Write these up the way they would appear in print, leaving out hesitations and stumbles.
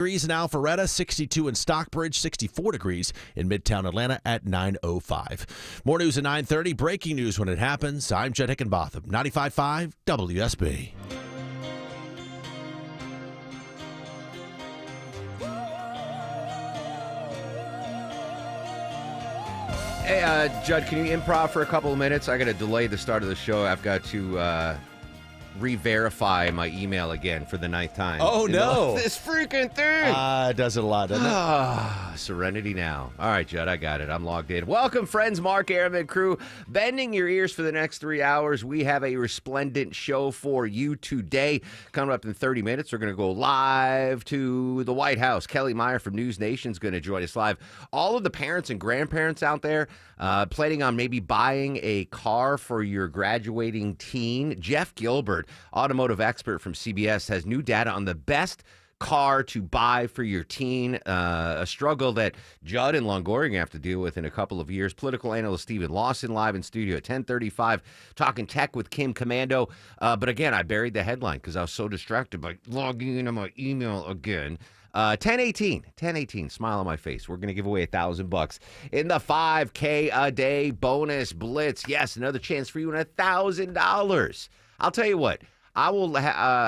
Degrees in Alpharetta, 62 in Stockbridge, 64 degrees in Midtown Atlanta at 9:05. More news at 9:30. Breaking news when it happens. I'm Jed Hickenbotham, 95.5 WSB. Hey, Judd, can you improv for a couple of minutes? I got to delay the start of the show. I've got to re-verify my email again for the 9th time. Oh, no. This freaking thing. It does it a lot, doesn't it? Serenity now. All right, Judd, I got it. I'm logged in. Welcome, friends. Mark Aram crew. Bending your ears for the next 3 hours. We have a resplendent show for you today. Coming up in 30 minutes, we're going to go live to the White House. Kelly Meyer from News Nation is going to join us live. All of the parents and grandparents out there planning on maybe buying a car for your graduating teen. Jeff Gilbert, automotive expert from CBS, has new data on the best car to buy for your teen, a struggle that Judd and Longoria are going to have to deal with in a couple of years. Political analyst Stephen Lawson live in studio at 10:35, talking tech with Kim Commando. But again, I buried the headline because I was so distracted by logging into my email again. 10:18, smile on my face. We're going to give away $1,000 in the 5K a day bonus blitz. Yes, another chance for you and $1,000. I'll tell you what, I will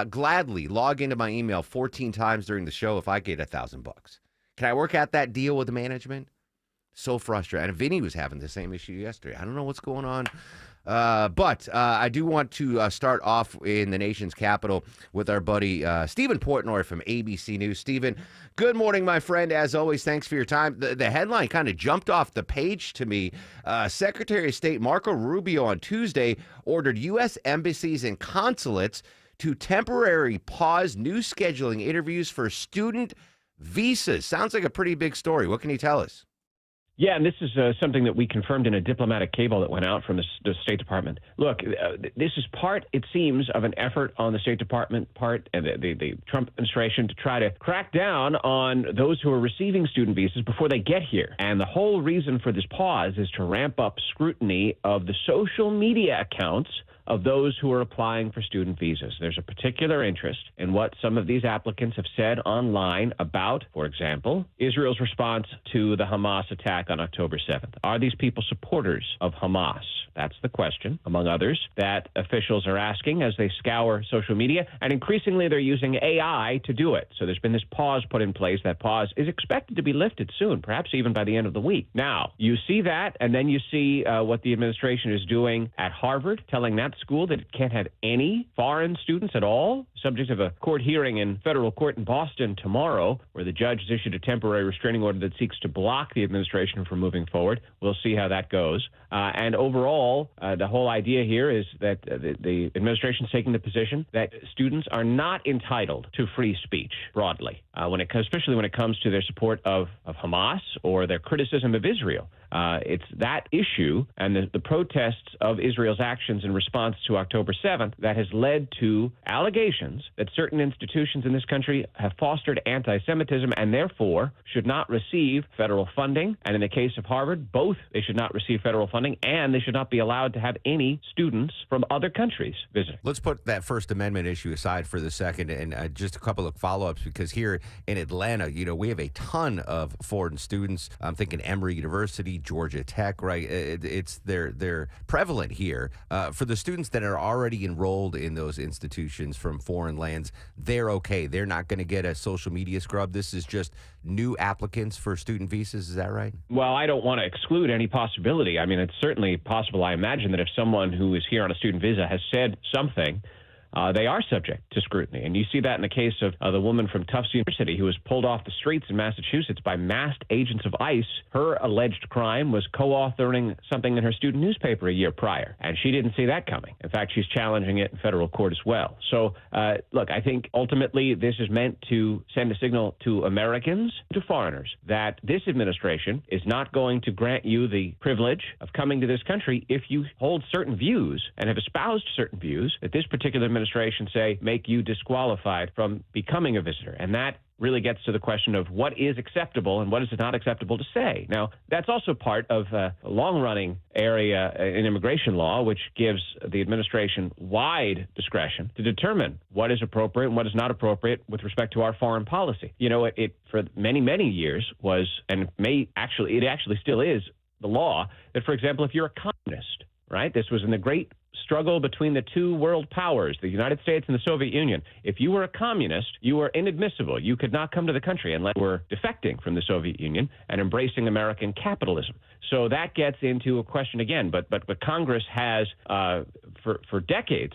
gladly log into my email 14 times during the show if I get $1,000. Can I work out that deal with the management? So frustrating. And Vinny was having the same issue yesterday. I don't know what's going on. But I do want to start off in the nation's capital with our buddy Stephen Portnoy from ABC News. Stephen, good morning, my friend. As always, thanks for your time. The headline kind of jumped off the page to me. Secretary of State Marco Rubio on Tuesday ordered U.S. embassies and consulates to temporarily pause new scheduling interviews for student visas. Sounds like a pretty big story. What can you tell us? Yeah, and this is something that we confirmed in a diplomatic cable that went out from the State Department. Look, this is part, it seems, of an effort on the State Department part and the Trump administration to try to crack down on those who are receiving student visas before they get here. And the whole reason for this pause is to ramp up scrutiny of the social media accounts of those who are applying for student visas. There's a particular interest in what some of these applicants have said online about, for example, Israel's response to the Hamas attack on October 7th. Are these people supporters of Hamas? That's the question, among others, that officials are asking as they scour social media, and increasingly they're using AI to do it. So there's been this pause put in place. That pause is expected to be lifted soon, perhaps even by the end of the week. Now, you see that, and then you see what the administration is doing at Harvard, telling that school that it can't have any foreign students at all, subject of a court hearing in federal court in Boston tomorrow, where the judge has issued a temporary restraining order that seeks to block the administration from moving forward. We'll see how that goes. And overall, the whole idea here is that the administration is taking the position that students are not entitled to free speech broadly, especially when it comes to their support of Hamas or their criticism of Israel. It's that issue and the protests of Israel's actions in response to October 7th that has led to allegations that certain institutions in this country have fostered anti-Semitism and therefore should not receive federal funding. And in the case of Harvard, both they should not receive federal funding and they should not be allowed to have any students from other countries visiting. Let's put that First Amendment issue aside for the second and just a couple of follow-ups, because here in Atlanta, we have a ton of foreign students. I'm thinking Emory University, Georgia Tech, right? They're prevalent here. For the students that are already enrolled in those institutions from foreign lands, they're okay. They're not going to get a social media scrub. This is just new applicants for student visas. Is that right? Well, I don't want to exclude any possibility. I mean, it's certainly possible. I imagine that if someone who is here on a student visa has said something, they are subject to scrutiny. And you see that in the case of the woman from Tufts University who was pulled off the streets in Massachusetts by masked agents of ICE. Her alleged crime was co-authoring something in her student newspaper a year prior, and she didn't see that coming. In fact, she's challenging it in federal court as well. So, look, I think ultimately this is meant to send a signal to Americans, to foreigners, that this administration is not going to grant you the privilege of coming to this country if you hold certain views and have espoused certain views that this particular administration say make you disqualified from becoming a visitor. And that really gets to the question of what is acceptable and what is not acceptable to say. Now, that's also part of a long-running area in immigration law, which gives the administration wide discretion to determine what is appropriate and what is not appropriate with respect to our foreign policy. You know, it for many, many years was, and it actually still is, the law that, for example, if you're a communist, right, this was in the great struggle between the two world powers, the United States and the Soviet Union. If you were a communist, you were inadmissible. You could not come to the country unless you were defecting from the Soviet Union and embracing American capitalism. So that gets into a question again. But Congress has, for decades,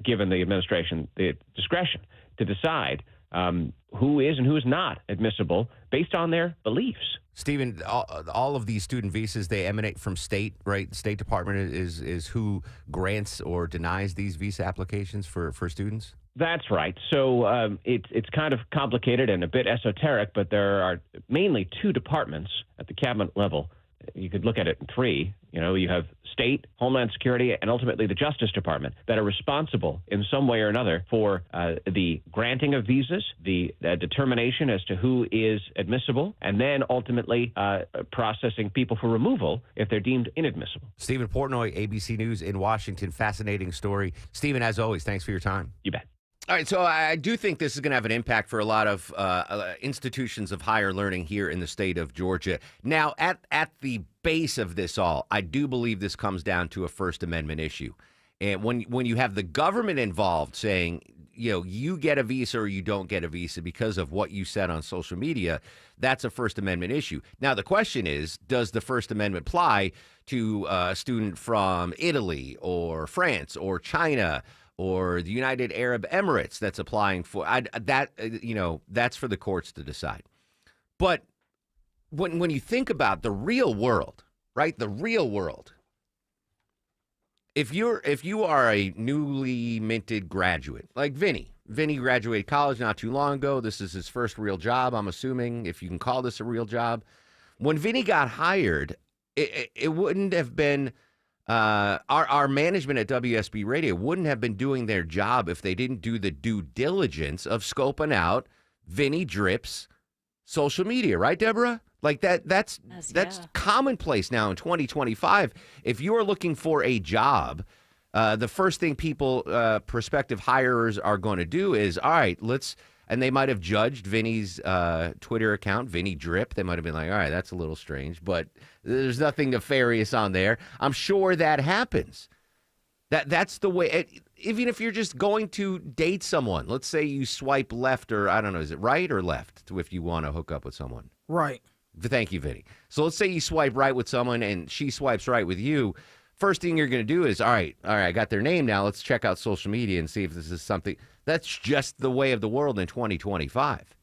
given the administration the discretion to decide who is and who is not admissible based on their beliefs. Stephen, all of these student visas, they emanate from state, right? The State Department is who grants or denies these visa applications for students? That's right. So it's kind of complicated and a bit esoteric, but there are mainly two departments at the cabinet level. You could look at it in three. You know, you have state, Homeland Security, and ultimately the Justice Department that are responsible in some way or another for the granting of visas, the determination as to who is admissible, and then ultimately processing people for removal if they're deemed inadmissible. Stephen Portnoy, ABC News in Washington. Fascinating story. Stephen, as always, thanks for your time. You bet. All right, so I do think this is going to have an impact for a lot of institutions of higher learning here in the state of Georgia. Now, at the base of this all, I do believe this comes down to a First Amendment issue. And when you have the government involved saying, you know, you get a visa or you don't get a visa because of what you said on social media, that's a First Amendment issue. Now, the question is, does the First Amendment apply to a student from Italy or France or China or the United Arab Emirates that's applying for that's for the courts to decide. But when you think about the real world, right? The real world. If you are a newly minted graduate, like Vinny graduated college not too long ago. This is his first real job, I'm assuming, if you can call this a real job. When Vinny got hired, it wouldn't have been our management at WSB Radio wouldn't have been doing their job if they didn't do the due diligence of scoping out Vinny Drip's social media, right, Deborah? Like that's commonplace now in 2025. If you're looking for a job, the first thing prospective hirers are going to do is, all right, and they might have judged Vinny's Twitter account, Vinny Drip. They might have been like, all right, that's a little strange, but there's nothing nefarious on there. I'm sure that happens. That's the way. Even if you're just going to date someone, let's say you swipe left, or I don't know, is it right or left if you want to hook up with someone? Right. Thank you, Vinny. So let's say you swipe right with someone and she swipes right with you. First thing you're going to do is, all right, I got their name now. Let's check out social media and see if this is something. That's just the way of the world in 2025.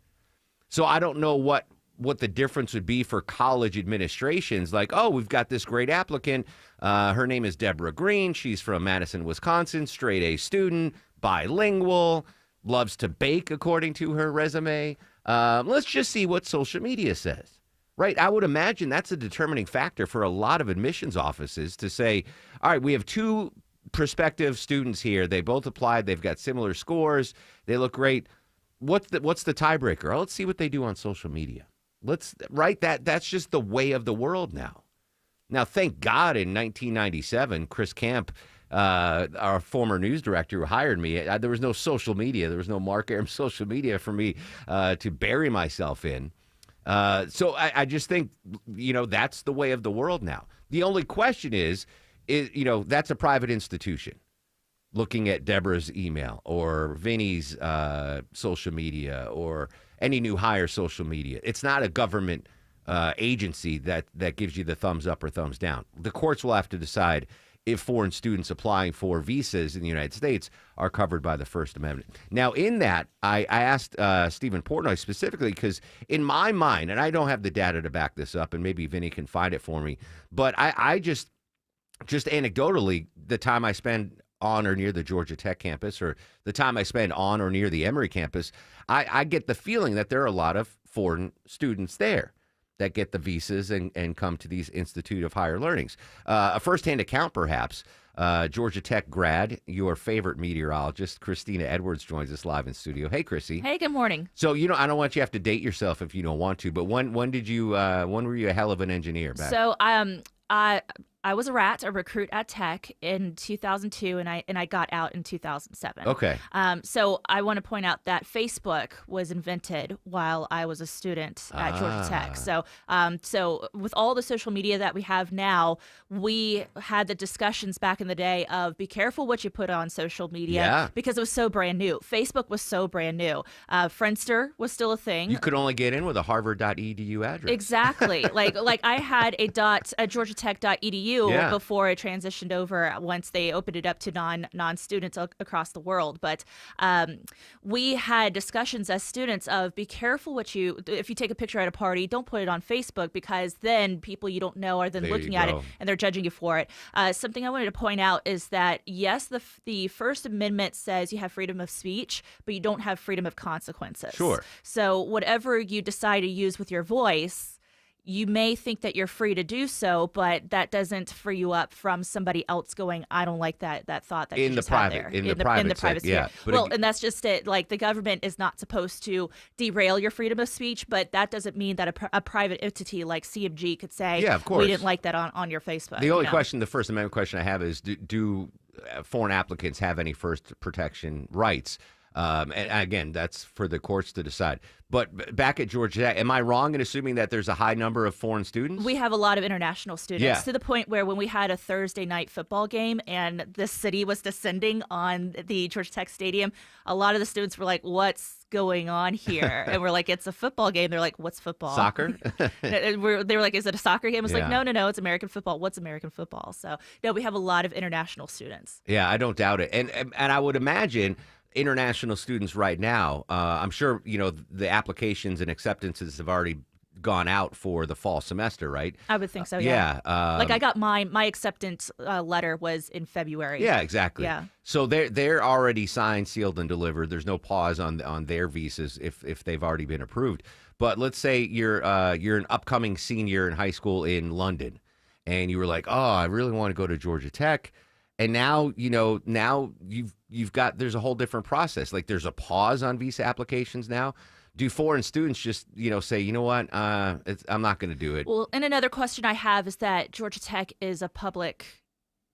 So I don't know what the difference would be for college administrations. Like, oh, we've got this great applicant. Her name is Deborah Green. She's from Madison, Wisconsin, straight A student, bilingual, loves to bake according to her resume. Let's just see what social media says. Right. I would imagine that's a determining factor for a lot of admissions offices to say, all right, we have two prospective students here. They both applied. They've got similar scores. They look great. What's the tiebreaker? Oh, let's see what they do on social media. That's just the way of the world now. Now, thank God in 1997, Chris Camp, our former news director who hired me, there was no social media. There was no Mark Arum social media for me to bury myself in. So I just think, that's the way of the world now. The only question is, that's a private institution looking at Deborah's email or Vinny's social media or any new hire social media. It's not a government agency that gives you the thumbs up or thumbs down. The courts will have to decide if foreign students applying for visas in the United States are covered by the First Amendment. Now, in that, I asked Stephen Portnoy specifically because in my mind, and I don't have the data to back this up, and maybe Vinny can find it for me, but I just anecdotally, the time I spend on or near the Georgia Tech campus or the time I spend on or near the Emory campus, I get the feeling that there are a lot of foreign students there that get the visas and come to these Institute of Higher Learnings. A firsthand account, perhaps. Georgia Tech grad, your favorite meteorologist, Christina Edwards, joins us live in studio. Hey, Chrissy. Hey, good morning. So, I don't want you to have to date yourself if you don't want to, but when were you a hell of an engineer back? So, I was a recruit at Tech in 2002, and I got out in 2007. Okay. So I want to point out that Facebook was invented while I was a student at Georgia Tech. So with all the social media that we have now, we had the discussions back in the day of be careful what you put on social media because it was so brand new. Facebook was so brand new. Friendster was still a thing. You could only get in with a harvard.edu address. Exactly. like I had a georgiatech.edu before I transitioned over once they opened it up to non-students across the world. But we had discussions as students of be careful if you take a picture at a party, don't put it on Facebook because then people you don't know are then looking at it and they're judging you for it. Something I wanted to point out is that, yes, the First Amendment says you have freedom of speech, but you don't have freedom of consequences. Sure. So whatever you decide to use with your voice, you may think that you're free to do so, but that doesn't free you up from somebody else going, I don't like that thought that you just had there. In the private sphere. Yeah. Well, and that's just it. Like, the government is not supposed to derail your freedom of speech, but that doesn't mean that a private entity like CMG could say, of course, we didn't like that on your Facebook. The only question, the First Amendment question I have is, do foreign applicants have any first protection rights? And again, that's for the courts to decide. But back at Georgia Tech, am I wrong in assuming that there's a high number of foreign students? We have a lot of international students to the point where when we had a Thursday night football game and the city was descending on the Georgia Tech Stadium, a lot of the students were like, what's going on here? And we're like, it's a football game. They're like, what's football? Soccer? They were like, is it a soccer game? I was like, no, it's American football. What's American football? So, no, we have a lot of international students. Yeah, I don't doubt it. And I would imagine international students right now, I'm sure, the applications and acceptances have already gone out for the fall semester, right? I would think so, yeah. Like, I got my acceptance letter was in February. Yeah, exactly. Yeah. So they're already signed, sealed, and delivered. There's no pause on their visas if they've already been approved. But let's say you're an upcoming senior in high school in London, and you were like, oh, I really want to go to Georgia Tech. And now, you've got, there's a whole different process. Like, there's a pause on visa applications now. Do foreign students just, say, you know what, I'm not going to do it? Well, and another question I have is that Georgia Tech is a public,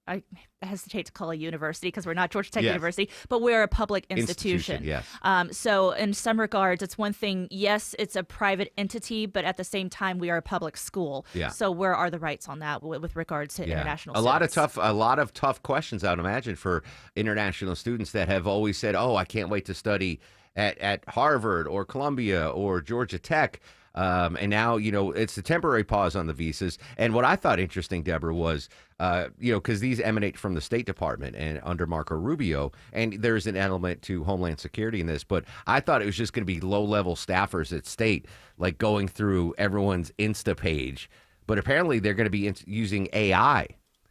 I hesitate to call it a university because we're not Georgia Tech University, but we're a public institution. Yes. So in some regards, it's one thing, yes, it's a private entity, but at the same time, we are a public school. Yeah. So where are the rights on that with regards to international students? A lot of tough questions, I would imagine, for international students that have always said, oh, I can't wait to study at Harvard or Columbia or Georgia Tech. And now, it's a temporary pause on the visas. And what I thought interesting, Deborah, was, because these emanate from the State Department and under Marco Rubio, and there's an element to Homeland Security in this, but I thought it was just going to be low-level staffers at State, like going through everyone's Insta page. But apparently they're going to be using AI.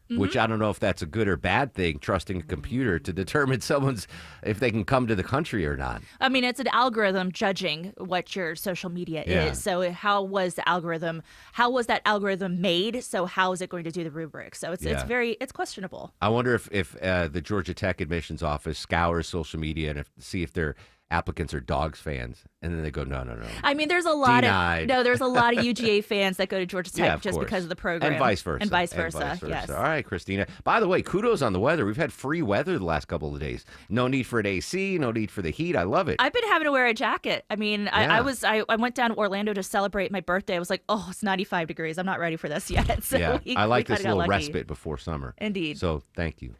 Which I don't know if that's a good or bad thing, trusting a computer to determine if they can come to the country or not. I mean, it's an algorithm judging what your social media is. So how was that algorithm made? So how is it going to do the rubric? So it's questionable. I wonder if the Georgia Tech admissions office scours social media and see if their applicants are Dogs fans, and then they go, no. I mean, there's a lot Denied. of UGA fans that go to Georgia Tech just because of the program, and vice versa. Yes. All right, Christina. By the way, kudos on the weather. We've had free weather the last couple of days. No need for an AC. No need for the heat. I love it. I've been having to wear a jacket. I mean, I went down to Orlando to celebrate my birthday. I was like, oh, it's 95 degrees. I'm not ready for this yet. So I like this little respite before summer. Indeed. So thank you.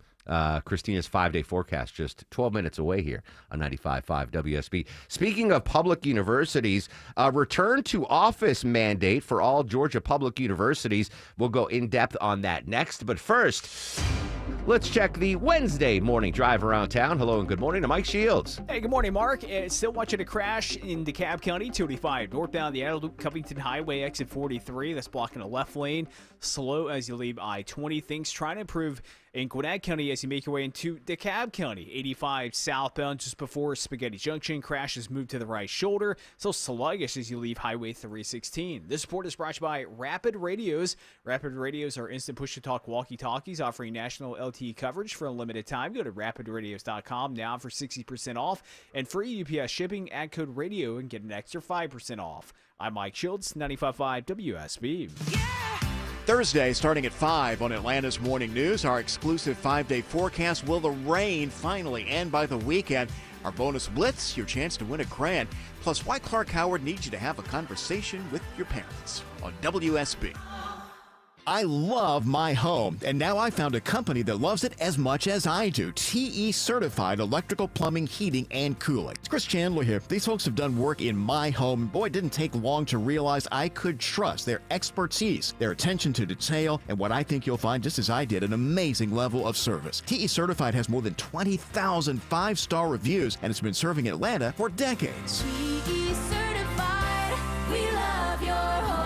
Christina's 5-day forecast just 12 minutes away here on 95.5 WSB. Speaking of public universities, a return to office mandate for all Georgia public universities. We'll go in depth on that next. But first, let's check the Wednesday morning drive around town. Hello and good morning to Mike Shields. Hey, good morning, Mark. Still watching a crash in DeKalb County, 285 northbound the Adel Covington Highway, exit 43. That's blocking a left lane. Slow as you leave I-20. Things trying to improve in Gwinnett County as you make your way into DeKalb County. 85 southbound just before Spaghetti Junction. Crashes move to the right shoulder, so sluggish as you leave Highway 316. This report is brought to you by Rapid Radios. Rapid Radios are instant push-to-talk walkie-talkies offering national LTE coverage for a limited time. Go to rapidradios.com now for 60% off and free UPS shipping. Add code radio and get an extra 5% off. I'm Mike Shields, 95.5 WSB. Thursday, starting at 5 on Atlanta's Morning News, our exclusive 5-day forecast. Will the rain finally end by the weekend? Our bonus blitz, your chance to win a grand. Plus, why Clark Howard needs you to have a conversation with your parents on WSB. I love my home, and now I found a company that loves it as much as I do. TE Certified Electrical Plumbing, Heating, and Cooling. It's Chris Chandler here. These folks have done work in my home. Boy, it didn't take long to realize I could trust their expertise, their attention to detail, and what I think you'll find, just as I did, an amazing level of service. TE Certified has more than 20,000 5-star reviews, and it's been serving Atlanta for decades. TE Certified, we love your home.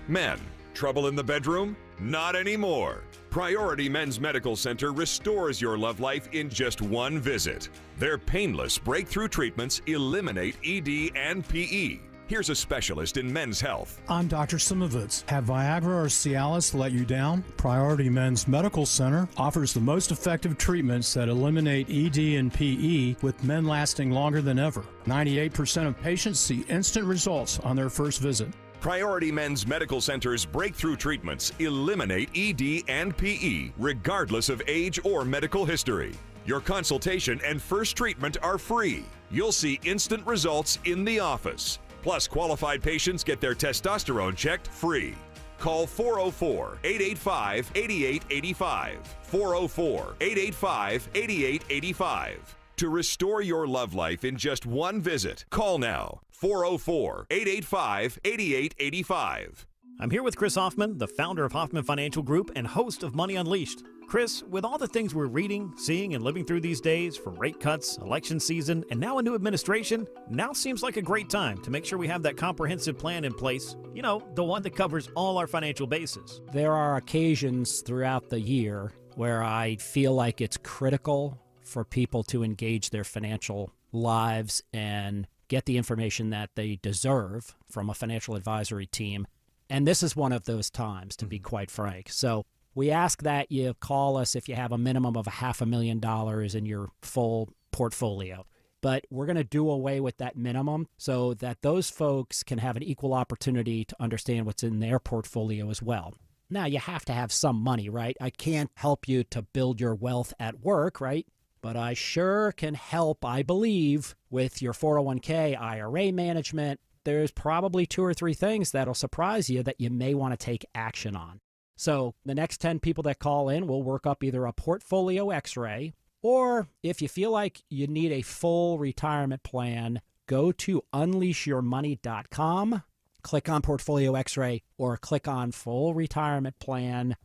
Men, trouble in the bedroom? Not anymore. Priority Men's Medical Center restores your love life in just one visit. Their painless breakthrough treatments eliminate ED and PE. Here's a specialist in men's health. I'm Dr. Simovitz. Have Viagra or Cialis let you down? Priority Men's Medical Center offers the most effective treatments that eliminate ED and PE, with men lasting longer than ever. 98% of patients see instant results on their first visit. Priority Men's Medical Center's breakthrough treatments eliminate ED and PE, regardless of age or medical history. Your consultation and first treatment are free. You'll see instant results in the office. Plus, qualified patients get their testosterone checked free. Call 404-885-8885. 404-885-8885. To restore your love life in just one visit, call now. 404-885-8885. I'm here with Chris Hoffman, the founder of Hoffman Financial Group and host of Money Unleashed. Chris, with all the things we're reading, seeing, and living through these days, from rate cuts, election season, and now a new administration, now seems like a great time to make sure we have that comprehensive plan in place. You know, the one that covers all our financial bases. There are occasions throughout the year where I feel like it's critical for people to engage their financial lives and get the information that they deserve from a financial advisory team. And this is one of those times, to be quite frank. So we ask that you call us if you have a minimum of $500,000 in your full portfolio. But we're going to do away with that minimum so that those folks can have an equal opportunity to understand what's in their portfolio as well. Now, you have to have some money, right? I can't help you to build your wealth at work, right? But I sure can help, I believe, with your 401k, IRA management. There's probably 2 or 3 things that'll surprise you that you may want to take action on. So the next 10 people that call in will work up either a portfolio x-ray, or if you feel like you need a full retirement plan, go to unleashyourmoney.com, click on portfolio x-ray, or click on full retirement plan.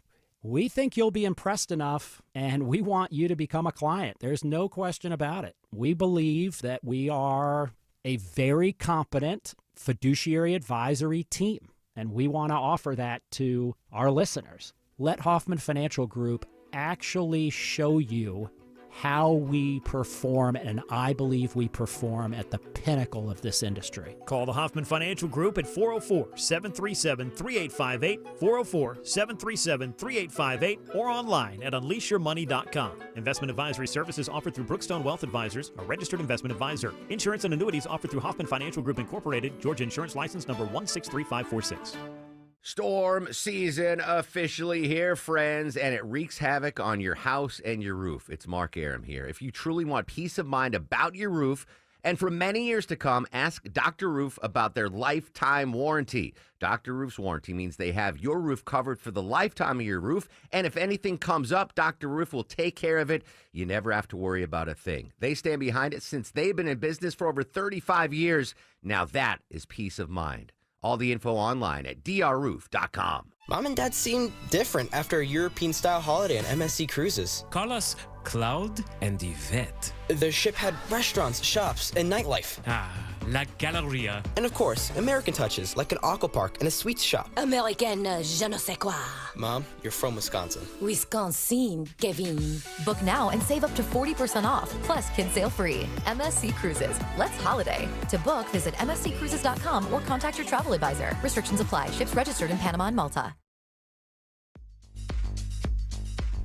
We think you'll be impressed enough, and we want you to become a client. There's no question about it. We believe that we are a very competent fiduciary advisory team, and we want to offer that to our listeners. Let Hoffman Financial Group actually show you how we perform, and I believe we perform at the pinnacle of this industry. Call the Hoffman Financial Group at 404-737-3858, 404-737-3858, or online at unleashyourmoney.com. Investment advisory services offered through Brookstone Wealth Advisors, a registered investment advisor. Insurance and annuities offered through Hoffman Financial Group Incorporated, Georgia Insurance License number 163546. Storm season officially here, friends, and it wreaks havoc on your house and your roof. It's Mark Aram here. If you truly want peace of mind about your roof, and for many years to come, ask Dr. Roof about their lifetime warranty. Dr. Roof's warranty means they have your roof covered for the lifetime of your roof, and if anything comes up, Dr. Roof will take care of it. You never have to worry about a thing. They stand behind it since they've been in business for over 35 years. Now that is peace of mind. All the info online at drroof.com. Mom and Dad seem different after a European-style holiday on MSC Cruises. Call us Cloud and Yvette. The ship had restaurants, shops, and nightlife. La Galleria. And of course, American touches like an aqua park and a sweets shop. American je ne sais quoi. Mom, you're from Wisconsin. Wisconsin, Kevin. Book now and save up to 40% off, plus kids sail free. MSC Cruises. Let's holiday. To book, visit msccruises.com or contact your travel advisor. Restrictions apply. Ships registered in Panama and Malta.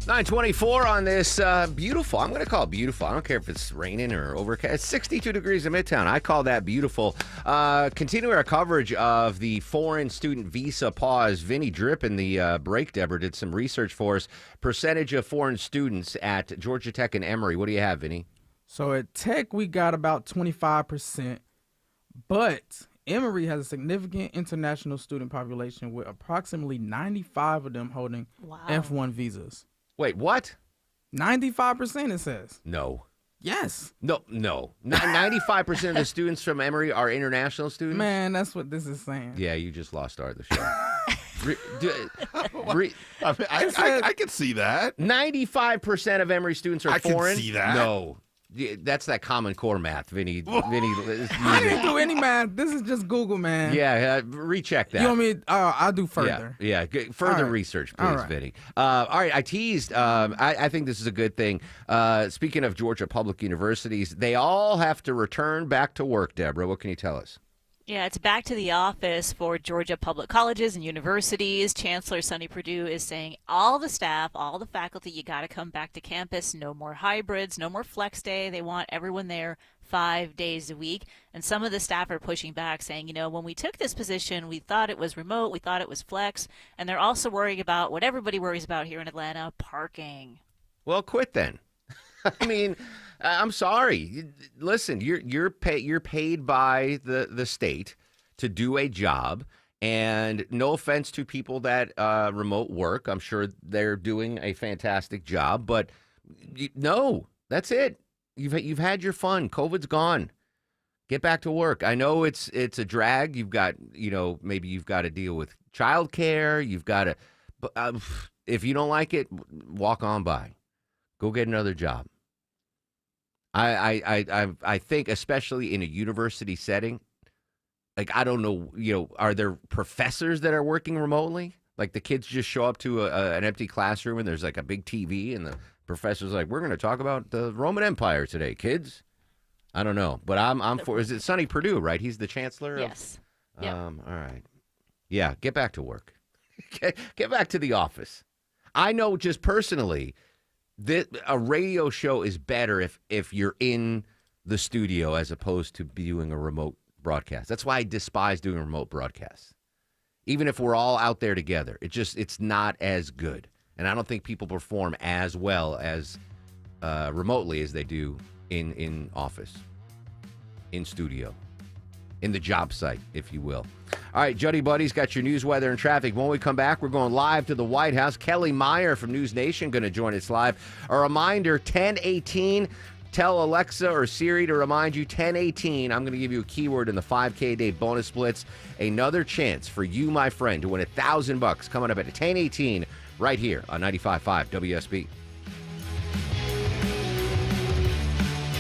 924 on this beautiful, I'm going to call it beautiful. I don't care if it's raining or overcast. It's 62 degrees in Midtown. I call that beautiful. Continuing our coverage of the foreign student visa pause, Vinny Drip in the break, Deborah, did some research for us. Percentage of foreign students at Georgia Tech and Emory. What do you have, Vinny? So at Tech, we got about 25%, but Emory has a significant international student population with approximately 95 of them holding F1 visas. Wait, what? 95%, it says. No. Yes. No. 95% of the students from Emory are international students? Man, that's what this is saying. Yeah, you just lost start of the show. I can see that. 95% of Emory students are foreign? I can see that. No. That's that Common Core math, Vinny. I didn't do any math. This is just Google, man. Yeah, recheck that. You want me? I'll do further. Yeah. Further research, please, Vinny. All right, I teased. I think this is a good thing. Speaking of Georgia public universities, they all have to return back to work, Deborah. What can you tell us? Yeah, it's back to the office for Georgia public colleges and universities. Chancellor Sonny Perdue is saying all the staff, all the faculty, you got to come back to campus. No more hybrids, no more flex day. They want everyone there 5 days a week. And some of the staff are pushing back, saying, when we took this position, we thought it was remote, we thought it was flex. And they're also worrying about what everybody worries about here in Atlanta, parking. Well, quit then. I mean, I'm sorry. Listen, you're paid by the state to do a job, and no offense to people that remote work. I'm sure they're doing a fantastic job, but no, that's it. You've had your fun. COVID's gone. Get back to work. I know it's a drag. You've got maybe you've got to deal with childcare. You've got to. But if you don't like it, walk on by. Go get another job. I think, especially in a university setting, like, I don't know, are there professors that are working remotely? Like, the kids just show up to an empty classroom and there's like a big TV and the professor's like, we're going to talk about the Roman Empire today, kids. I don't know, but I'm for. Is it Sonny Perdue, right? He's the chancellor. Yes. All right. Yeah, get back to work. Get back to the office. I know, just personally, a radio show is better if you're in the studio as opposed to doing a remote broadcast. That's why I despise doing remote broadcasts. Even if we're all out there together, it's not as good. And I don't think people perform as well as remotely as they do in office, in studio, in the job site, if you will. All right, Juddy Buddy's got your news, weather, and traffic. When we come back, we're going live to the White House. Kelly Meyer from News Nation going to join us live. A reminder, 1018, tell Alexa or Siri to remind you, 1018, I'm going to give you a keyword in the 5K Day Bonus Blitz. Another chance for you, my friend, to win $1,000 coming up at 1018 right here on 95.5 WSB.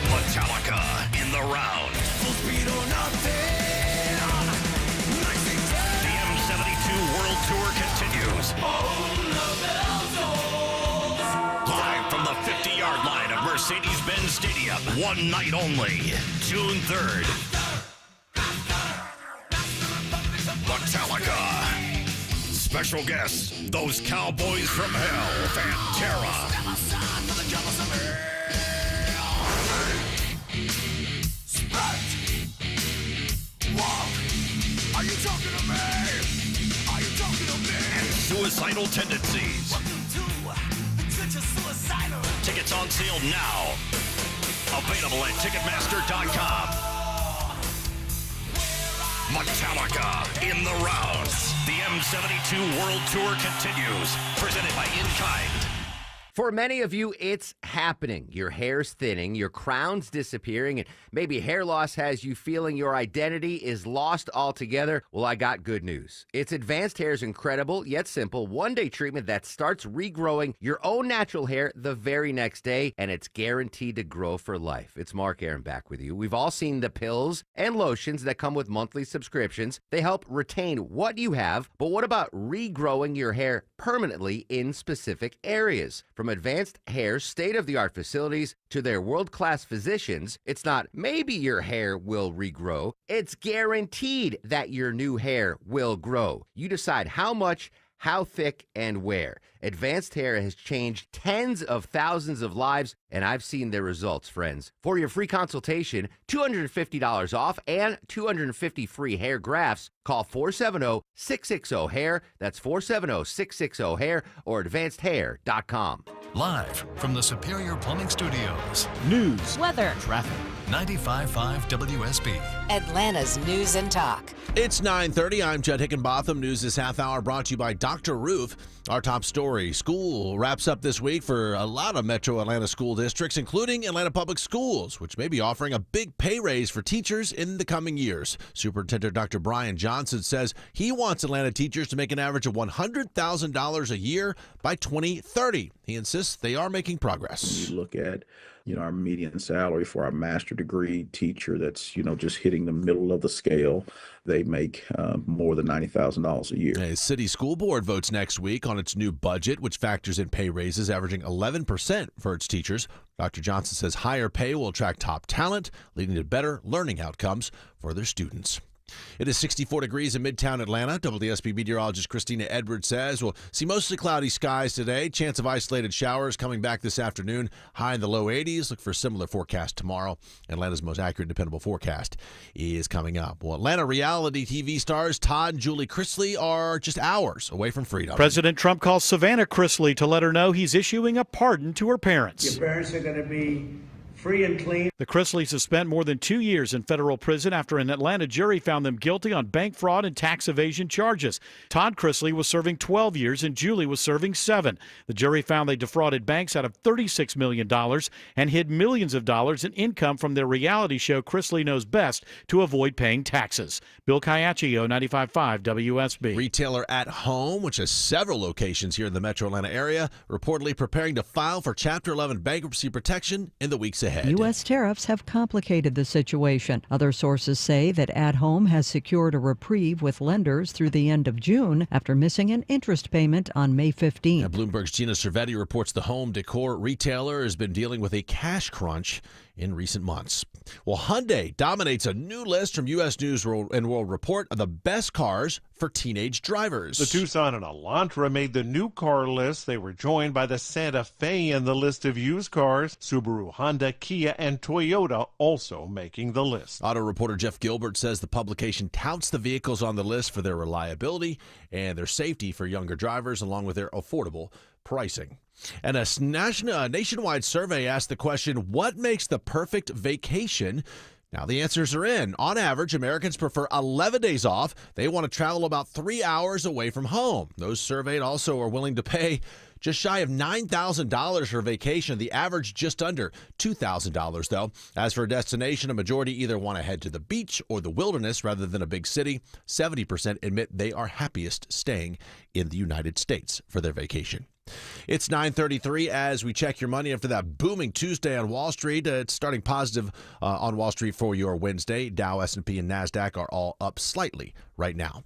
Metallica in the round. Full speed or nothing. The M72 World Tour continues. Live from the 50-yard line of Mercedes-Benz Stadium. One night only. June 3rd. Metallica. Special guests, those Cowboys from Hell, Pantera. Are you talking to me? Are you talking to me? And Suicidal Tendencies. Tickets on sale now. Available at Ticketmaster.com. Metallica in the rounds. The M72 World Tour continues. Presented by In Kind. For many of you, it's happening. Your hair's thinning, your crown's disappearing, and maybe hair loss has you feeling your identity is lost altogether. Well, I got good news. It's Advanced Hair's incredible yet simple one-day treatment that starts regrowing your own natural hair the very next day, and it's guaranteed to grow for life. It's Mark Arum back with you. We've all seen the pills and lotions that come with monthly subscriptions. They help retain what you have, but what about regrowing your hair permanently in specific areas? From Advanced Hair's state-of-the-art facilities to their world-class physicians, it's not maybe your hair will regrow. It's guaranteed that your new hair will grow. You decide how much, how thick, and where. Advanced Hair has changed tens of thousands of lives, and I've seen their results, friends. For your free consultation, $250 off, and 250 free hair grafts, call 470-660-HAIR. That's 470-660-HAIR or advancedhair.com. Live from the Superior Plumbing Studios. News, weather, traffic. 95.5 WSB. Atlanta's News and Talk. It's 9:30. I'm Judd Hickenbotham. News this half hour brought to you by Dr. Roof. Our top story, school wraps up this week for a lot of Metro Atlanta school districts, including Atlanta Public Schools, which may be offering a big pay raise for teachers in the coming years. Superintendent Dr. Brian Johnson says he wants Atlanta teachers to make an average of $100,000 a year by 2030. He insists they are making progress. When you look at our median salary for our master degree teacher that's, just hitting the middle of the scale, they make more than $90,000 a year. A city school board votes next week on its new budget, which factors in pay raises averaging 11% for its teachers. Dr. Johnson says higher pay will attract top talent, leading to better learning outcomes for their students. It is 64 degrees in Midtown Atlanta. WSB meteorologist Christina Edwards says we'll see mostly cloudy skies today. Chance of isolated showers coming back this afternoon. High in the low 80s. Look for a similar forecast tomorrow. Atlanta's most accurate and dependable forecast is coming up. Well, Atlanta reality TV stars Todd and Julie Chrisley are just hours away from freedom. President Trump calls Savannah Chrisley to let her know he's issuing a pardon to her parents. Your parents are going to be free and clean. The Chrisleys have spent more than 2 years in federal prison after an Atlanta jury found them guilty on bank fraud and tax evasion charges. Todd Chrisley was serving 12 years and Julie was serving 7. The jury found they defrauded banks out of $36 million and hid millions of dollars in income from their reality show Chrisley Knows Best to avoid paying taxes. Bill Caiaccio, 95.5 WSB. Retailer At Home, which has several locations here in the Metro Atlanta area, reportedly preparing to file for Chapter 11 bankruptcy protection in the weeks ahead. U.S. tariffs have complicated the situation. Other sources say that At Home has secured a reprieve with lenders through the end of June after missing an interest payment on May 15th. Bloomberg's Gina Cervetti reports the home decor retailer has been dealing with a cash crunch in recent months. Well, Hyundai dominates a new list from U.S. News and World Report of the best cars for teenage drivers. The Tucson and Elantra made the new car list. They were joined by the Santa Fe in the list of used cars. Subaru, Honda, Kia, and Toyota also making the list. Auto reporter Jeff Gilbert says the publication touts the vehicles on the list for their reliability and their safety for younger drivers, along with their affordable pricing. And a nationwide survey asked the question, what makes the perfect vacation? Now, the answers are in. On average, Americans prefer 11 days off. They want to travel about 3 hours away from home. Those surveyed also are willing to pay just shy of $9,000 for vacation. The average just under $2,000, though. As for a destination, a majority either want to head to the beach or the wilderness rather than a big city. 70% admit they are happiest staying in the United States for their vacation. It's 9:33 as we check your money after that booming Tuesday on Wall Street. It's starting positive on Wall Street for your Wednesday. Dow, S&P, and NASDAQ are all up slightly right now.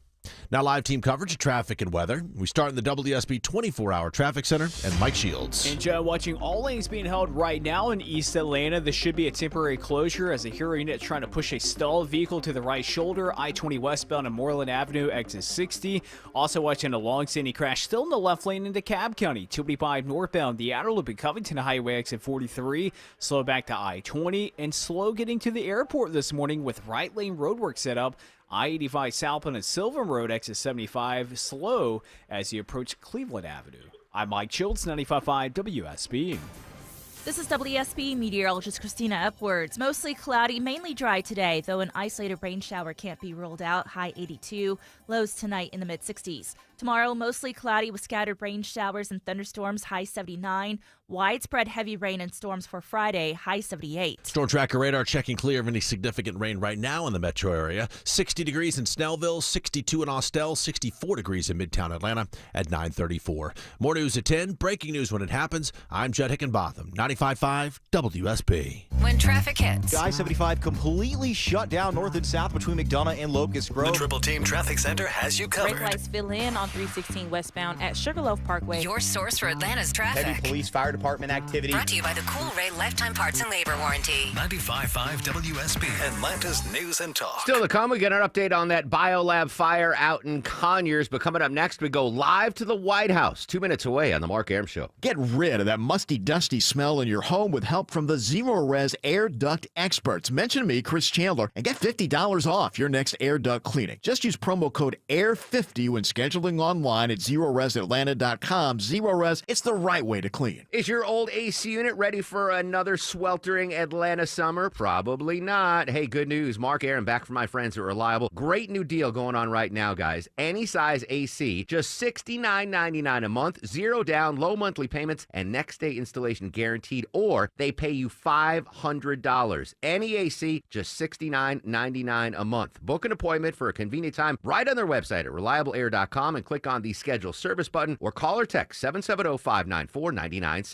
Now live team coverage of traffic and weather. We start in the WSB 24-hour traffic center and Mike Shields. And Joe, watching all lanes being held right now in East Atlanta. This should be a temporary closure as a Hero unit trying to push a stalled vehicle to the right shoulder. I-20 westbound on Moreland Avenue, exit 60. Also watching a long-standing crash still in the left lane into Cobb County. 285 northbound, the outer loop in Covington Highway, exit 43. Slow back to I-20 and slow getting to the airport this morning with right lane roadwork set up. I-85 southbound at Sylvan Road, exit 75, slow as you approach Cleveland Avenue. I'm Mike Shields, 95.5 WSB. This is WSB meteorologist Christina Upwards. Mostly cloudy, mainly dry today, though an isolated rain shower can't be ruled out. High 82, lows tonight in the mid-60s. Tomorrow, mostly cloudy with scattered rain showers and thunderstorms, high 79. Widespread heavy rain and storms for Friday, high 78. Storm Tracker radar checking clear of any significant rain right now in the metro area. 60 degrees in Snellville, 62 in Austell, 64 degrees in Midtown Atlanta at 9:34. More news at 10. Breaking news when it happens. I'm Judd Hickenbotham, 95.5 WSB. When traffic hits. I-75 completely shut down north and south between McDonough and Locust Grove. The Triple Team Traffic Center has you covered. Brake lights fill in on 316 westbound at Sugarloaf Parkway. Your source for Atlanta's traffic. Heavy police fire department activity. Brought to you by the Cool Ray Lifetime Parts and Labor Warranty. 95.5 WSB, Atlanta's News and Talk. Still to come, we get an update on that biolab fire out in Conyers. But coming up next, we go live to the White House, 2 minutes away on the Mark Arum Show. Get rid of that musty, dusty smell in your home with help from the Zero Res Air Duct experts. Mention me, Chris Chandler, and get $50 off your next air duct cleaning. Just use promo code AIR50 when scheduling online at ZeroResAtlanta.com. Zero Res, it's the right way to clean. Is your old AC unit ready for another sweltering Atlanta summer? Probably not. Hey, good news. Mark Arum back from my friends at Reliable. Great new deal going on right now, guys. Any size AC, just $69.99 a month, zero down, low monthly payments, and next day installation guaranteed, or they pay you $500. Any AC, just $69.99 a month. Book an appointment for a convenient time right on their website at reliableair.com and click on the schedule service button or call or text 770-594-9969.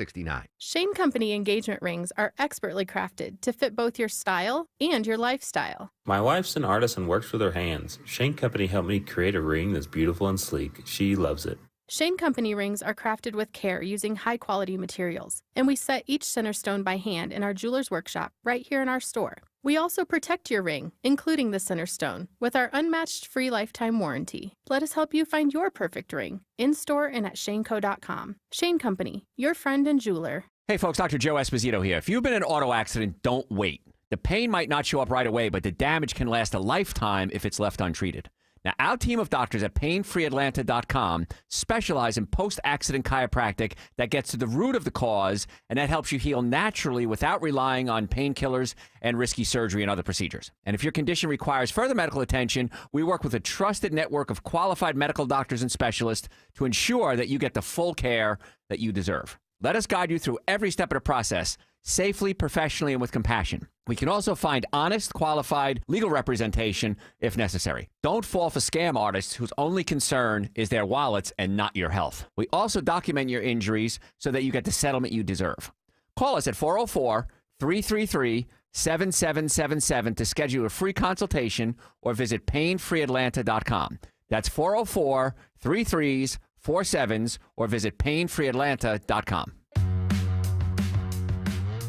Shane Company engagement rings are expertly crafted to fit both your style and your lifestyle. My wife's an artist and works with her hands. Shane Company helped me create a ring that's beautiful and sleek. She loves it. Shane Company rings are crafted with care using high-quality materials, and we set each center stone by hand in our jeweler's workshop right here in our store. We also protect your ring, including the center stone, with our unmatched free lifetime warranty. Let us help you find your perfect ring, in-store and at shaneco.com. Shane Company, your friend and jeweler. Hey folks, Dr. Joe Esposito here. If you've been in an auto accident, don't wait. The pain might not show up right away, but the damage can last a lifetime if it's left untreated. Now, our team of doctors at PainFreeAtlanta.com specialize in post-accident chiropractic that gets to the root of the cause, and that helps you heal naturally without relying on painkillers and risky surgery and other procedures. And if your condition requires further medical attention, we work with a trusted network of qualified medical doctors and specialists to ensure that you get the full care that you deserve. Let us guide you through every step of the process, safely, professionally, and with compassion. We can also find honest, qualified legal representation if necessary. Don't fall for scam artists whose only concern is their wallets and not your health. We also document your injuries so that you get the settlement you deserve. Call us at 404-333-7777 to schedule a free consultation or visit PainFreeAtlanta.com. That's 404-33-47s or visit PainFreeAtlanta.com.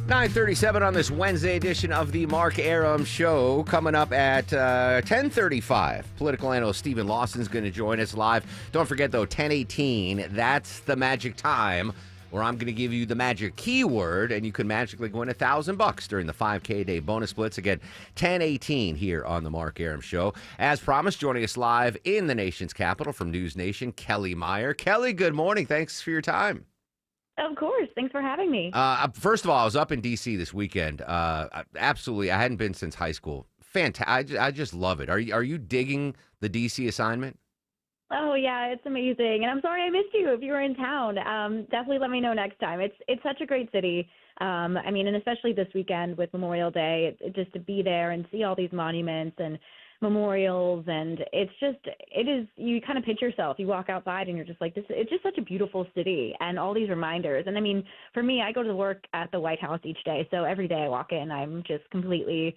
9:37 on this Wednesday edition of the Mark Arum Show. Coming up at 10:35, political analyst Stephen Lawson's going to join us live. Don't forget, though, 10:18, that's the magic time where I'm going to give you the magic keyword, and you can magically win $1,000 during the 5K day bonus splits. Again, 10:18 here on the Mark Arum Show. As promised, joining us live in the nation's capital from News Nation, Kelly Meyer. Kelly, good morning. Thanks for your time. Of course. Thanks for having me. First of all, I was up in D.C. this weekend. Absolutely. I hadn't been since high school. Fantastic. I just love it. Are you digging the D.C. assignment? Oh, yeah, it's amazing. And I'm sorry I missed you if you were in town. Definitely let me know next time. It's such a great city. I mean, and especially this weekend with Memorial Day, just to be there and see all these monuments and memorials, and it is, you kind of pinch yourself. You walk outside and you're just like, it's just such a beautiful city, and all these reminders. And I mean, for me, I go to work at the White House each day, so every day I walk in, I'm just completely,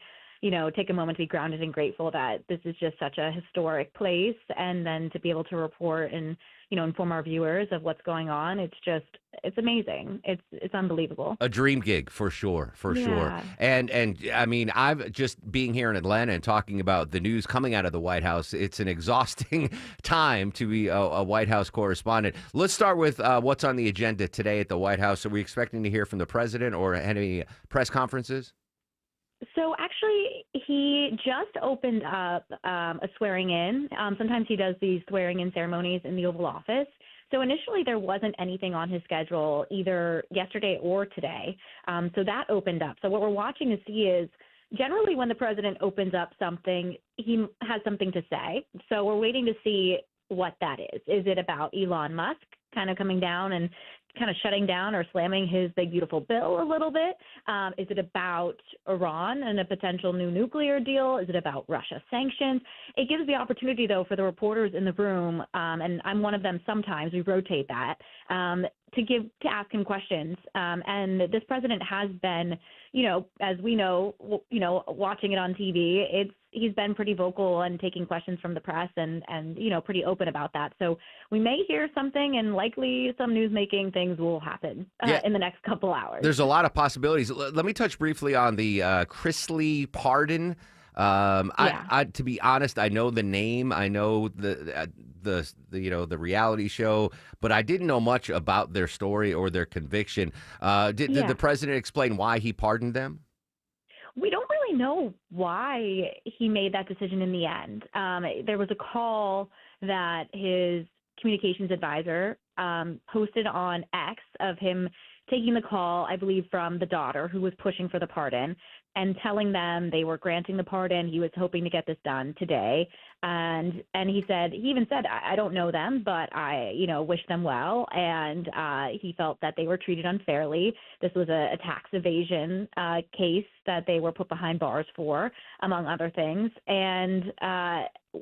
take a moment to be grounded and grateful that this is just such a historic place, and then to be able to report and, inform our viewers of what's going on. It's amazing. It's unbelievable. A dream gig for sure. And I mean, I've just being here in Atlanta and talking about the news coming out of the White House. It's an exhausting time to be a White House correspondent. Let's start with what's on the agenda today at the White House. Are we expecting to hear from the president or any press conferences? So actually, he just opened up a swearing in. Sometimes he does these swearing in ceremonies in the Oval Office. So initially, there wasn't anything on his schedule either yesterday or today. So that opened up. So what we're watching to see is generally when the president opens up something, he has something to say. So we're waiting to see what that is. Is it about Elon Musk kind of coming down and kind of shutting down or slamming his big, beautiful bill a little bit? Is it about Iran and a potential new nuclear deal? Is it about Russia sanctions? It gives the opportunity, though, for the reporters in the room, and I'm one of them sometimes, we rotate that, to ask him questions. And this president has been, as we know, watching it on TV, he's been pretty vocal and taking questions from the press and pretty open about that. So we may hear something, and likely some news-making things will happen in the next couple hours. There's a lot of possibilities. Let me touch briefly on the Chrisley pardon. I, to be honest, I know the name, I know the reality show, but I didn't know much about their story or their conviction. Did the president explain why he pardoned them? We don't really know why he made that decision in the end. There was a call that his communications advisor posted on X of him taking the call, I believe, from the daughter who was pushing for the pardon and telling them they were granting the pardon. He was hoping to get this done today. And he even said, I don't know them, but I, wish them well. And he felt that they were treated unfairly. This was a tax evasion case that they were put behind bars for, among other things. And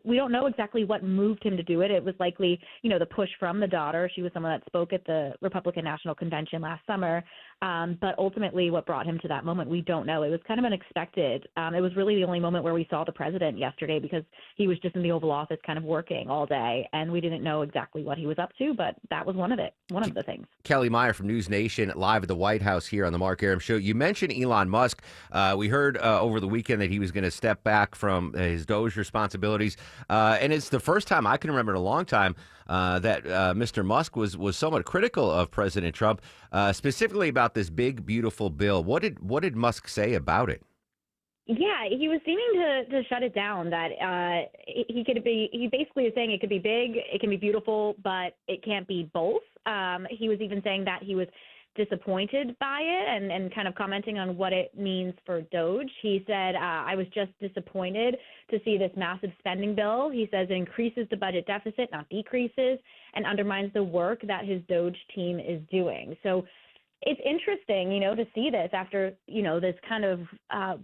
we don't know exactly what moved him to do it. It was likely, the push from the daughter. She was someone that spoke at the Republican National Convention last summer. But ultimately what brought him to that moment, we don't know. It was kind of unexpected. It was really the only moment where we saw the president yesterday because he was just in the Oval Office kind of working all day, and we didn't know exactly what he was up to, but that was one of the things. Kelly Meyer from News Nation live at the White House here on the Mark Arum Show. You mentioned Elon Musk. We heard over the weekend that he was going to step back from his Doge responsibilities, and it's the first time I can remember in a long time that Mr. Musk was somewhat critical of President Trump, specifically about this big, beautiful bill. What did Musk say about it? Yeah, he was seeming to shut it down, that he basically is saying it could be big, it can be beautiful, but it can't be both. He was even saying that he was disappointed by it and kind of commenting on what it means for Doge. He said, I was just disappointed to see this massive spending bill. He says it increases the budget deficit, not decreases, and undermines the work that his Doge team is doing. So it's interesting, to see this after, this kind of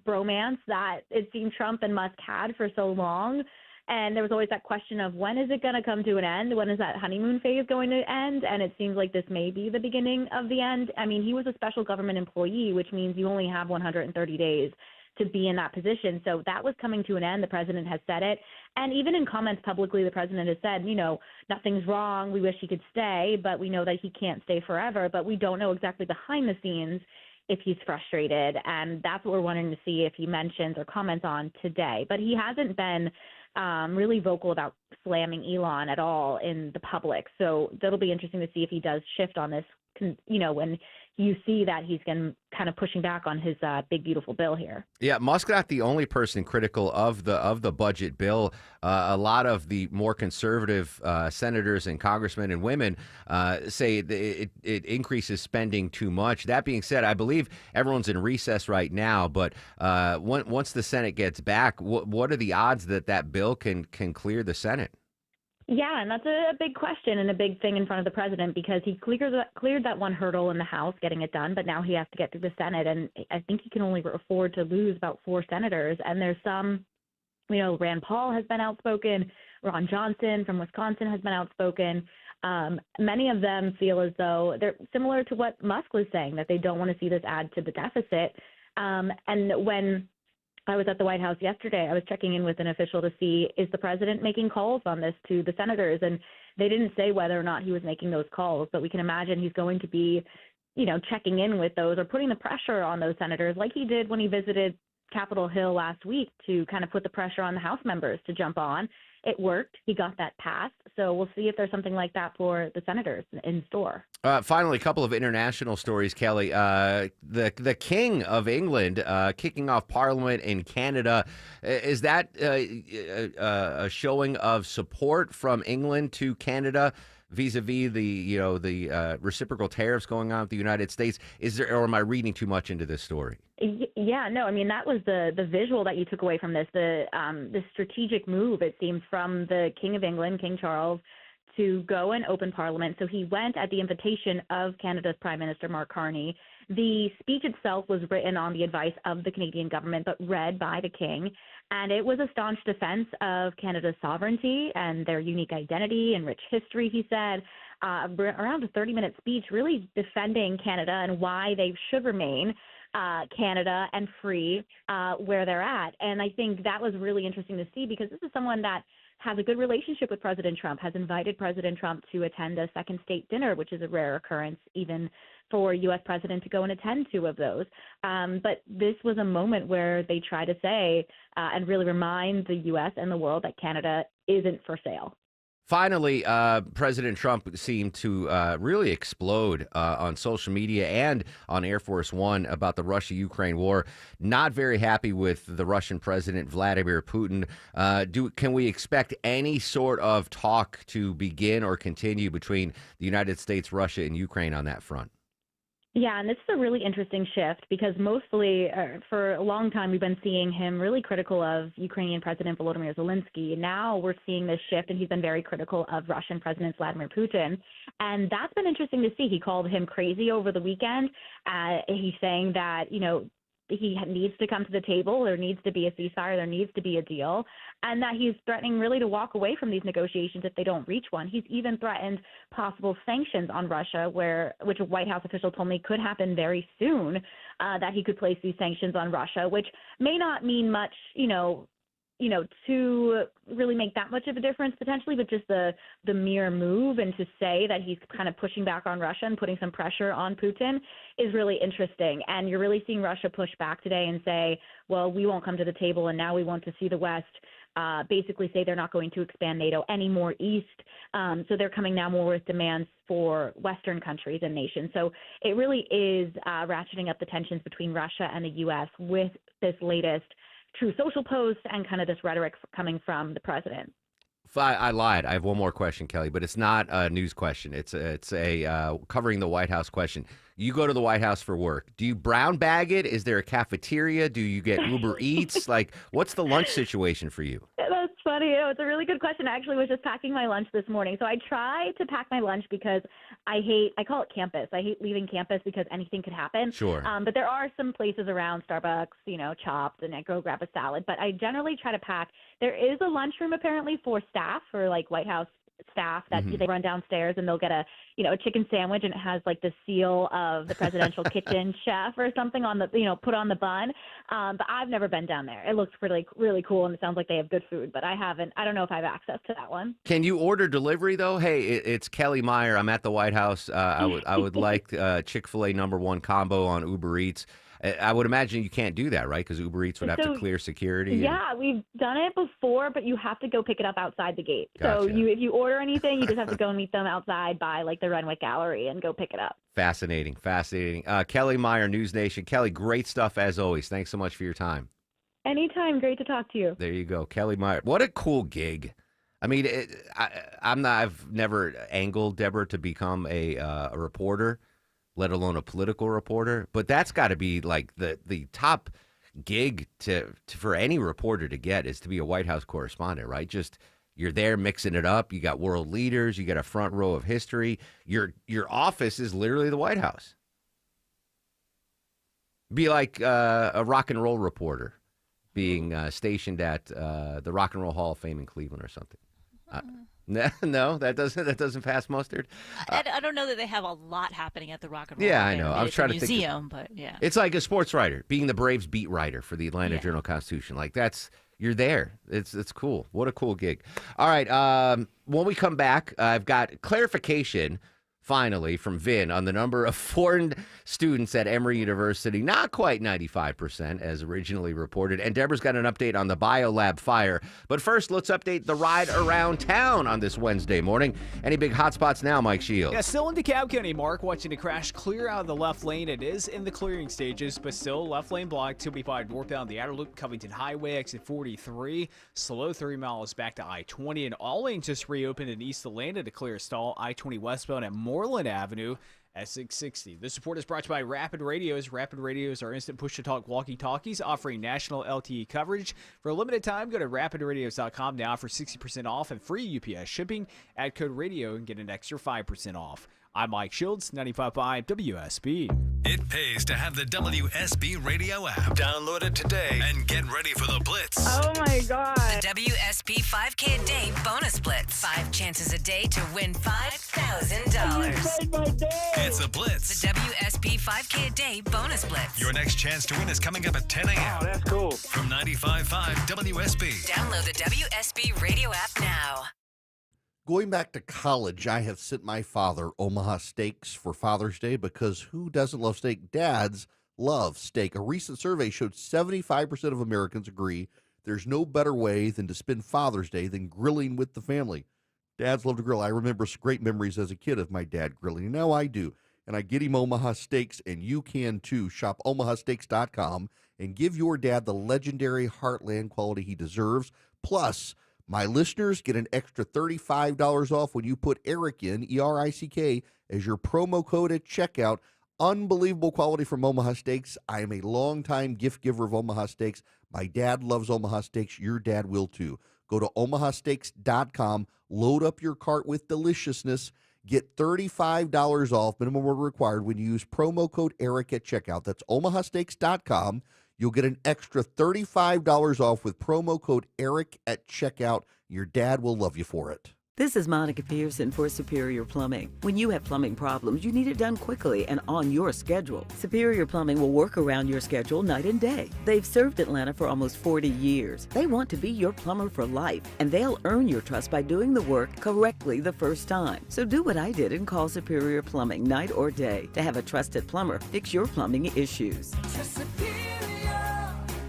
bromance that it seemed Trump and Musk had for so long. And there was always that question of when is it going to come to an end? When is that honeymoon phase going to end? And it seems like this may be the beginning of the end. I mean, he was a special government employee, which means you only have 130 days to be in that position. So that was coming to an end. The president has said it. And even in comments publicly, the president has said, nothing's wrong. We wish he could stay, but we know that he can't stay forever. But we don't know exactly behind the scenes if he's frustrated. And that's what we're wanting to see if he mentions or comments on today. But he hasn't been really vocal about slamming Elon at all in the public. So that'll be interesting to see if he does shift on this, when you see that he's kind of pushing back on his big, beautiful bill here. Yeah, Musk not the only person critical of the budget bill. A lot of the more conservative senators and congressmen and women say it increases spending too much. That being said, I believe everyone's in recess right now, but once the Senate gets back, what are the odds that bill can clear the Senate? Yeah, and that's a big question and a big thing in front of the president because he cleared that one hurdle in the House, getting it done, but now he has to get through the Senate, and I think he can only afford to lose about 4 senators. And there's some, Rand Paul has been outspoken, Ron Johnson from Wisconsin has been outspoken. Many of them feel as though they're similar to what Musk was saying, that they don't want to see this add to the deficit. And when I was at the White House yesterday, I was checking in with an official to see, is the president making calls on this to the senators? And they didn't say whether or not he was making those calls, but we can imagine he's going to be, checking in with those or putting the pressure on those senators like he did when he visited Capitol Hill last week to kind of put the pressure on the House members to jump on. It worked. He got that passed. So we'll see if there's something like that for the senators in store. Finally, a couple of international stories, Kelly. The King of England kicking off Parliament in Canada. Is that a showing of support from England to Canada vis-a-vis the reciprocal tariffs going on with the United States? Or am I reading too much into this story? Yeah, no, I mean, that was the visual that you took away from this, the strategic move, it seems, from the King of England, King Charles, to go and open Parliament. So he went at the invitation of Canada's Prime Minister, Mark Carney. The speech itself was written on the advice of the Canadian government, but read by the King. And it was a staunch defense of Canada's sovereignty and their unique identity and rich history, he said. Around a 30-minute speech really defending Canada and why they should remain Canada and free where they're at. And I think that was really interesting to see, because this is someone that has a good relationship with President Trump, has invited President Trump to attend a second state dinner, which is a rare occurrence even for a U.S. president to go and attend two of those. But this was a moment where they try to say and really remind the U.S. and the world that Canada isn't for sale. Finally, President Trump seemed to really explode on social media and on Air Force One about the Russia-Ukraine war. Not very happy with the Russian President, Vladimir Putin. Can we expect any sort of talk to begin or continue between the United States, Russia, and Ukraine on that front? Yeah, and this is a really interesting shift, because mostly for a long time we've been seeing him really critical of Ukrainian President Volodymyr Zelensky. Now we're seeing this shift, and he's been very critical of Russian President Vladimir Putin. And that's been interesting to see. He called him crazy over the weekend. He's saying that, he needs to come to the table. There needs to be a ceasefire. There needs to be a deal. And that he's threatening really to walk away from these negotiations if they don't reach one. He's even threatened possible sanctions on Russia, which a White House official told me could happen very soon, that he could place these sanctions on Russia, which may not mean much, to really make that much of a difference potentially, but just the mere move and to say that he's kind of pushing back on Russia and putting some pressure on Putin is really interesting. And you're really seeing Russia push back today and say, well, we won't come to the table, and now we want to see the West basically say they're not going to expand NATO anymore east. So they're coming now more with demands for Western countries and nations. So it really is ratcheting up the tensions between Russia and the U.S. with this latest True Social post and kind of this rhetoric coming from the president. I lied. I have one more question, Kelly, but it's not a news question. It's a covering the White House question. You go to the White House for work. Do you brown bag it? Is there a cafeteria? Do you get Uber Eats? Like, what's the lunch situation for you? That's funny. It's a really good question. I actually was just packing my lunch this morning. So I try to pack my lunch because I call it campus. I hate leaving campus because anything could happen. Sure. But there are some places around, Starbucks, Chopped, and I go grab a salad. But I generally try to pack. There is a lunchroom apparently for staff, for like White House staff, that they run downstairs and they'll get a chicken sandwich, and it has like the seal of the presidential kitchen chef or something on the put on the bun. But I've never been down there. It looks really cool, and it sounds like they have good food, but I don't know if I have access to that one. Can you order delivery though? Hey, it's Kelly Meyer. I'm at the White House. I would like Chick-fil-A #1 combo on Uber Eats. I would imagine you can't do that, right? Because Uber Eats would have to clear security. Yeah, we've done it before, but you have to go pick it up outside the gate. Gotcha. So if you order anything, you just have to go and meet them outside by like the Renwick Gallery and go pick it up. Fascinating. Kelly Meyer, News Nation. Kelly, great stuff as always. Thanks so much for your time. Anytime. Great to talk to you. There you go. Kelly Meyer. What a cool gig. I mean, I've never angled Deborah to become a reporter, let alone a political reporter. But that's got to be like the top gig for any reporter to get, is to be a White House correspondent, right? Just you're there mixing it up. You got world leaders. You got a front row of history. Your office is literally the White House. Be like a rock and roll reporter being stationed at the Rock and Roll Hall of Fame in Cleveland or something. No, that doesn't pass mustard. I don't know that they have a lot happening at the Rock and Roll. Yeah, I know. I was trying to think. Museum, but yeah. It's like a sports writer being the Braves beat writer for the Atlanta Journal-Constitution. Like you're there. It's cool. What a cool gig. All right. When we come back, I've got clarification finally, from Vin on the number of foreign students at Emory University. Not quite 95%, as originally reported. And Deborah's got an update on the BioLab fire. But first, let's update the ride around town on this Wednesday morning. Any big hotspots now, Mike Shields? Yeah, still in DeKalb County, Mark, watching the crash clear out of the left lane. It is in the clearing stages, but still left lane blocked. 285 northbound the outer loop, Covington Highway, exit 43. Slow 3 miles back to I-20. And all lanes just reopened in East Atlanta to clear a stall. I-20 westbound at Moreland Avenue at 660. This report is brought to you by Rapid Radios. Rapid Radios are instant push-to-talk walkie-talkies offering national LTE coverage. For a limited time, go to rapidradios.com now for 60% off and free UPS shipping. Add code radio and get an extra 5% off. I'm Mike Shields, 95.5 WSB. It pays to have the WSB radio app. Download it today and get ready for the Blitz. Oh my God. The WSB 5K a day bonus blitz. 5 chances a day to win $5,000. It's a Blitz. The WSB 5K a day bonus blitz. Your next chance to win is coming up at 10 a.m. Oh, that's cool. From 95.5 WSB. Download the WSB radio app now. Going back to college, I have sent my father Omaha Steaks for Father's Day because who doesn't love steak? Dads love steak. A recent survey showed 75% of Americans agree there's no better way than to spend Father's Day than grilling with the family. Dads love to grill. I remember some great memories as a kid of my dad grilling. Now I do. And I get him Omaha Steaks, and you can too. Shop omahasteaks.com and give your dad the legendary Heartland quality he deserves. Plus, my listeners get an extra $35 off when you put Eric in, E-R-I-C-K, as your promo code at checkout. Unbelievable quality from Omaha Steaks. I am a longtime gift giver of Omaha Steaks. My dad loves Omaha Steaks. Your dad will too. Go to omahasteaks.com, load up your cart with deliciousness, get $35 off, minimum order required, when you use promo code Eric at checkout. That's omahasteaks.com. You'll get an extra $35 off with promo code Eric at checkout. Your dad will love you for it. This is Monica Pearson for Superior Plumbing. When you have plumbing problems, you need it done quickly and on your schedule. Superior Plumbing will work around your schedule night and day. They've served Atlanta for almost 40 years. They want to be your plumber for life, and they'll earn your trust by doing the work correctly the first time. So do what I did and call Superior Plumbing night or day to have a trusted plumber fix your plumbing issues.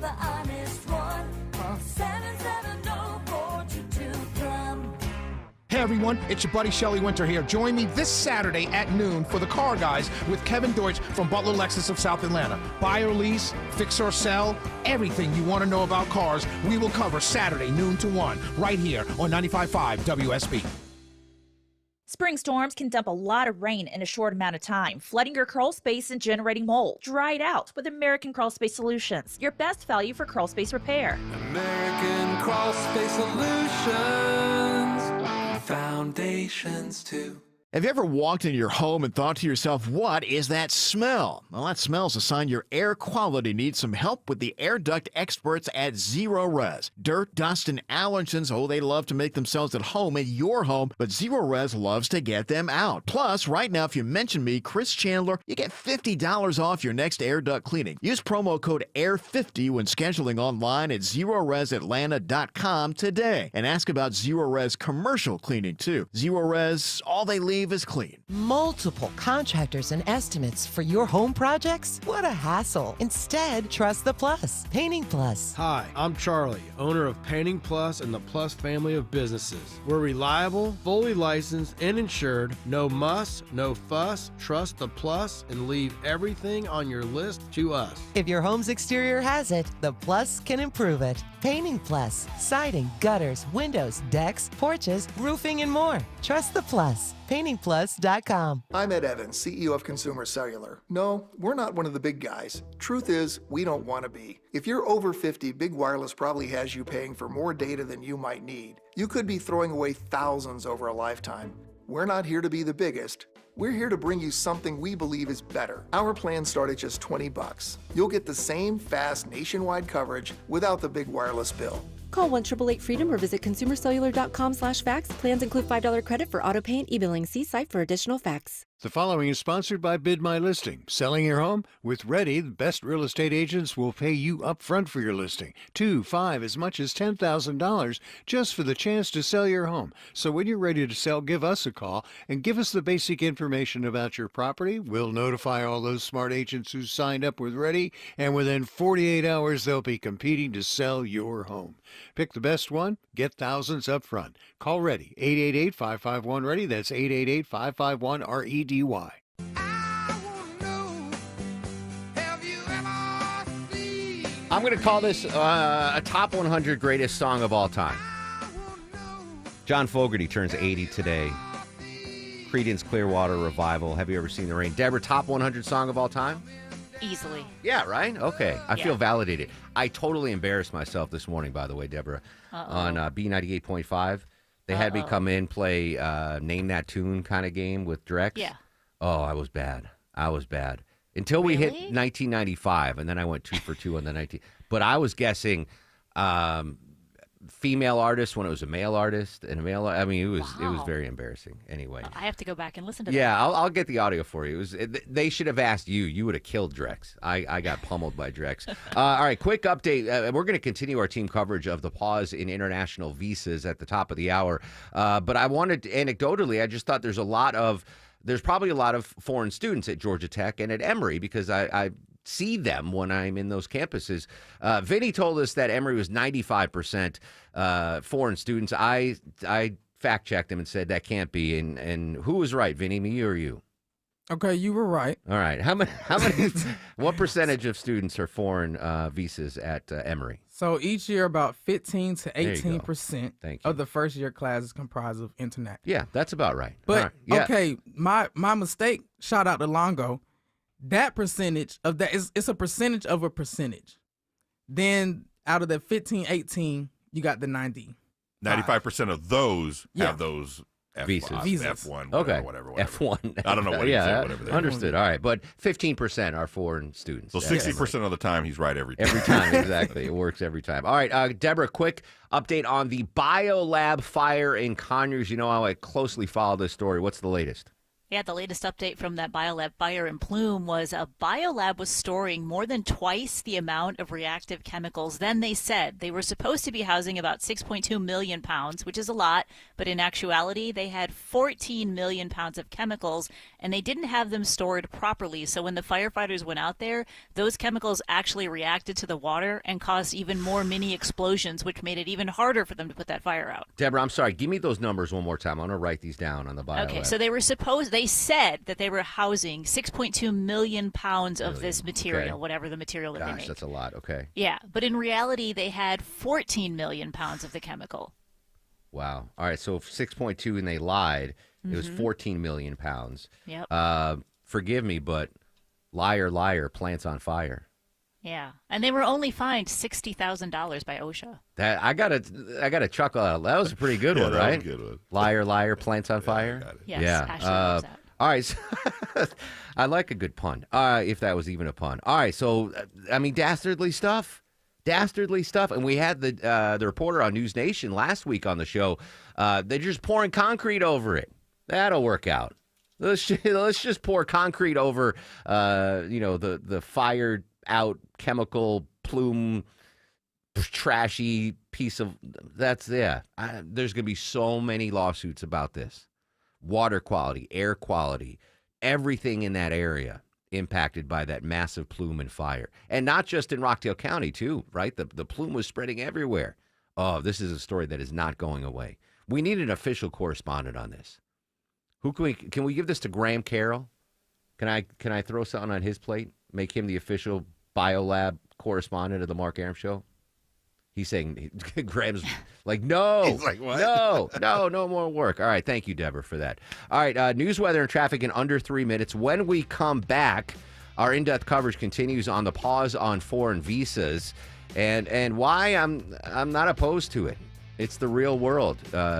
The honest one. Call 770-4222-PLUM. Hey everyone, it's your buddy Shelly Winter here. Join me this Saturday at noon for the Car Guys with Kevin Deutsch from Butler Lexus of South Atlanta. Buy or lease, fix or sell, everything you want to know about cars, we will cover Saturday noon to 1 right here on 95.5 WSB. Spring storms can dump a lot of rain in a short amount of time, flooding your crawl space and generating mold. Dry it out with American Crawl Space Solutions, your best value for crawl space repair. American Crawl Space Solutions, foundations too. Have you ever walked into your home and thought to yourself, what is that smell? Well, that smell's a sign your air quality needs some help with the air duct experts at Zero Res. Dirt, dust, and allergens, they love to make themselves at home in your home, but Zero Res loves to get them out. Plus, right now, if you mention me, Chris Chandler, you get $50 off your next air duct cleaning. Use promo code AIR50 when scheduling online at ZeroResAtlanta.com today. And ask about Zero Res commercial cleaning, too. Zero Res, all they leave is clean. Multiple contractors and estimates for your home projects? What a hassle. Instead, trust the Plus. Painting Plus. Hi, I'm Charlie, owner of Painting Plus and the Plus family of businesses. We're reliable, fully licensed, and insured. No muss, no fuss. Trust the Plus and leave everything on your list to us. If your home's exterior has it, the Plus can improve it. Painting Plus. Siding, gutters, windows, decks, porches, roofing, and more. Trust the Plus. PaintingPlus.com. I'm Ed Evans, CEO of Consumer Cellular. No, we're not one of the big guys. Truth is, we don't want to be. If you're over 50, Big Wireless probably has you paying for more data than you might need. You could be throwing away thousands over a lifetime. We're not here to be the biggest. We're here to bring you something we believe is better. Our plans start at just $20. You'll get the same fast nationwide coverage without the big wireless bill. Call 1-888-FREEDOM or visit consumercellular.com/facts. Plans include $5 credit for auto pay and e-billing. See site for additional facts. The following is sponsored by Bid My Listing. Selling your home? With Ready, the best real estate agents will pay you up front for your listing. 2, 5, as much as $10,000 just for the chance to sell your home. So when you're ready to sell, give us a call and give us the basic information about your property. We'll notify all those smart agents who signed up with Ready, and within 48 hours, they'll be competing to sell your home. Pick the best one, get thousands up front. Call Ready, 888-551-READY. That's 888-551-REDY. I'm going to call this a top 100 greatest song of all time. John Fogerty turns 80 today. Creedence Clearwater Revival. Have you ever seen the rain? Deborah, top 100 song of all time? Easily. Yeah, right? Okay. I feel validated. I totally embarrassed myself this morning, by the way, Deborah, on B98.5. They had me come in, play Name That Tune kind of game with Drex. Yeah. Oh, I was bad. Until we hit 1995, and then I went 2 for 2 on the 19. But I was guessing female artist when it was a male artist and a male. I mean, it was very embarrassing. Anyway, I have to go back and listen to that. Yeah, I'll get the audio for you. They should have asked you. You would have killed Drex. I got pummeled by Drex. All right, quick update. We're going to continue our team coverage of the pause in international visas at the top of the hour. But I wanted anecdotally, I just thought there's probably a lot of foreign students at Georgia Tech and at Emory because I see them when I'm in those campuses. Vinny told us that Emory was 95% foreign students. I fact-checked him and said that can't be. And who was right, Vinny, me or you? Okay, you were right. All right. How many? What percentage of students are foreign visas at Emory? So each year, about 15 to There you go. 18% Thank you. of the first year class is comprised of international. Yeah, that's about right. But All right. Yeah. okay, my mistake. Shout out to Longo. That percentage of that is it's a percentage of a percentage. Then out of the 15, 18, you got the 90. 95% of those have those Visas. F1, Okay. whatever. F1. I don't know what yeah, whatever they understood. All right, but 15% are foreign students. So 60% of the time, he's right every time. Every time, exactly. It works every time. All right, Deborah, quick update on the BioLab fire in Conyers. You know how I closely follow this story. What's the latest? Yeah, the latest update from that BioLab fire in Plume was a BioLab was storing more than twice the amount of reactive chemicals than they said. They were supposed to be housing about 6.2 million pounds, which is a lot, but in actuality, they had 14 million pounds of chemicals, and they didn't have them stored properly. So when the firefighters went out there, those chemicals actually reacted to the water and caused even more mini explosions, which made it even harder for them to put that fire out. Deborah, I'm sorry. Give me those numbers one more time. I'm going to write these down on the BioLab. Okay, so they said that they were housing 6.2 million pounds of this material, Okay. whatever the material that they Gosh, make. that's a lot. Okay. Yeah, but in reality, they had 14 million pounds of the chemical. Wow. All right, so 6.2 and they lied. It was Mhm. 14 million pounds. Yep. Forgive me, but liar, liar, plants on fire. Yeah, and they were only fined $60,000 by OSHA. That I gotta chuckle out. That was a pretty good Yeah, one, that was right? a good one. Liar, liar, plants on fire. Yes, yeah. Ashley loves that. All right. So I like a good pun. If that was even a pun. All right. So I mean, dastardly stuff. And we had the reporter on News Nation last week on the show. They're just pouring concrete over it. That'll work out. Let's just pour concrete over, the fired out chemical plume, trashy piece of there's gonna be so many lawsuits about this. Water quality, air quality, everything in that area impacted by that massive plume and fire, and not just in Rockdale County too, right? The plume was spreading everywhere. Oh, this is a story that is not going away. We need an official correspondent on this. Who can we give this to Graham Carroll? Can I throw something on his plate? Make him the official BioLab correspondent of the Mark Arum Show? He's saying, Graham's like, no. He's like, what? No more work. All right, thank you, Deborah, for that. All right, news, weather, and traffic in under 3 minutes. When we come back, our in-depth coverage continues on the pause on foreign visas and why I'm not opposed to it. It's the real world.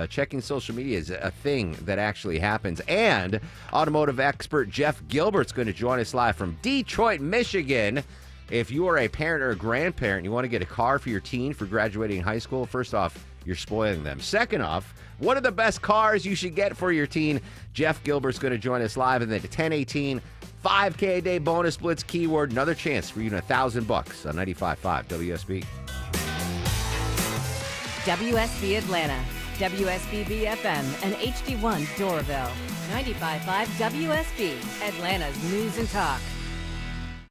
Checking social media is a thing that actually happens. And automotive expert Jeff Gilbert's going to join us live from Detroit, Michigan. If you are a parent or a grandparent, you want to get a car for your teen for graduating high school, first off, you're spoiling them. Second off, what are the best cars you should get for your teen? Jeff Gilbert's going to join us live, and then at 10:18, 5K a day bonus blitz keyword, another chance for you to $1,000 on 95.5 WSB. WSB Atlanta, WSB BFM, and HD1 Doraville. 95.5 WSB, Atlanta's News and Talk.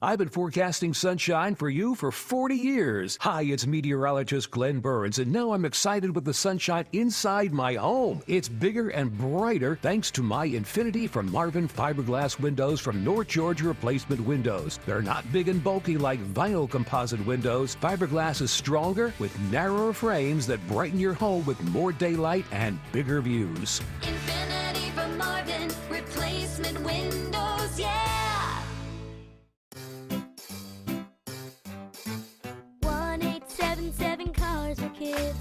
I've been forecasting sunshine for you for 40 years. Hi, it's meteorologist Glenn Burns, and now I'm excited with the sunshine inside my home. It's bigger and brighter thanks to my Infinity from Marvin fiberglass windows from North Georgia Replacement Windows. They're not big and bulky like vinyl composite windows. Fiberglass is stronger with narrower frames that brighten your home with more daylight and bigger views. Infinity from Marvin, replacement windows, yeah. 1877 Cars for Kids.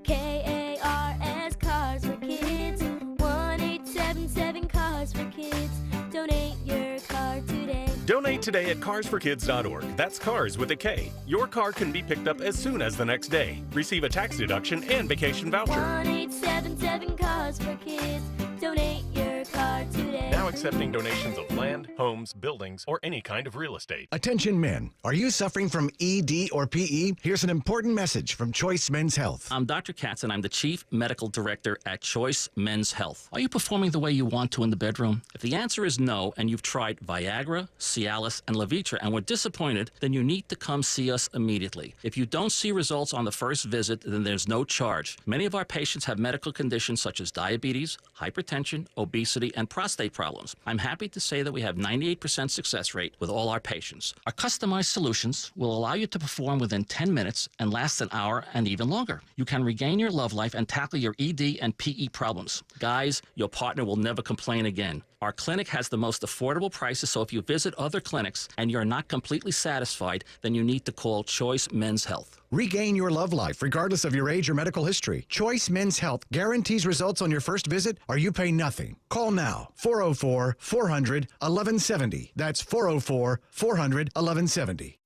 KARS Cars for Kids. 1877 Cars for Kids. Donate your car today. Donate today at carsforkids.org. That's cars with a K. Your car can be picked up as soon as the next day. Receive a tax deduction and vacation voucher. 1877 Cars for Kids. Donate your car today. Now accepting donations of land, homes, buildings, or any kind of real estate. Attention men, are you suffering from ED or PE? Here's an important message from Choice Men's Health. I'm Dr. Katz, and I'm the Chief Medical Director at Choice Men's Health. Are you performing the way you want to in the bedroom? If the answer is no, and you've tried Viagra, Cialis, and Levitra and were disappointed, then you need to come see us immediately. If you don't see results on the first visit, then there's no charge. Many of our patients have medical conditions such as diabetes, hypertension, obesity, and prostate problems. I'm happy to say that we have 98% success rate with all our patients. Our customized solutions will allow you to perform within 10 minutes and last an hour and even longer. You can regain your love life and tackle your ED and PE problems. Guys, your partner will never complain again. Our clinic has the most affordable prices, so if you visit other clinics and you're not completely satisfied, then you need to call Choice Men's Health. Regain your love life regardless of your age or medical history. Choice Men's Health guarantees results on your first visit or you pay nothing. Call now. 404-400-1170. That's 404-400-1170.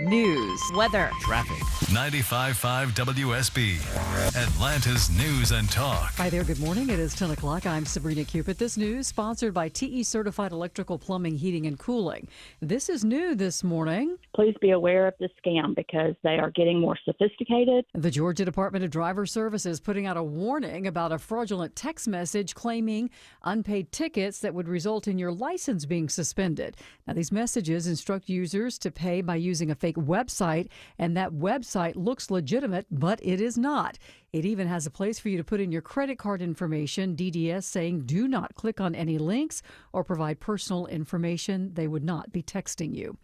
News, weather, traffic. 95.5 WSB, Atlanta's News and Talk. Hi there, good morning. It is 10 o'clock. I'm Sabrina Cupid. This news sponsored by TE Certified Electrical Plumbing, Heating, and Cooling. This is new this morning. Please be aware of the scam because they are getting more sophisticated. The Georgia Department of Driver Services putting out a warning about a fraudulent text message claiming unpaid tickets that would result in your license being suspended. Now, these messages instruct users to pay by using a fake website, and that website looks legitimate, but it is not. It even has a place for you to put in your credit card information, DDS saying do not click on any links or provide personal information. They would not be texting you.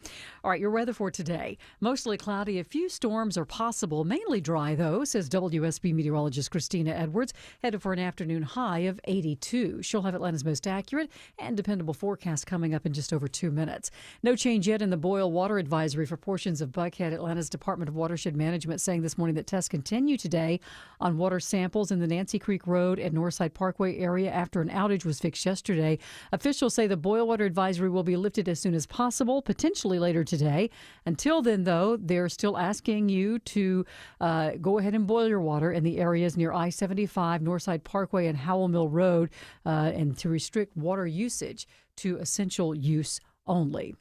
All right, your weather for today. Mostly cloudy. A few storms are possible, mainly dry though, says WSB meteorologist Christina Edwards, headed for an afternoon high of 82. She'll have Atlanta's most accurate and dependable forecast coming up in just over 2 minutes. No change yet in the boil water advisory for portions of Buckhead. Atlanta's Department of Watershed Management saying this morning that tests continue today on water samples in the Nancy Creek Road and Northside Parkway area after an outage was fixed yesterday. Officials say the boil water advisory will be lifted as soon as possible, potentially later today. Until then, though, they're still asking you to go ahead and boil your water in the areas near I-75, Northside Parkway, and Howell Mill Road, and to restrict water usage to essential use only.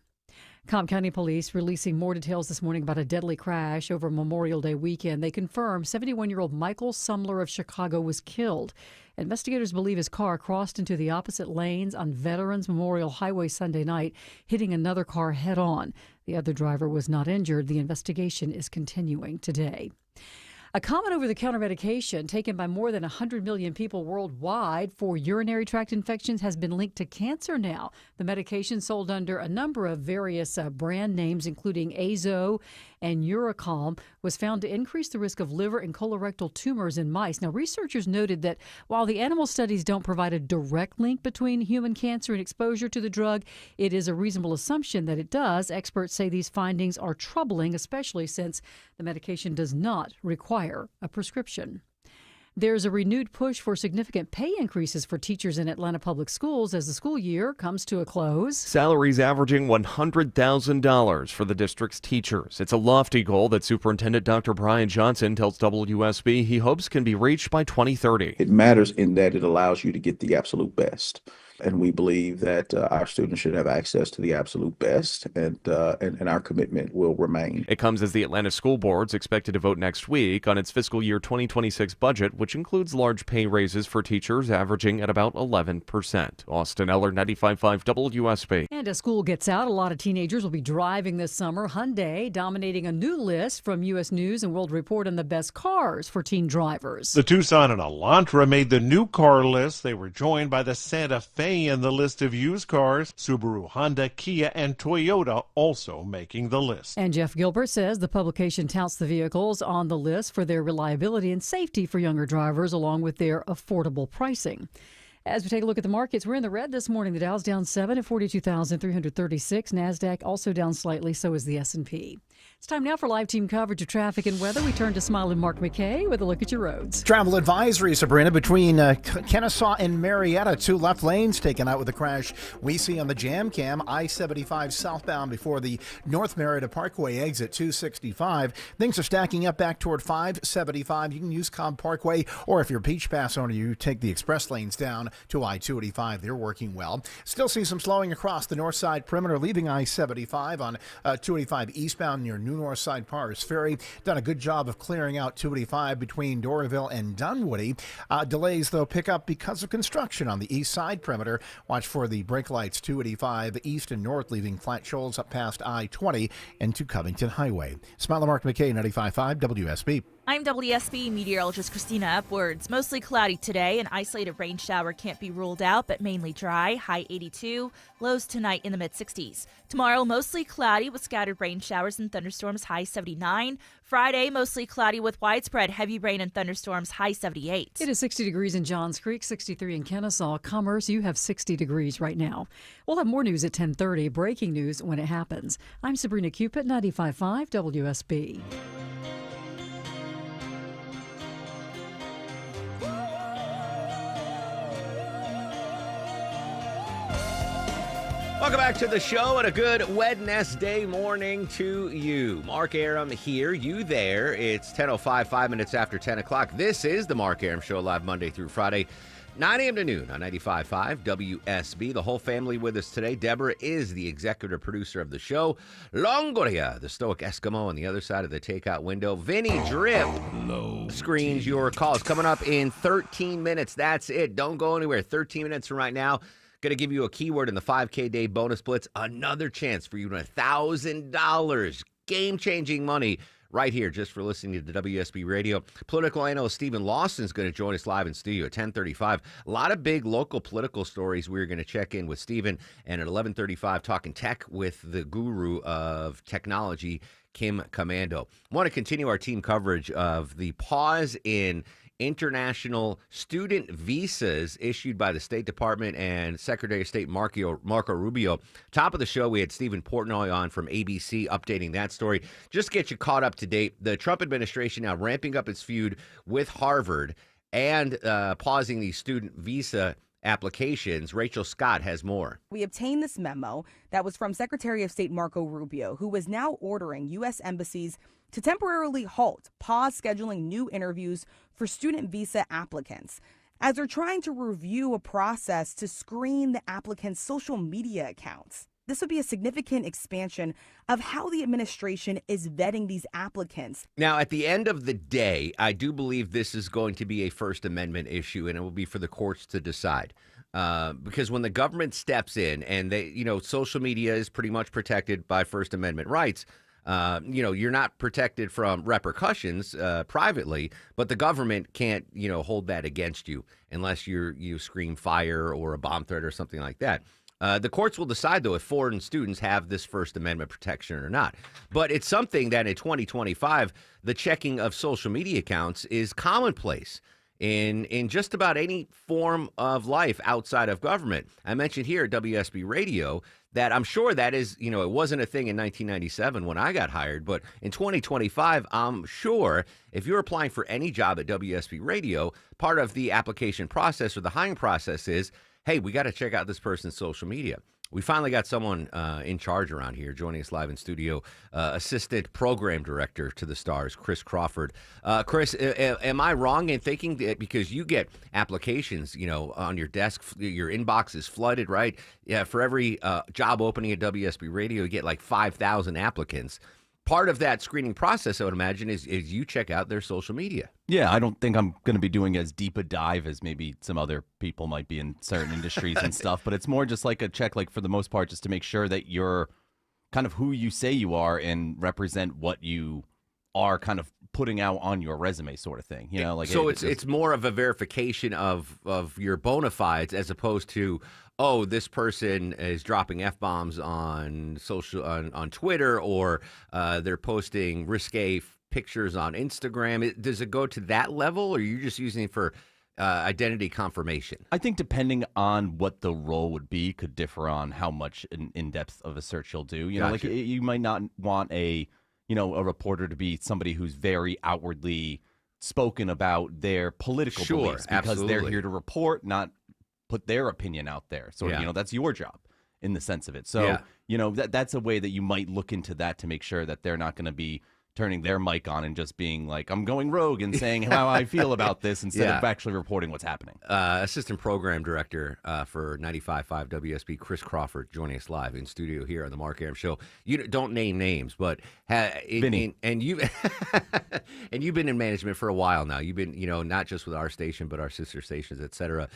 Cobb County Police releasing more details this morning about a deadly crash over Memorial Day weekend. They confirm 71-year-old Michael Sumler of Chicago was killed. Investigators believe his car crossed into the opposite lanes on Veterans Memorial Highway Sunday night, hitting another car head-on. The other driver was not injured. The investigation is continuing today. A common over-the-counter medication taken by more than 100 million people worldwide for urinary tract infections has been linked to cancer now. The medication, sold under a number of various brand names, including Azo and Uricalm, was found to increase the risk of liver and colorectal tumors in mice. Now, researchers noted that while the animal studies don't provide a direct link between human cancer and exposure to the drug, it is a reasonable assumption that it does. Experts say these findings are troubling, especially since the medication does not require a prescription. There's a renewed push for significant pay increases for teachers in Atlanta public schools as the school year comes to a close. Salaries averaging $100,000 for the district's teachers. It's a lofty goal that Superintendent Dr. Brian Johnson tells WSB he hopes can be reached by 2030. It matters in that it allows you to get the absolute best. And we believe that our students should have access to the absolute best, and our commitment will remain. It comes as the Atlanta School Board's expected to vote next week on its fiscal year 2026 budget, which includes large pay raises for teachers averaging at about 11%. Austin Eller, 95.5 WSB. And as school gets out, a lot of teenagers will be driving this summer. Hyundai dominating a new list from U.S. News and World Report on the best cars for teen drivers. The Tucson and Elantra made the new car list. They were joined by the Santa Fe in the list of used cars. Subaru, Honda, Kia, and Toyota also making the list. And Jeff Gilbert says the publication touts the vehicles on the list for their reliability and safety for younger drivers, along with their affordable pricing. As we take a look at the markets, we're in the red this morning. The Dow's down 7 at 42,336. NASDAQ also down slightly, so is the S&P. It's time now for live team coverage of traffic and weather. We turn to Smiling Mark McKay with a look at your roads. Travel advisory, Sabrina, between Kennesaw and Marietta. 2 left lanes taken out with the crash we see on the Jam Cam. I-75 southbound before the North Marietta Parkway exit 265. Things are stacking up back toward 575. You can use Cobb Parkway, or if you're a Peach Pass owner, you take the express lanes down to I-285. They're working well. Still see some slowing across the north side perimeter, leaving I-75 on 285 eastbound near New North Side Paris Ferry. Done a good job of clearing out 285 between Doraville and Dunwoody. Delays, though, pick up because of construction on the east side perimeter. Watch for the brake lights 285 east and north, leaving flat shoals up past I-20 and to Covington Highway. Smiling Mark McKay, 95.5 WSB. I'm WSB meteorologist Christina Upwards. Mostly cloudy today. An isolated rain shower can't be ruled out, but mainly dry. High 82. Lows tonight in the mid-60s. Tomorrow, mostly cloudy with scattered rain showers and thunderstorms. High 79. Friday, mostly cloudy with widespread heavy rain and thunderstorms. High 78. It is 60 degrees in Johns Creek, 63 in Kennesaw. Commerce, you have 60 degrees right now. We'll have more news at 10:30. Breaking news when it happens. I'm Sabrina Cupid, 95.5 WSB. Welcome back to the show and a good Wednesday morning to you. Mark Arum here, you there. It's 10:05, 5 minutes after 10 o'clock. This is the Mark Arum Show, live Monday through Friday, 9 a.m. to noon on 95.5 WSB. The whole family with us today. Deborah is the executive producer of the show. Longoria, the stoic Eskimo on the other side of the takeout window. Vinny Drip screens your calls. Coming up in 13 minutes. That's it. Don't go anywhere. 13 minutes from right now. Going to give you a keyword in the 5K day bonus blitz. Another chance for you to win $1,000. Game-changing money right here just for listening to the WSB Radio. Political analyst Stephen Lawson is going to join us live in studio at 10:35. A lot of big local political stories we're going to check in with Stephen. And at 11:35, talking tech with the guru of technology, Kim Commando. I want to continue our team coverage of the pause in international student visas issued by the State Department and Secretary of State Marco Rubio. Top of the show, we had Stephen Portnoy on from ABC updating that story. Just to get you caught up to date, the Trump administration now ramping up its feud with Harvard and pausing these student visa applications. Rachel Scott has more. We obtained this memo that was from Secretary of State Marco Rubio, who is now ordering U.S. embassies to temporarily pause scheduling new interviews for student visa applicants, as they're trying to review a process to screen the applicants' social media accounts. This would be a significant expansion of how the administration is vetting these applicants. Now, at the end of the day, I do believe this is going to be a First Amendment issue, and it will be for the courts to decide. Because when the government steps in and social media is pretty much protected by First Amendment rights, you're not protected from repercussions privately, but the government can't, hold that against you unless you scream fire or a bomb threat or something like that. The courts will decide, though, if foreign students have this First Amendment protection or not. But it's something that in 2025, the checking of social media accounts is commonplace. in just about any form of life outside of government. I mentioned here at WSB Radio that I'm sure that is, it wasn't a thing in 1997 when I got hired, but in 2025, I'm sure if you're applying for any job at WSB Radio, part of the application process or the hiring process is, hey, we got to check out this person's social media. We finally got someone in charge around here joining us live in studio, Assistant Program Director to the Stars, Chris Crawford. Chris, am I wrong in thinking that because you get applications, on your desk, your inbox is flooded, right? Yeah, for every job opening at WSB Radio, you get like 5,000 applicants. Part of that screening process, I would imagine, is you check out their social media. Yeah, I don't think I'm going to be doing as deep a dive as maybe some other people might be in certain industries and stuff, but it's more just like a check, like for the most part, just to make sure that you're kind of who you say you are and represent what you are kind of putting out on your resume sort of thing. So it's more of a verification of your bona fides as opposed to, oh, this person is dropping F-bombs on on Twitter, or they're posting risque pictures on Instagram. Does it go to that level, or are you just using it for identity confirmation? I think depending on what the role would be could differ on how much in-depth of a search you'll do. Gotcha. You might not want a reporter to be somebody who's very outwardly spoken about their political beliefs because absolutely. they're here to report, not put their opinion out there. So, that's your job in the sense of it. So, that's a way that you might look into that to make sure that they're not going to be turning their mic on and just being like, I'm going rogue and saying how I feel about this instead of actually reporting what's happening. Assistant Program Director for 95.5 WSB, Chris Crawford, joining us live in studio here on the Mark Arum Show. You don't name names, but and you and you've been in management for a while now. You've been, not just with our station, but our sister stations, et cetera.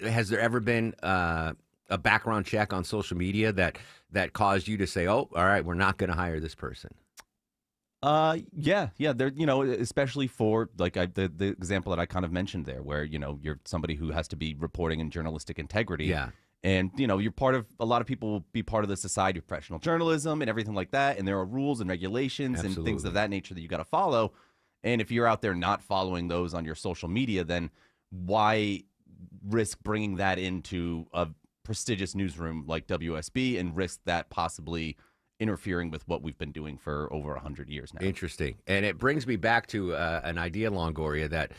Has there ever been a background check on social media that caused you to say, oh, all right, we're not going to hire this person? Yeah. There, especially for like the example that I kind of mentioned there, where you're somebody who has to be reporting in journalistic integrity. Yeah. And you're part of, a lot of people will be part of the Society of Professional Journalism and everything like that, and there are rules and regulations and things of that nature that you got to follow. And if you're out there not following those on your social media, then why risk bringing that into a prestigious newsroom like WSB and risk that possibly interfering with what we've been doing for over 100 years now? Interesting. And it brings me back to an idea, Longoria, that,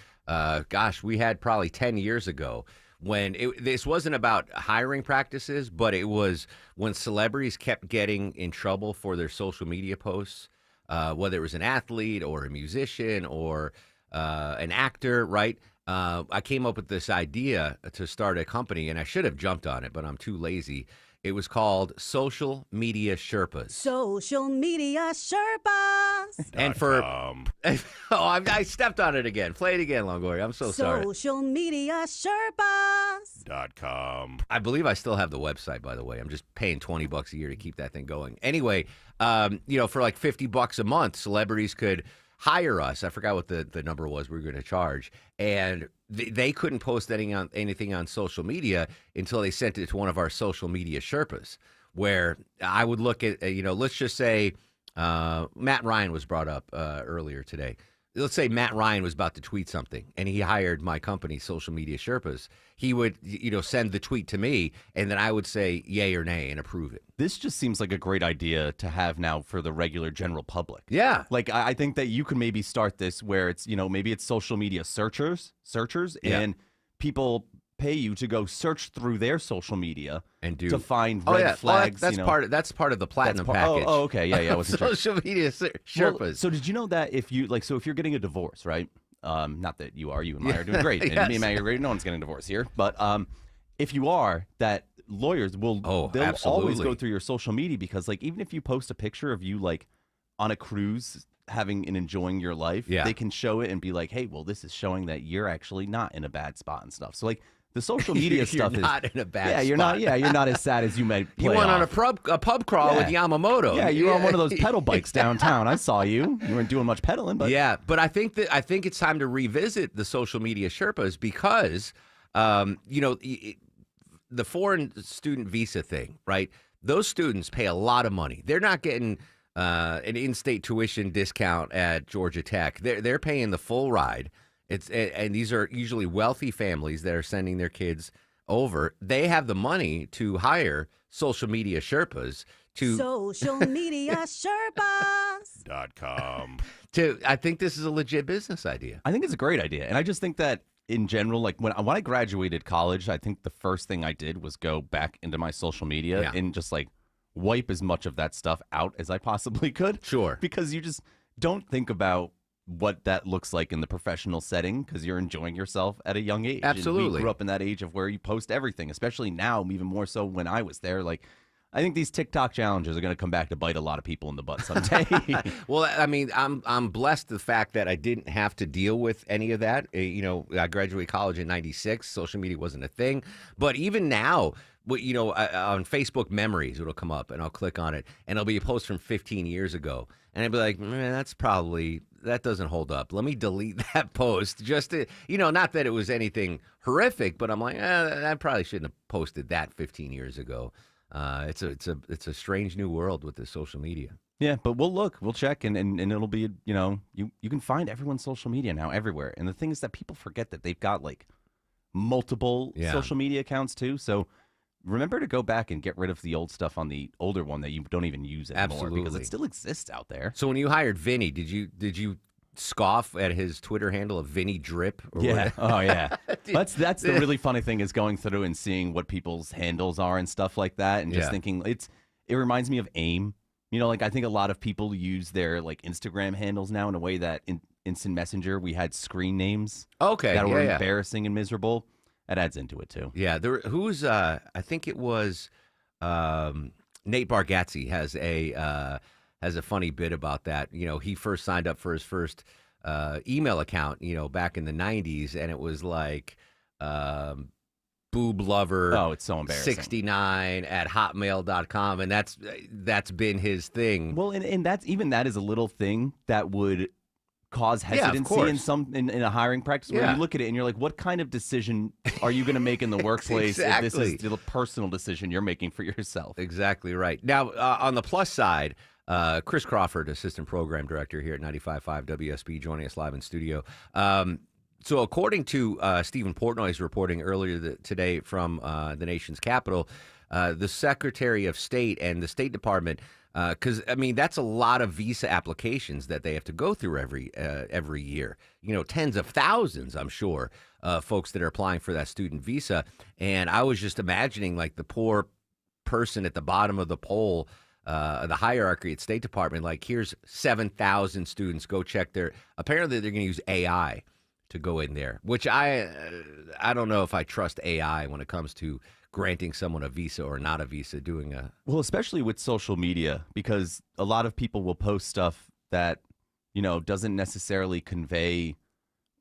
we had probably 10 years ago when this wasn't about hiring practices, but it was when celebrities kept getting in trouble for their social media posts, whether it was an athlete or a musician or an actor, right? I came up with this idea to start a company, and I should have jumped on it, but I'm too lazy. It was called Social Media Sherpas. Social Media Sherpas. And for I stepped on it again. Play it again, Longoria. I'm so sorry. Social Media Sherpas. .com. I believe I still have the website, by the way. I'm just paying $20 a year to keep that thing going. Anyway, for like $50 a month, celebrities could hire us. I forgot what the number was we were going to charge. And they couldn't post anything on social media until they sent it to one of our social media Sherpas, where I would look at, let's just say Matt Ryan was brought up earlier today. Let's say Matt Ryan was about to tweet something and he hired my company, Social Media Sherpas. He would, send the tweet to me, and then I would say yay or nay and approve it. This just seems like a great idea to have now for the regular general public. Yeah. Like, I think that you could maybe start this where it's, maybe it's social media searchers, and people pay you to go search through their social media and to find red flags. That's part of the platinum package. Oh, okay. Yeah. I wasn't sure. Social media Sherpas. Well, so did you know that if you're getting a divorce, right? Not that you and I are doing great. And me and Maggie are great. No one's getting a divorce here. But if you are, that lawyers will they'll always go through your social media, because like even if you post a picture of you like on a cruise having and enjoying your life, they can show it and be like, hey, well, this is showing that you're actually not in a bad spot and stuff. So like the social media stuff is not in a bad spot. You're not as sad as you might play. You went on off. a pub crawl with Yamamoto. Yeah, you were on one of those pedal bikes downtown. I saw you. You weren't doing much pedaling, but but I think it's time to revisit the social media Sherpas because the foreign student visa thing, right? Those students pay a lot of money. They're not getting an in-state tuition discount at Georgia Tech. They're paying the full ride. And these are usually wealthy families that are sending their kids over. They have the money to hire social media Sherpas to Social Media Sherpas. .com. I think this is a legit business idea. I think it's a great idea. And I just think that in general, like when I graduated college, I think the first thing I did was go back into my social media and just like wipe as much of that stuff out as I possibly could. Sure. Because you just don't think about what that looks like in the professional setting because you're enjoying yourself at a young age. Absolutely. And we grew up in that age of where you post everything, especially now, even more so when I was there. Like, I think these TikTok challenges are going to come back to bite a lot of people in the butt someday. Well, I mean, I'm blessed the fact that I didn't have to deal with any of that. You know, I graduated college in '96. Social media wasn't a thing. But even now, you know, on Facebook Memories, it'll come up, and I'll click on it, and it'll be a post from 15 years ago. And I'd be like, man, that doesn't hold up. Let me delete that post just to, you know, not that it was anything horrific, but I'm like, I probably shouldn't have posted that 15 years ago. It's a strange new world with this social media. Yeah, but we'll check, and it'll be, you know, you can find everyone's social media now everywhere. And the thing is that people forget that they've got like multiple social media accounts too. So remember to go back and get rid of the old stuff on the older one that you don't even use anymore. Absolutely. Because it still exists out there. So when you hired Vinny, did you scoff at his Twitter handle of Vinny Drip? Or yeah. Oh, yeah. That's the really funny thing is going through and seeing what people's handles are and stuff like that, and just thinking it reminds me of AIM. You know, like I think a lot of people use their like Instagram handles now in a way that in Instant Messenger we had screen names. Okay. That were embarrassing and miserable. That adds into it too. Yeah. I think it was Nate Bargatze has a funny bit about that. You know, he first signed up for his first email account, you know, back in the 90s, and it was like boob lover. Oh, it's so embarrassing. 69 at hotmail.com, and that's been his thing. Well, and that is a little thing that would cause hesitancy in a hiring practice where you look at it and you're like, what kind of decision are you going to make in the workplace if this is the personal decision you're making for yourself? Exactly right. Now, on the plus side, Chris Crawford, Assistant Program Director here at 95.5 WSB, joining us live in studio. So according to Stephen Portnoy's reporting earlier today from the nation's capital, the Secretary of State and the State Department, because, I mean, that's a lot of visa applications that they have to go through every year. You know, tens of thousands, I'm sure, folks that are applying for that student visa. And I was just imagining, like, the poor person at the bottom of the poll, the hierarchy at State Department, like, here's 7,000 students. Go check their. Apparently, they're going to use AI to go in there, which I don't know if I trust AI when it comes to granting someone a visa or not a visa, doing a... Well, especially with social media, because a lot of people will post stuff that, you know, doesn't necessarily convey,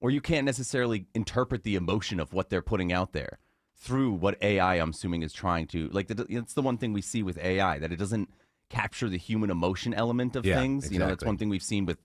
or you can't necessarily interpret the emotion of what they're putting out there through what AI, I'm assuming, is trying to... Like, it's the one thing we see with AI, that it doesn't capture the human emotion element of things. Exactly. You know, that's one thing we've seen with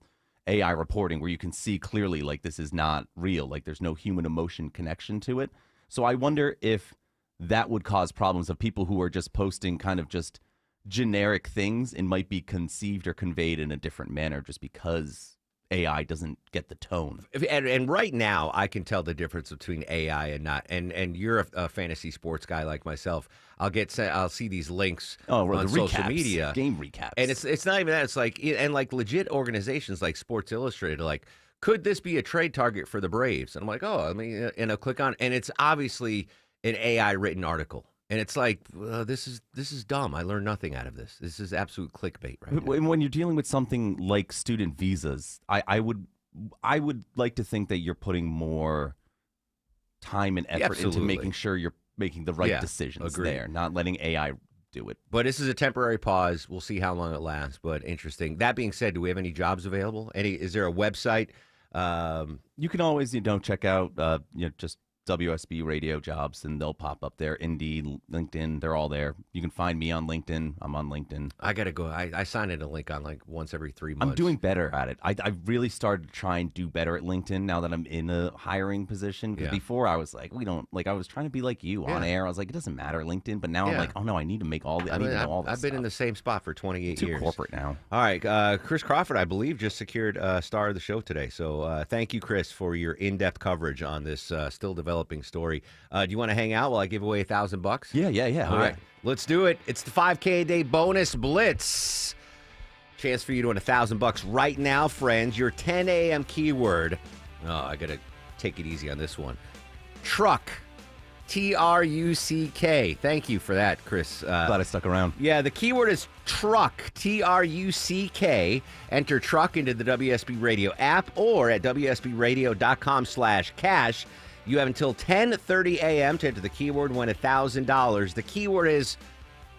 AI reporting, where you can see clearly, like, this is not real. Like, there's no human emotion connection to it. So I wonder if that would cause problems of people who are just posting kind of just generic things and might be conceived or conveyed in a different manner just because AI doesn't get the tone. And right now, I can tell the difference between AI and not. And you're a fantasy sports guy like myself. I'll see these links on social media, game recaps, and it's not even that. It's like, and like legit organizations like Sports Illustrated are like, could this be a trade target for the Braves? And I'm like, oh, I mean, and I'll click on, and it's obviously an AI written article, and it's like, this is dumb. I learned nothing out of this. This is absolute clickbait, right? When you're dealing with something like student visas, I would like to think that you're putting more time and effort into making sure you're making the right decisions there, not letting AI do it. But this is a temporary pause. We'll see how long it lasts. But interesting. That being said, do we have any jobs available? Is there a website? You can always check out just WSB radio jobs, and they'll pop up there. Indeed, LinkedIn, they're all there. You can find me on LinkedIn. I'm on LinkedIn. I got to go. I sign in a link on like once every 3 months. I'm doing better at it. I really started to try and do better at LinkedIn now that I'm in a hiring position. Because before I was like, I was trying to be like you on air. I was like, it doesn't matter, LinkedIn. But now I'm like, oh no, I need to make all the, I need to know all this I've been in the same spot for 28 years. Too corporate now. All right. Chris Crawford, I believe, just secured star of the show today. So thank you, Chris, for your in-depth coverage on this still developing story. Do you want to hang out while I give away $1,000? Yeah. All right, let's do it. It's the 5K a day bonus blitz. Chance for you to win $1,000 right now, friends. Your 10 a.m. keyword. Oh, I got to take it easy on this one. Truck. Truck. Thank you for that, Chris. Glad I stuck around. Yeah, the keyword is truck. Truck. Enter truck into the WSB Radio app or at WSBradio.com/cash. You have until 10:30 a.m. to enter the keyword and win $1,000. The keyword is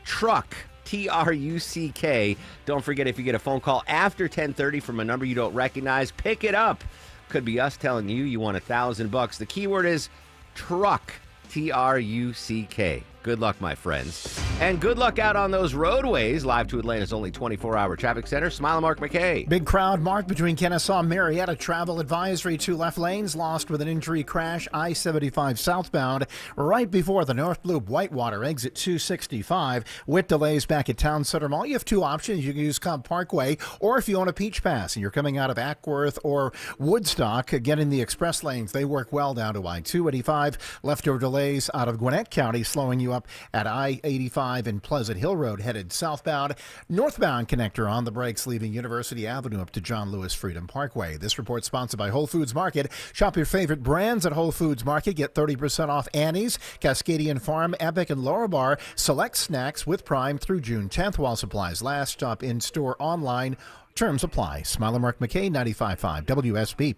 truck. Truck. Don't forget, if you get a phone call after 10:30 from a number you don't recognize, pick it up. Could be us telling you won $1,000. The keyword is truck. Truck. Good luck, my friends. And good luck out on those roadways. Live to Atlanta's only 24-hour traffic center. Smile and Mark McKay. Big crowd marked between Kennesaw and Marietta. Travel advisory, 2 left lanes. Lost with an injury crash. I-75 southbound right before the North Loop Whitewater exit 265. With delays back at Town Center Mall. You have 2 options. You can use Cobb Parkway, or if you own a Peach Pass and you're coming out of Ackworth or Woodstock, get in the express lanes. They work well down to I-285. Leftover delays out of Gwinnett County, slowing you up at I-85 and Pleasant Hill Road headed southbound. Northbound connector on the brakes, leaving University Avenue up to John Lewis Freedom Parkway. This report sponsored by Whole Foods Market. Shop your favorite brands at Whole Foods Market. Get 30% off Annie's, Cascadian Farm, Epic, and Larabar. Select snacks with Prime through June 10th while supplies last. Shop in-store, online. Terms apply. Smile and Mark McKay, 95.5 WSB.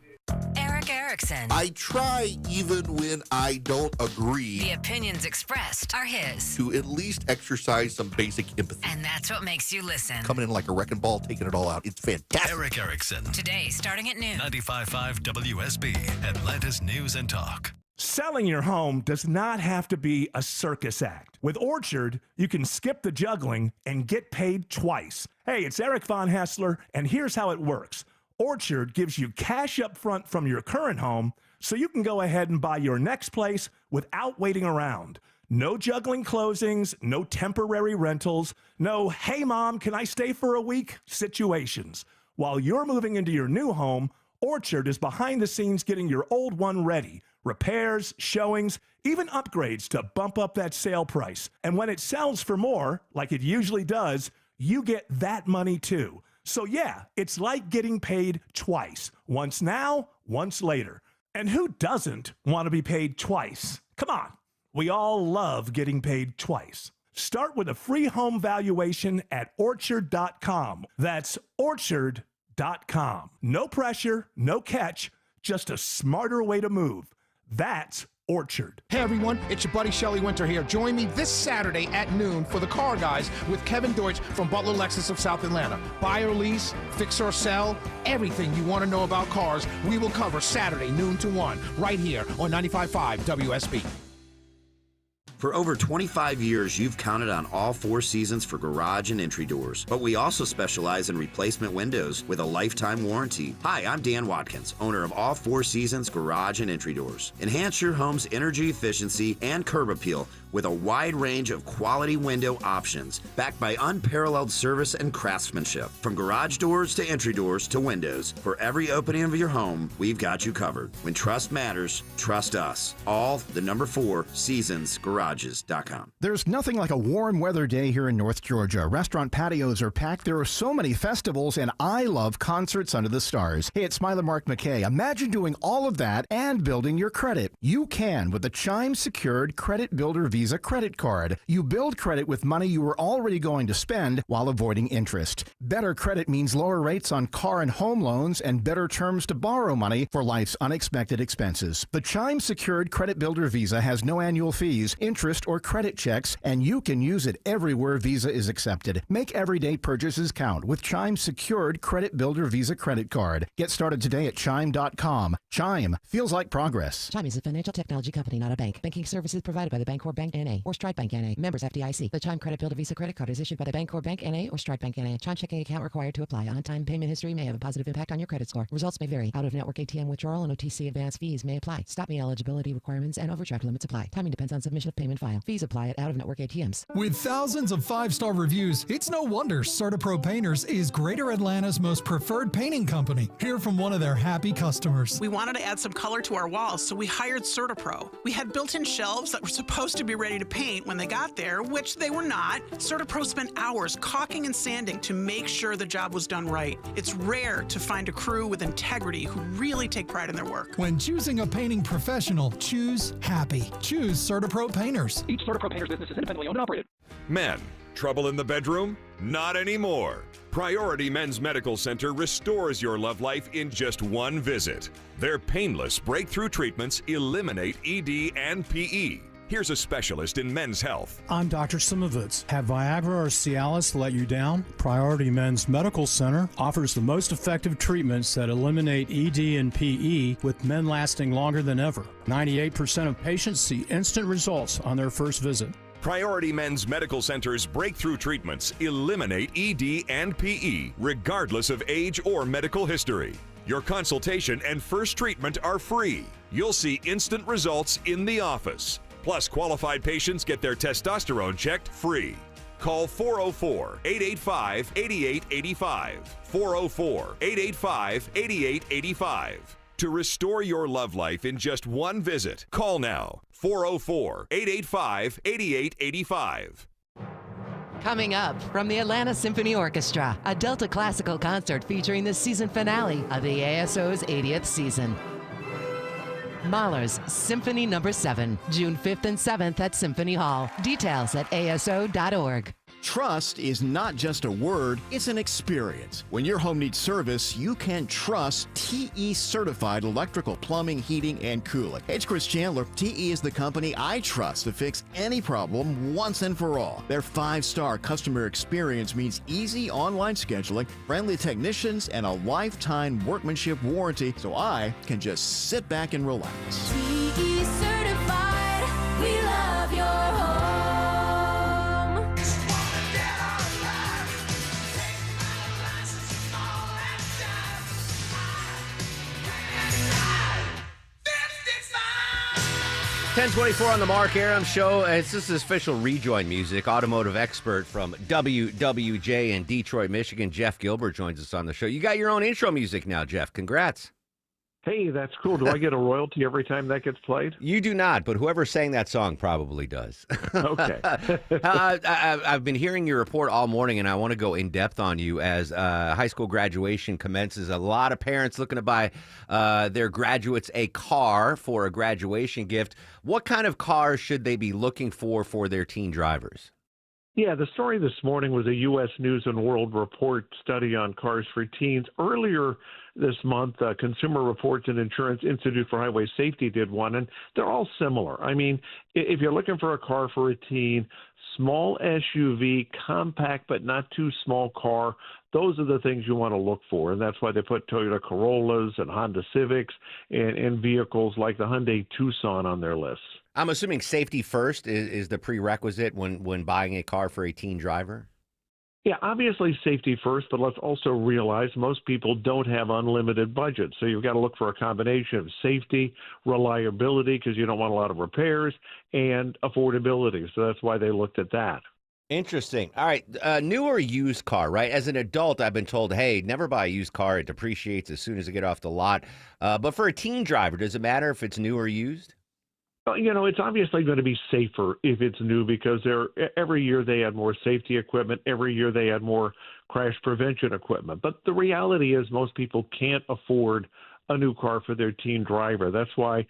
Eric Erickson. I try even when I don't agree. The opinions expressed are his. To at least exercise some basic empathy. And that's what makes you listen. Coming in like a wrecking ball, taking it all out. It's fantastic. Eric Erickson. Today, starting at noon. 95.5 WSB, Atlanta's News and Talk. Selling your home does not have to be a circus act. With Orchard, you can skip the juggling and get paid twice. Hey, it's Eric Von Hassler, and here's how it works. Orchard gives you cash up front from your current home so you can go ahead and buy your next place without waiting around. No juggling closings, no temporary rentals, no, hey mom, can I stay for a week situations. While you're moving into your new home, Orchard is behind the scenes getting your old one ready. Repairs, showings, even upgrades to bump up that sale price. And when it sells for more, like it usually does, you get that money too. So yeah, it's like getting paid twice. Once now, once later. And who doesn't want to be paid twice? Come on. We all love getting paid twice. Start with a free home valuation at Orchard.com. That's Orchard.com. No pressure, no catch, just a smarter way to move. That's Orchard. Hey everyone, it's your buddy Shelly Winter here. Join me this Saturday at noon for the Car Guys with Kevin Deutsch from Butler Lexus of South Atlanta. Buy or lease, fix or sell, everything you want to know about cars, we will cover Saturday noon to 1 right here on 95.5 WSB. For over 25 years, you've counted on All Four Seasons for garage and entry doors. But we also specialize in replacement windows with a lifetime warranty. Hi, I'm Dan Watkins, owner of All Four Seasons Garage and Entry Doors. Enhance your home's energy efficiency and curb appeal with a wide range of quality window options, backed by unparalleled service and craftsmanship. From garage doors to entry doors to windows, for every opening of your home, we've got you covered. When trust matters, trust us. All the number 4 Seasons Garages.com. There's nothing like a warm weather day here in North Georgia. Restaurant patios are packed. There are so many festivals, and I love concerts under the stars. Hey, it's Smile and Mark McKay. Imagine doing all of that and building your credit. You can with the Chime Secured Credit Builder Visa credit card. You build credit with money you were already going to spend while avoiding interest. Better credit means lower rates on car and home loans and better terms to borrow money for life's unexpected expenses. The Chime Secured Credit Builder Visa has no annual fees, interest interest, or credit checks, and you can use it everywhere Visa is accepted. Make everyday purchases count with Chime's secured Credit Builder Visa credit card. Get started today at Chime.com. Chime feels like progress. Chime is a financial technology company, not a bank. Banking services provided by the Bancorp Bank N.A. or Stride Bank N.A. Members FDIC. The Chime Credit Builder Visa credit card is issued by the Bancorp Bank N.A. or Stride Bank N.A. Chime checking account required to apply. On-time payment history may have a positive impact on your credit score. Results may vary. Out-of-network ATM withdrawal and OTC advance fees may apply. Stop me eligibility requirements and overdraft limits apply. Timing depends on submission of payment file. Fees apply at out-of-network ATMs. With thousands of 5-star reviews, it's no wonder CertaPro Painters is Greater Atlanta's most preferred painting company. Hear from one of their happy customers. We wanted to add some color to our walls, so we hired CertaPro. We had built-in shelves that were supposed to be ready to paint when they got there, which they were not. CertaPro spent hours caulking and sanding to make sure the job was done right. It's rare to find a crew with integrity who really take pride in their work. When choosing a painting professional, choose happy. Choose CertaPro Painters. Each CertaPro Painters business is independently owned and operated. Men, trouble in the bedroom? Not anymore. Priority Men's Medical Center restores your love life in just one visit. Their painless breakthrough treatments eliminate ED and PE. Here's a specialist in men's health. I'm Dr. Simovitz. Have Viagra or Cialis let you down? Priority Men's Medical Center offers the most effective treatments that eliminate ED and PE, with men lasting longer than ever. 98% of patients see instant results on their first visit. Priority Men's Medical Center's breakthrough treatments eliminate ED and PE, regardless of age or medical history. Your consultation and first treatment are free. You'll see instant results in the office. Plus, qualified patients get their testosterone checked free. Call 404-885-8885. 404-885-8885. To restore your love life in just one visit, call now. 404-885-8885. Coming up from the Atlanta Symphony Orchestra, a Delta classical concert featuring the season finale of the ASO's 80th season. Mahler's Symphony No. 7, June 5th and 7th at Symphony Hall. Details at aso.org. Trust is not just a word, it's an experience. When your home needs service, you can trust TE certified electrical, plumbing, heating, and cooling. It's Chris Chandler. TE is the company I trust to fix any problem once and for all. Their 5-star customer experience means easy online scheduling, friendly technicians, and a lifetime workmanship warranty, so I can just sit back and relax. TE certified, we love your home. 1024 on the Mark Aram Show. This is official rejoin music. Automotive expert from WWJ in Detroit, Michigan, Jeff Gilbert joins us on the show. You got your own intro music now, Jeff. Congrats. Hey, that's cool. Do I get a royalty every time that gets played? You do not, but whoever sang that song probably does. Okay. I've been hearing your report all morning, and I want to go in depth on you as high school graduation commences. A lot of parents looking to buy their graduates a car for a graduation gift. What kind of cars should they be looking for their teen drivers? Yeah, the story this morning was a U.S. News and World Report study on cars for teens. Earlier this month, Consumer Reports and Insurance Institute for Highway Safety did one, and they're all similar. I mean, if you're looking for a car for a teen, small SUV, compact but not too small car, those are the things you want to look for, and that's why they put Toyota Corollas and Honda Civics and vehicles like the Hyundai Tucson on their list. I'm assuming safety first is the prerequisite when buying a car for a teen driver? Yeah, obviously safety first, but let's also realize most people don't have unlimited budgets. So you've got to look for a combination of safety, reliability, because you don't want a lot of repairs, and affordability. So that's why they looked at that. Interesting. All right. New or used car, right? As an adult, I've been told, hey, never buy a used car. It depreciates as soon as it gets off the lot. But for a teen driver, does it matter if it's new or used? Well, you know, it's obviously going to be safer if it's new because every year they add more safety equipment. Every year they add more crash prevention equipment. But the reality is most people can't afford a new car for their teen driver. That's why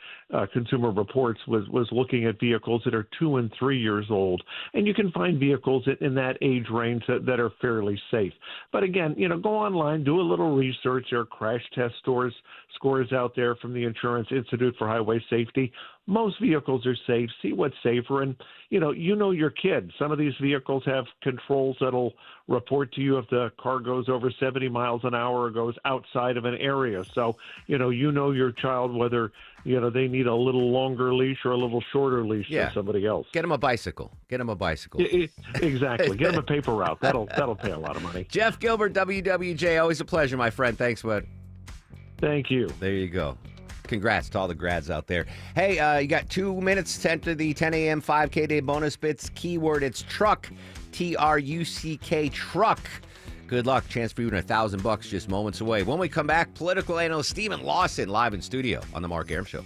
Consumer Reports was looking at vehicles that are 2 and 3 years old. And you can find vehicles in that age range that are fairly safe. But again, you know, go online, do a little research. There are crash test scores out there from the Insurance Institute for Highway Safety. most vehicles are safe. See what's safer. And, you know your kid. Some of these vehicles have controls that'll report to you if the car goes over 70 miles an hour or goes outside of an area. So, you know your child, whether, they need a little longer leash or a little shorter leash than somebody else. Get him a bicycle. Exactly. Get him a paper route. That'll pay a lot of money. Jeff Gilbert, WWJ. Always a pleasure, my friend. Thanks, bud. Thank you. There you go. Congrats to all the grads out there. Hey, you got 2 minutes to enter the 10 a.m. 5K Day bonus bits. Keyword, it's truck. Truck. Truck. Good luck. Chance for you to $1,000 just moments away. When we come back, political analyst Stephen Lawson live in studio on The Mark Arum Show.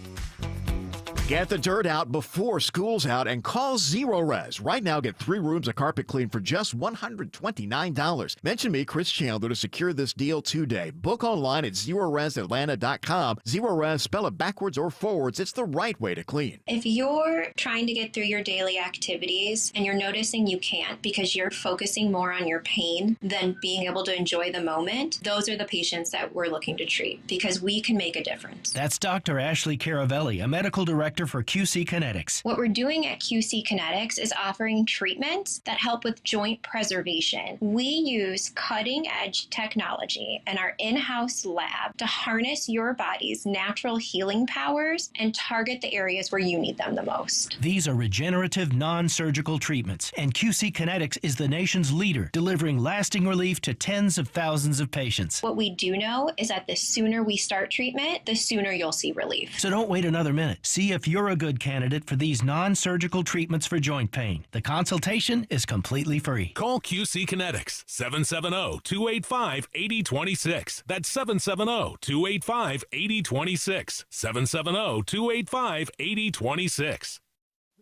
Get the dirt out before school's out and call Zero Res. Right now, get 3 rooms of carpet clean for just $129. Mention me, Chris Chandler, to secure this deal today. Book online at ZeroResAtlanta.com. Zero Res, spell it backwards or forwards. It's the right way to clean. If you're trying to get through your daily activities and you're noticing you can't because you're focusing more on your pain than being able to enjoy the moment, those are the patients that we're looking to treat because we can make a difference. That's Dr. Ashley Caravelli, a medical director for QC Kinetics. What we're doing at QC Kinetics is offering treatments that help with joint preservation. We use cutting-edge technology in our in-house lab to harness your body's natural healing powers and target the areas where you need them the most. These are regenerative, non-surgical treatments, and QC Kinetics is the nation's leader, delivering lasting relief to tens of thousands of patients. What we do know is that the sooner we start treatment, the sooner you'll see relief. So don't wait another minute. See if you're a good candidate for these non-surgical treatments for joint pain. The consultation is completely free. Call QC Kinetics, 770-285-8026. That's 770-285-8026. 770-285-8026.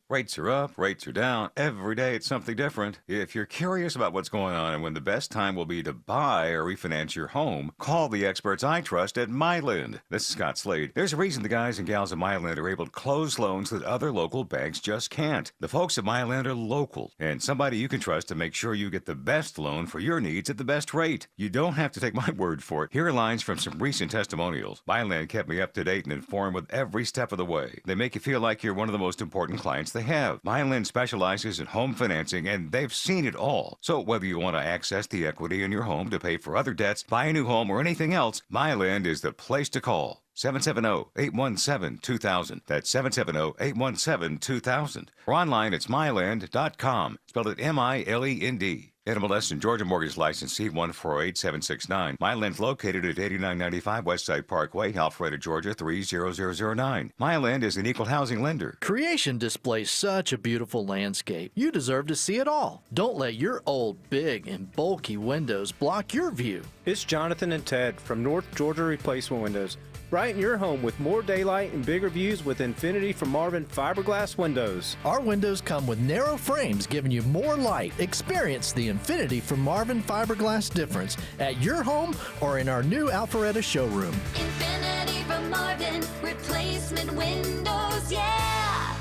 Rates are up, rates are down. Every day it's something different. If you're curious about what's going on and when the best time will be to buy or refinance your home, call the experts I trust at Myland. This is Scott Slade. There's a reason the guys and gals at Myland are able to close loans that other local banks just can't. The folks at Myland are local and somebody you can trust to make sure you get the best loan for your needs at the best rate. You don't have to take my word for it. Here are lines from some recent testimonials. Myland kept me up to date and informed with every step of the way. They make you feel like you're one of the most important clients they have. Myland specializes in home financing, and they've seen it all. So whether you want to access the equity in your home to pay for other debts, buy a new home, or anything else, Myland is the place to call. 770-817-2000. That's 770-817-2000. Or online, it's myland.com. Spelled it M-I-L-E-N-D. NMLS and Georgia Mortgage License C148769. Myland's located at 8995 Westside Parkway, Alpharetta, Georgia 30009. Myland is an equal housing lender. Creation displays such a beautiful landscape. You deserve to see it all. Don't let your old, big, and bulky windows block your view. It's Jonathan and Ted from North Georgia Replacement Windows. Brighten your home with more daylight and bigger views with Infinity from Marvin fiberglass windows. Our windows come with narrow frames giving you more light. Experience the Infinity from Marvin fiberglass difference at your home or in our new Alpharetta showroom. Infinity from Marvin, replacement windows, yeah!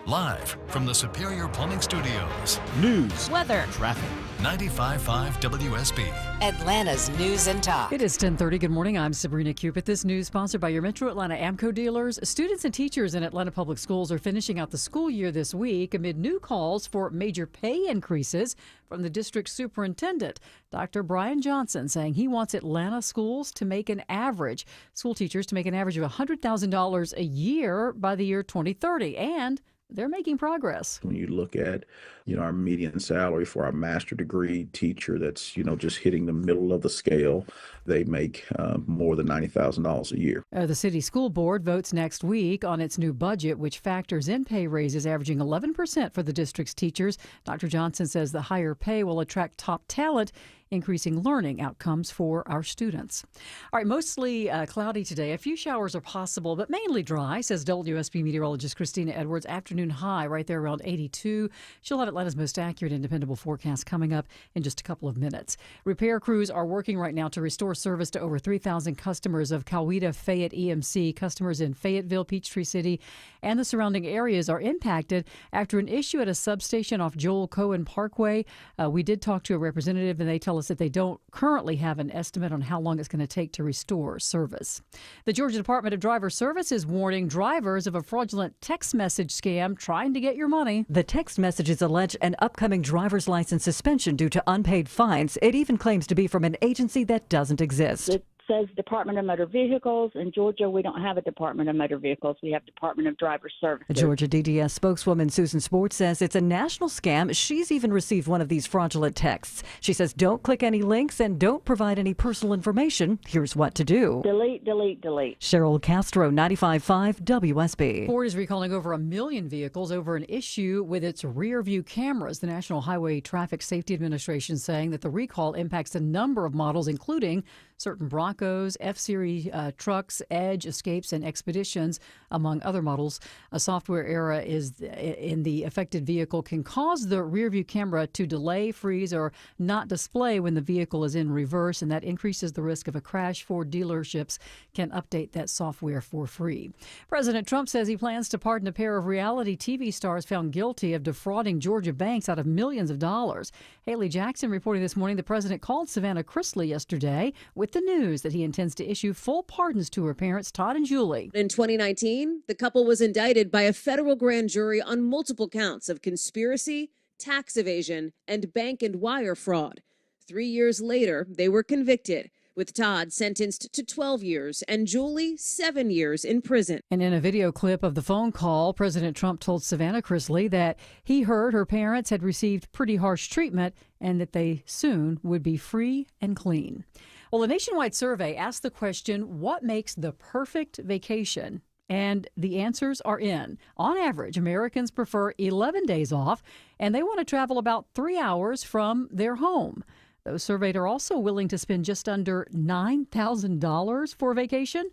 Live from the Superior Plumbing Studios. News, weather, traffic. 95.5 WSB. Atlanta's News and Talk. It is 10:30. Good morning. I'm Sabrina Cupid. This news sponsored by your Metro Atlanta Amco dealers. Students and teachers in Atlanta Public Schools are finishing out the school year this week amid new calls for major pay increases from the district superintendent, Dr. Brian Johnson, saying he wants Atlanta schools to make an average, school teachers to make an average of $100,000 a year by the year 2030. And they're making progress. When you look at, our median salary for our master degree teacher, that's, just hitting the middle of the scale, they make more than $90,000 a year. The city school board votes next week on its new budget, which factors in pay raises averaging 11% for the district's teachers. Dr. Johnson says the higher pay will attract top talent, increasing learning outcomes for our students. All right, mostly cloudy today. A few showers are possible, but mainly dry, says WSB meteorologist Christina Edwards. Afternoon high right there around 82. She'll have Atlanta's most accurate and dependable forecast coming up in just a couple of minutes. Repair crews are working right now to restore service to over 3,000 customers of Coweta Fayette EMC. Customers in Fayetteville, Peachtree City, and the surrounding areas are impacted after an issue at a substation off Joel Cohen Parkway. We did talk to a representative, and they tell us that they don't currently have an estimate on how long it's going to take to restore service. The Georgia Department of Driver Service is warning drivers of a fraudulent text message scam trying to get your money. The text messages allege an upcoming driver's license suspension due to unpaid fines. It even claims to be from an agency that doesn't exist. It says Department of Motor Vehicles. In Georgia, we don't have a Department of Motor Vehicles. We have Department of Driver Services. Georgia DDS spokeswoman Susan Sports says it's a national scam. She's even received one of these fraudulent texts. She says don't click any links and don't provide any personal information. Here's what to do. Delete, delete, delete. Cheryl Castro, 95.5 WSB. Ford is recalling over 1 million vehicles over an issue with its rear view cameras. The National Highway Traffic Safety Administration saying that the recall impacts a number of models, including certain Broncos, F-Series trucks, Edge, Escapes, and Expeditions, among other models. A software error is in the affected vehicle can cause the rearview camera to delay, freeze, or not display when the vehicle is in reverse, and that increases the risk of a crash. Ford dealerships can update that software for free. President Trump says he plans to pardon a pair of reality TV stars found guilty of defrauding Georgia banks out of millions of dollars. Haley Jackson reporting this morning the president called Savannah Chrisley yesterday with the news that he intends to issue full pardons to her parents, Todd and Julie. In 2019, the couple was indicted by a federal grand jury on multiple counts of conspiracy, tax evasion, and bank and wire fraud. 3 years later, they were convicted, with Todd sentenced to 12 years and Julie 7 years in prison. And in a video clip of the phone call, President Trump told Savannah Chrisley that he heard her parents had received pretty harsh treatment and that they soon would be free and clean. Well, a nationwide survey asked the question, what makes the perfect vacation? And the answers are in. On average, Americans prefer 11 days off, and they want to travel about 3 hours from their home. Those surveyed are also willing to spend just under $9,000 for a vacation.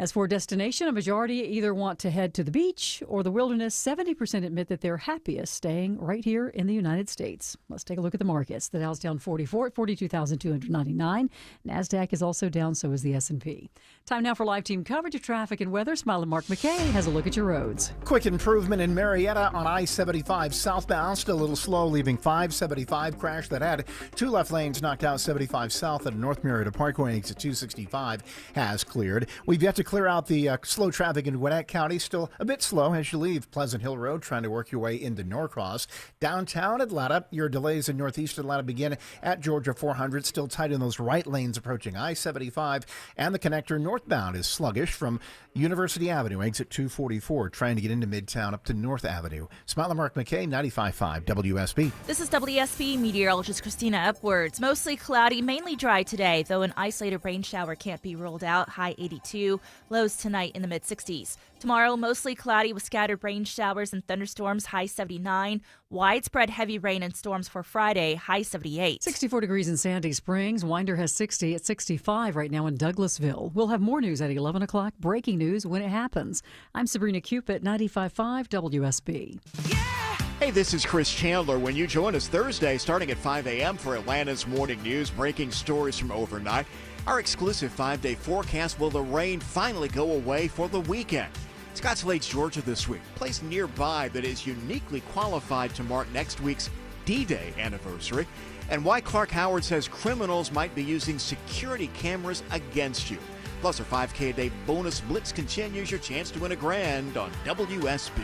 As for destination, a majority either want to head to the beach or the wilderness. 70% admit that they're happiest staying right here in the United States. Let's take a look at the markets. The Dow's down 44 at 42,299. NASDAQ is also down, so is the S&P. Time now for live team coverage of traffic and weather. Smiling Mark McKay has a look at your roads. Quick improvement in Marietta on I-75 southbound. Still a little slow, leaving 575 crash that had 2 left lanes knocked out. 75 south at North Marietta Parkway exit 265 has cleared. We've yet to clear out the slow traffic in Gwinnett County. Still a bit slow as you leave Pleasant Hill Road, trying to work your way into Norcross. Downtown Atlanta, your delays in northeast Atlanta begin at Georgia 400. Still tight in those right lanes approaching I-75. And the connector northbound is sluggish from University Avenue, exit 244, trying to get into Midtown up to North Avenue. Smiling Mark McKay, 95.5 WSB. This is WSB meteorologist Christina Upwards. Mostly cloudy, mainly dry today, though an isolated rain shower can't be ruled out. High 82. Lows tonight in the mid-60s. Tomorrow, mostly cloudy with scattered rain showers and thunderstorms, high 79. Widespread heavy rain and storms for Friday, high 78. 64 degrees in Sandy Springs. Winder has 60 at 65 right now in Douglasville. We'll have more news at 11 o'clock. Breaking news when it happens. I'm Sabrina Cupid, 95.5 WSB. Hey, this is Chris Chandler. When you join us Thursday starting at 5 a.m. for Atlanta's Morning News, breaking stories from overnight, our exclusive 5-day forecast, will the rain finally go away for the weekend? Scotts Lakes, Georgia this week, place nearby that is uniquely qualified to mark next week's D-Day anniversary, and why Clark Howard says criminals might be using security cameras against you. Plus, our 5K a day bonus blitz continues, your chance to win $1,000 on WSB.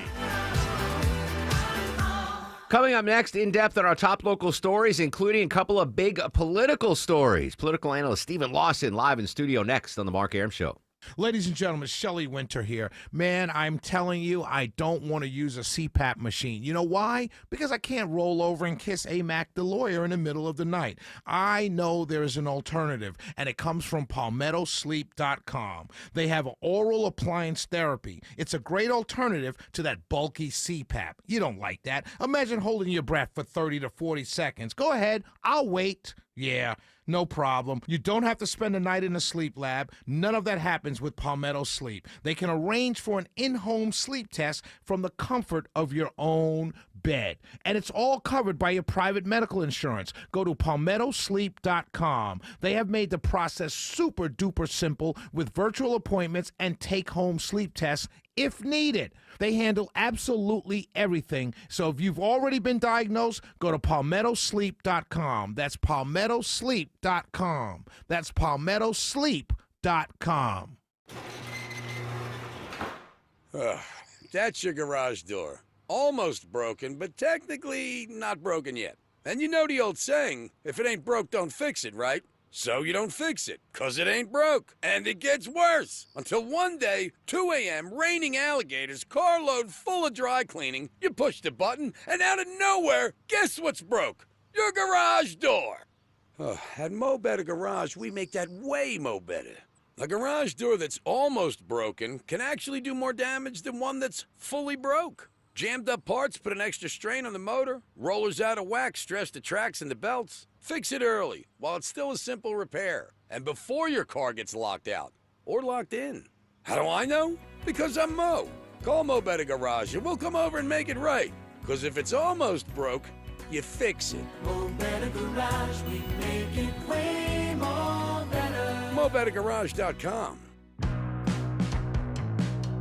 Coming up next, in depth on our top local stories, including a couple of big political stories. Political analyst Stephen Lawson live in studio next on The Mark Arum Show. Ladies and gentlemen, Shelley Winter here. Man, I'm telling you, I don't want to use a CPAP machine. You know why? Because I can't roll over and kiss AMAC, the lawyer, in the middle of the night. I know there is an alternative, and it comes from PalmettoSleep.com. They have oral appliance therapy. It's a great alternative to that bulky CPAP. You don't like that. Imagine holding your breath for 30 to 40 seconds. Go ahead. I'll wait. Yeah, no problem. You don't have to spend a night in a sleep lab. None of that happens with Palmetto Sleep. They can arrange for an in-home sleep test from the comfort of your own bed. And it's all covered by your private medical insurance. Go to PalmettoSleep.com. They have made the process super duper simple with virtual appointments and take-home sleep tests if needed. They handle absolutely everything. So if you've already been diagnosed, go to PalmettoSleep.com. That's PalmettoSleep.com. That's PalmettoSleep.com. That's your garage door. Almost broken, but technically not broken yet. And you know the old saying, if it ain't broke, don't fix it, right? So you don't fix it, 'cause it ain't broke. And it gets worse. Until one day, 2 a.m., raining alligators, carload full of dry cleaning, you push the button, and out of nowhere, guess what's broke? Your garage door. At Mo Better Garage, we make that way mo better. A garage door that's almost broken can actually do more damage than one that's fully broke. Jammed up parts put an extra strain on the motor. Rollers out of whack stress the tracks and the belts. Fix it early while it's still a simple repair and before your car gets locked out or locked in. How do I know? Because I'm Mo. Call Mo Better Garage and we'll come over and make it right. Because if it's almost broke, you fix it. Mo Better Garage, we make it way more better. MoBetterGarage.com.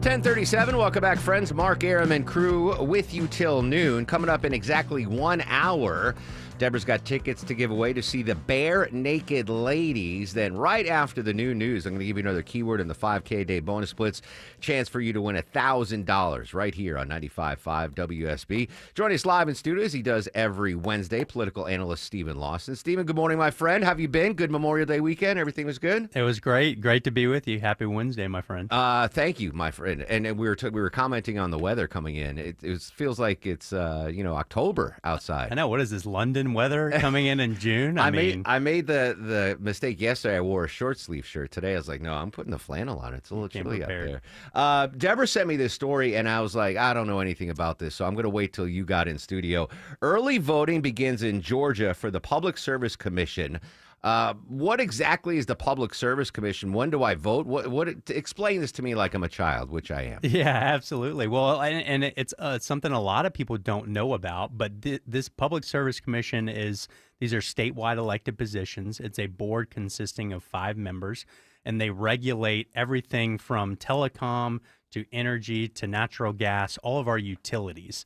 1037, welcome back, friends. Mark Aram and crew with you till noon. Coming up in exactly 1 hour, Deborah's got tickets to give away to see the Bare Naked Ladies. Then right after the new news, I'm going to give you another keyword in the 5K day bonus splits. Chance for you to win $1,000 right here on 95.5 WSB. Joining us live in studio as he does every Wednesday, political analyst Stephen Lawson. Stephen, good morning, my friend. How have you been? Good Memorial Day weekend? Everything was good? It was great. Great to be with you. Happy Wednesday, my friend. Thank you, my friend. And we were commenting on the weather coming in. It feels like it's October outside. I know. What is this, London weather coming in June? I made the mistake yesterday. I wore a short sleeve shirt. Today I was like, no, I'm putting the flannel on. It's a little chilly out there. Deborah sent me this story, and I was like, I don't know anything about this, so I'm going to wait till you got in studio. Early voting begins in Georgia for the Public Service Commission. What exactly is the Public Service Commission? When do I vote? Explain this to me like I'm a child, which I am. Yeah, absolutely. Well, and it's something a lot of people don't know about, but this Public Service Commission these are statewide elected positions. It's a board consisting of 5 members, and they regulate everything from telecom to energy to natural gas, all of our utilities.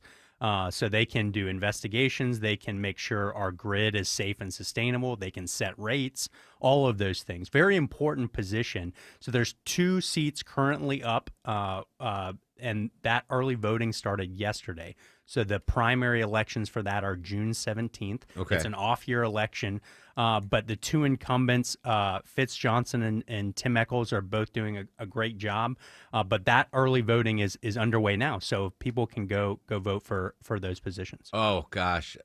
So they can do investigations, they can make sure our grid is safe and sustainable, they can set rates, all of those things. Very important position. So there's 2 seats currently up, and that early voting started yesterday. So the primary elections for that are June 17th. Okay. It's an off-year election, but the 2 incumbents, Fitz Johnson and Tim Echols, are both doing a great job. But that early voting is underway now, so people can go vote for those positions. Oh gosh,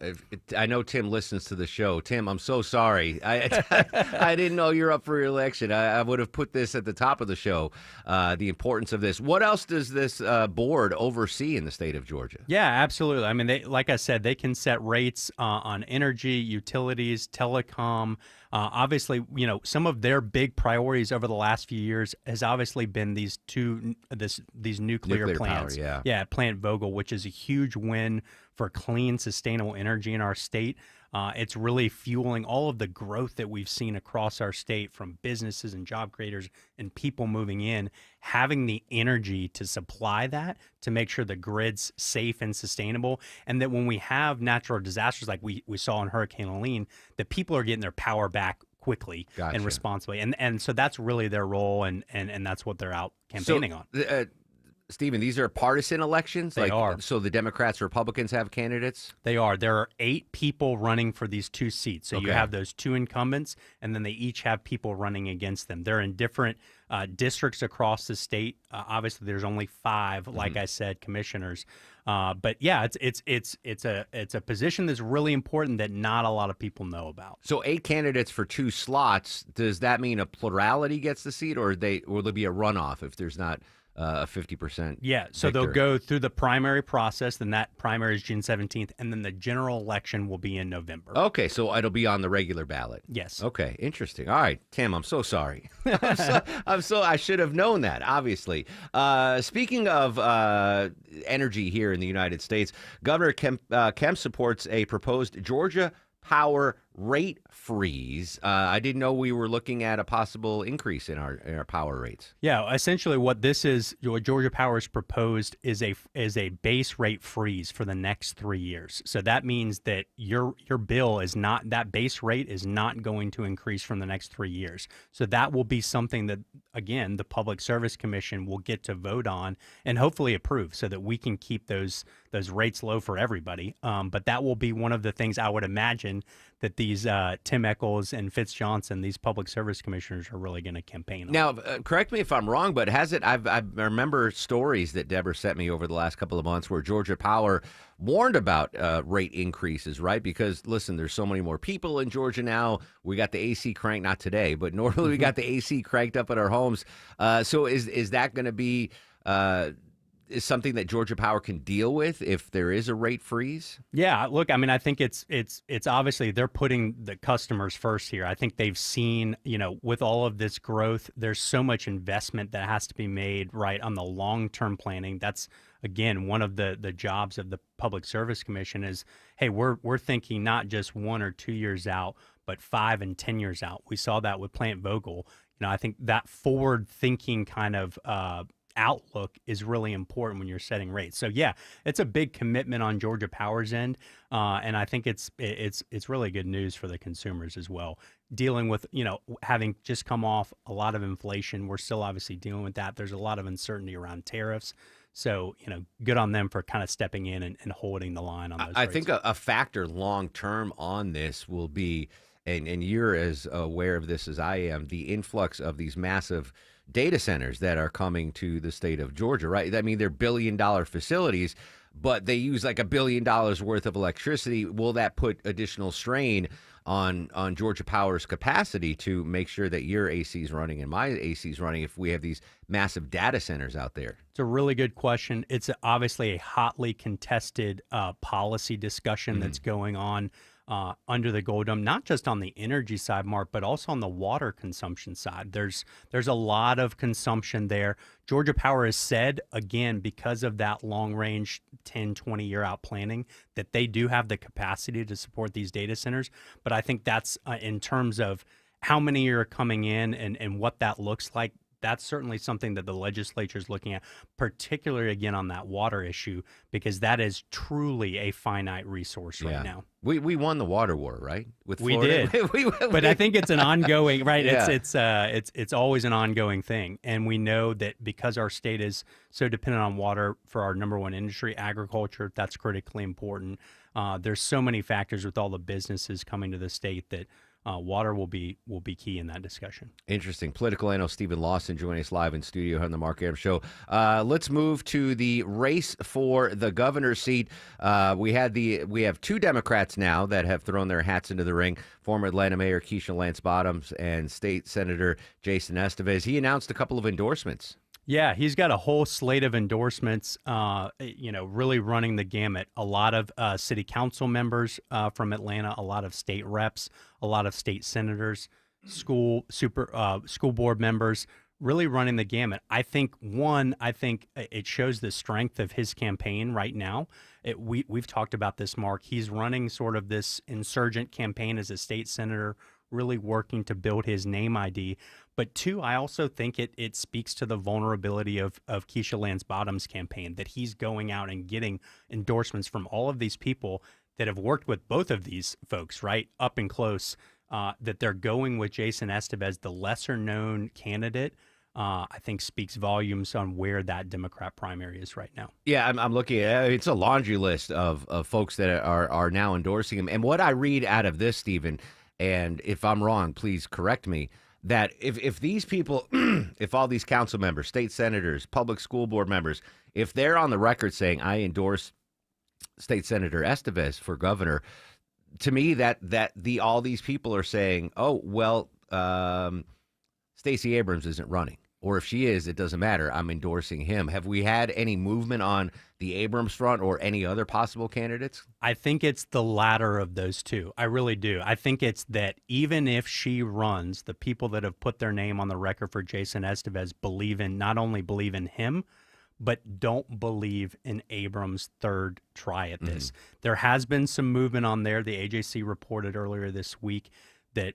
I know Tim listens to the show. Tim, I'm so sorry. I didn't know you're up for re-election. I would have put this at the top of the show. The importance of this. What else does this board oversee in the state of Georgia? Yeah, absolutely. I mean, like I said, they can set rates on energy, utilities, telecom. Obviously, some of their big priorities over the last few years has obviously been these nuclear plants. Power, Plant Vogtle, which is a huge win for clean, sustainable energy in our state. It's really fueling all of the growth that we've seen across our state from businesses and job creators and people moving in, having the energy to supply that, to make sure the grid's safe and sustainable. And that when we have natural disasters like we saw in Hurricane Helene, that people are getting their power back quickly and responsibly. And so that's really their role, and that's what they're out campaigning on. Stephen, these are partisan elections? They are. So the Democrats, Republicans have candidates? They are. There are 8 people running for these 2 seats. So you Okay. have those 2 incumbents, and then they each have people running against them. They're in different districts across the state. Obviously, there's only 5, like I said, commissioners. But yeah, it's a position that's really important that not a lot of people know about. So 8 candidates for 2 slots. Does that mean a plurality gets the seat, or will there be a runoff if there's not a 50%. Yeah, so they'll victor. go through the primary process, then that primary is June 17th, and then the general election will be in November. Okay, so it'll be on the regular ballot. Yes. Okay, interesting. All right, Tim, I'm so sorry. I should have known that, obviously. Speaking of energy here in the United States, Governor Kemp supports a proposed Georgia Power rate freeze. I didn't know we were looking at a possible increase in our power rates. Yeah, essentially what this is, what Georgia Power has proposed is a base rate freeze for the next 3 years. So that means that your bill is not, that base rate is not going to increase from the next 3 years. So that will be something that, again, the Public Service Commission will get to vote on and hopefully approve so that we can keep those rates low for everybody. But that will be one of the things I would imagine that these Tim Echols and Fitz Johnson, these public service commissioners, are really going to campaign on. Now, correct me if I'm wrong, but has it? I remember stories that Deborah sent me over the last couple of months where Georgia Power warned about rate increases, right? Because listen, there's so many more people in Georgia now. We got the AC cranked, not today, but normally we got the AC cranked up at our homes. So is that going to be is something that Georgia Power can deal with if there is a rate freeze? Yeah, look, I mean, I think it's obviously they're putting the customers first here. I think they've seen, with all of this growth, there's so much investment that has to be made right on the long-term planning. That's, again, one of the jobs of the Public Service Commission is, hey, we're thinking not just 1 or 2 years out, but 5 and 10 years out. We saw that with Plant Vogtle. I think that forward-thinking kind of outlook is really important when you're setting rates. So yeah, it's a big commitment on Georgia Power's end, and I think it's really good news for the consumers as well. Dealing with having just come off a lot of inflation, we're still obviously dealing with that. There's a lot of uncertainty around tariffs. So, good on them for kind of stepping in and holding the line on those I rates. think a factor long term on this will be, and you're as aware of this as I am, the influx of these massive data centers that are coming to the state of Georgia, right? I mean, they're billion-dollar facilities, but they use like $1 billion worth of electricity. Will that put additional strain on Georgia Power's capacity to make sure that your AC is running and my AC is running if we have these massive data centers out there? It's a really good question. It's obviously a hotly contested policy discussion that's going on under the Gold Dome, not just on the energy side, Mark, but also on the water consumption side. There's a lot of consumption there. Georgia Power has said, again, because of that long-range 10, 20-year out planning, that they do have the capacity to support these data centers. But I think that's in terms of how many are coming in and what that looks like, that's certainly something that the legislature is looking at, particularly, again, on that water issue, because that is truly a finite resource right now. We won the water war, right? With we Florida. did, but I think it's an ongoing, right? Yeah. It's always an ongoing thing, and we know that because our state is so dependent on water for our number one industry, agriculture, that's critically important. There's so many factors with all the businesses coming to the state that water will be key in that discussion. Interesting. Political analyst Stephen Lawson joining us live in studio on the Mark Arum Show. Let's move to the race for the governor's seat. We have two Democrats now that have thrown their hats into the ring. Former Atlanta Mayor Keisha Lance Bottoms and State Senator Jason Estevez. He announced a couple of endorsements. Yeah, he's got a whole slate of endorsements, really running the gamut. A lot of city council members from Atlanta, a lot of state reps, a lot of state senators, school board members, really running the gamut. I think it shows the strength of his campaign right now. We've talked about this, Mark. He's running sort of this insurgent campaign as a state senator, really working to build his name ID. But two, I also think it speaks to the vulnerability of Keisha Lance Bottoms' campaign, that he's going out and getting endorsements from all of these people that have worked with both of these folks, right, up and close, that they're going with Jason Estevez, the lesser-known candidate. I think speaks volumes on where that Democrat primary is right now. Yeah, I'm looking at it's a laundry list of folks that are now endorsing him. And what I read out of this, Stephen, and if I'm wrong, please correct me, that if these people, if all these council members, state senators, public school board members, if they're on the record saying, I endorse State Senator Estevez for governor, to me, all these people are saying, oh, well, Stacey Abrams isn't running. or if she is, it doesn't matter. I'm endorsing him. Have we had any movement on the Abrams front or any other possible candidates? I think it's the latter of those two. I really do. I think it's that even if she runs, the people that have put their name on the record for Jason Estevez not only believe in him, but don't believe in Abrams' third try at this. There has been some movement on there. The AJC reported earlier this week that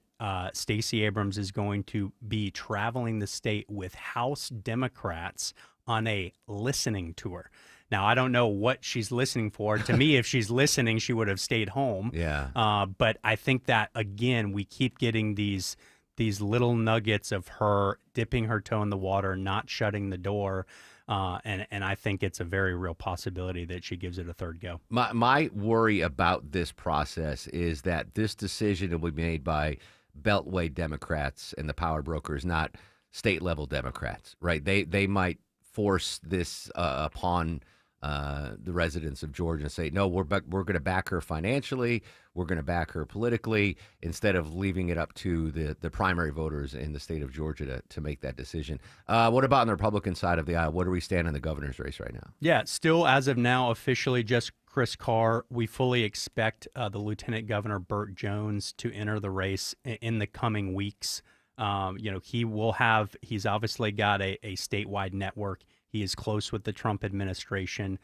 Stacey Abrams is going to be traveling the state with House Democrats on a listening tour. Now, I don't know what she's listening for. To me, if she's listening, she would have stayed home. Yeah. But I think that, again, we keep getting these little nuggets of her dipping her toe in the water, not shutting the door. And I think it's a very real possibility that she gives it a third go. My worry about this process is that this decision will be made by Beltway Democrats and the power brokers, not state-level Democrats, right? They might force this upon the residents of Georgia and say, no, we're going to back her financially, we're going to back her politically, instead of leaving it up to the primary voters in the state of Georgia to make that decision. What about on the Republican side of the aisle? Where do we stand in the governor's race right now? Yeah, still as of now, officially just Chris Carr. We fully expect the Lieutenant Governor Burt Jones to enter the race in the coming weeks. He's obviously got a statewide network. He is close with the Trump administration.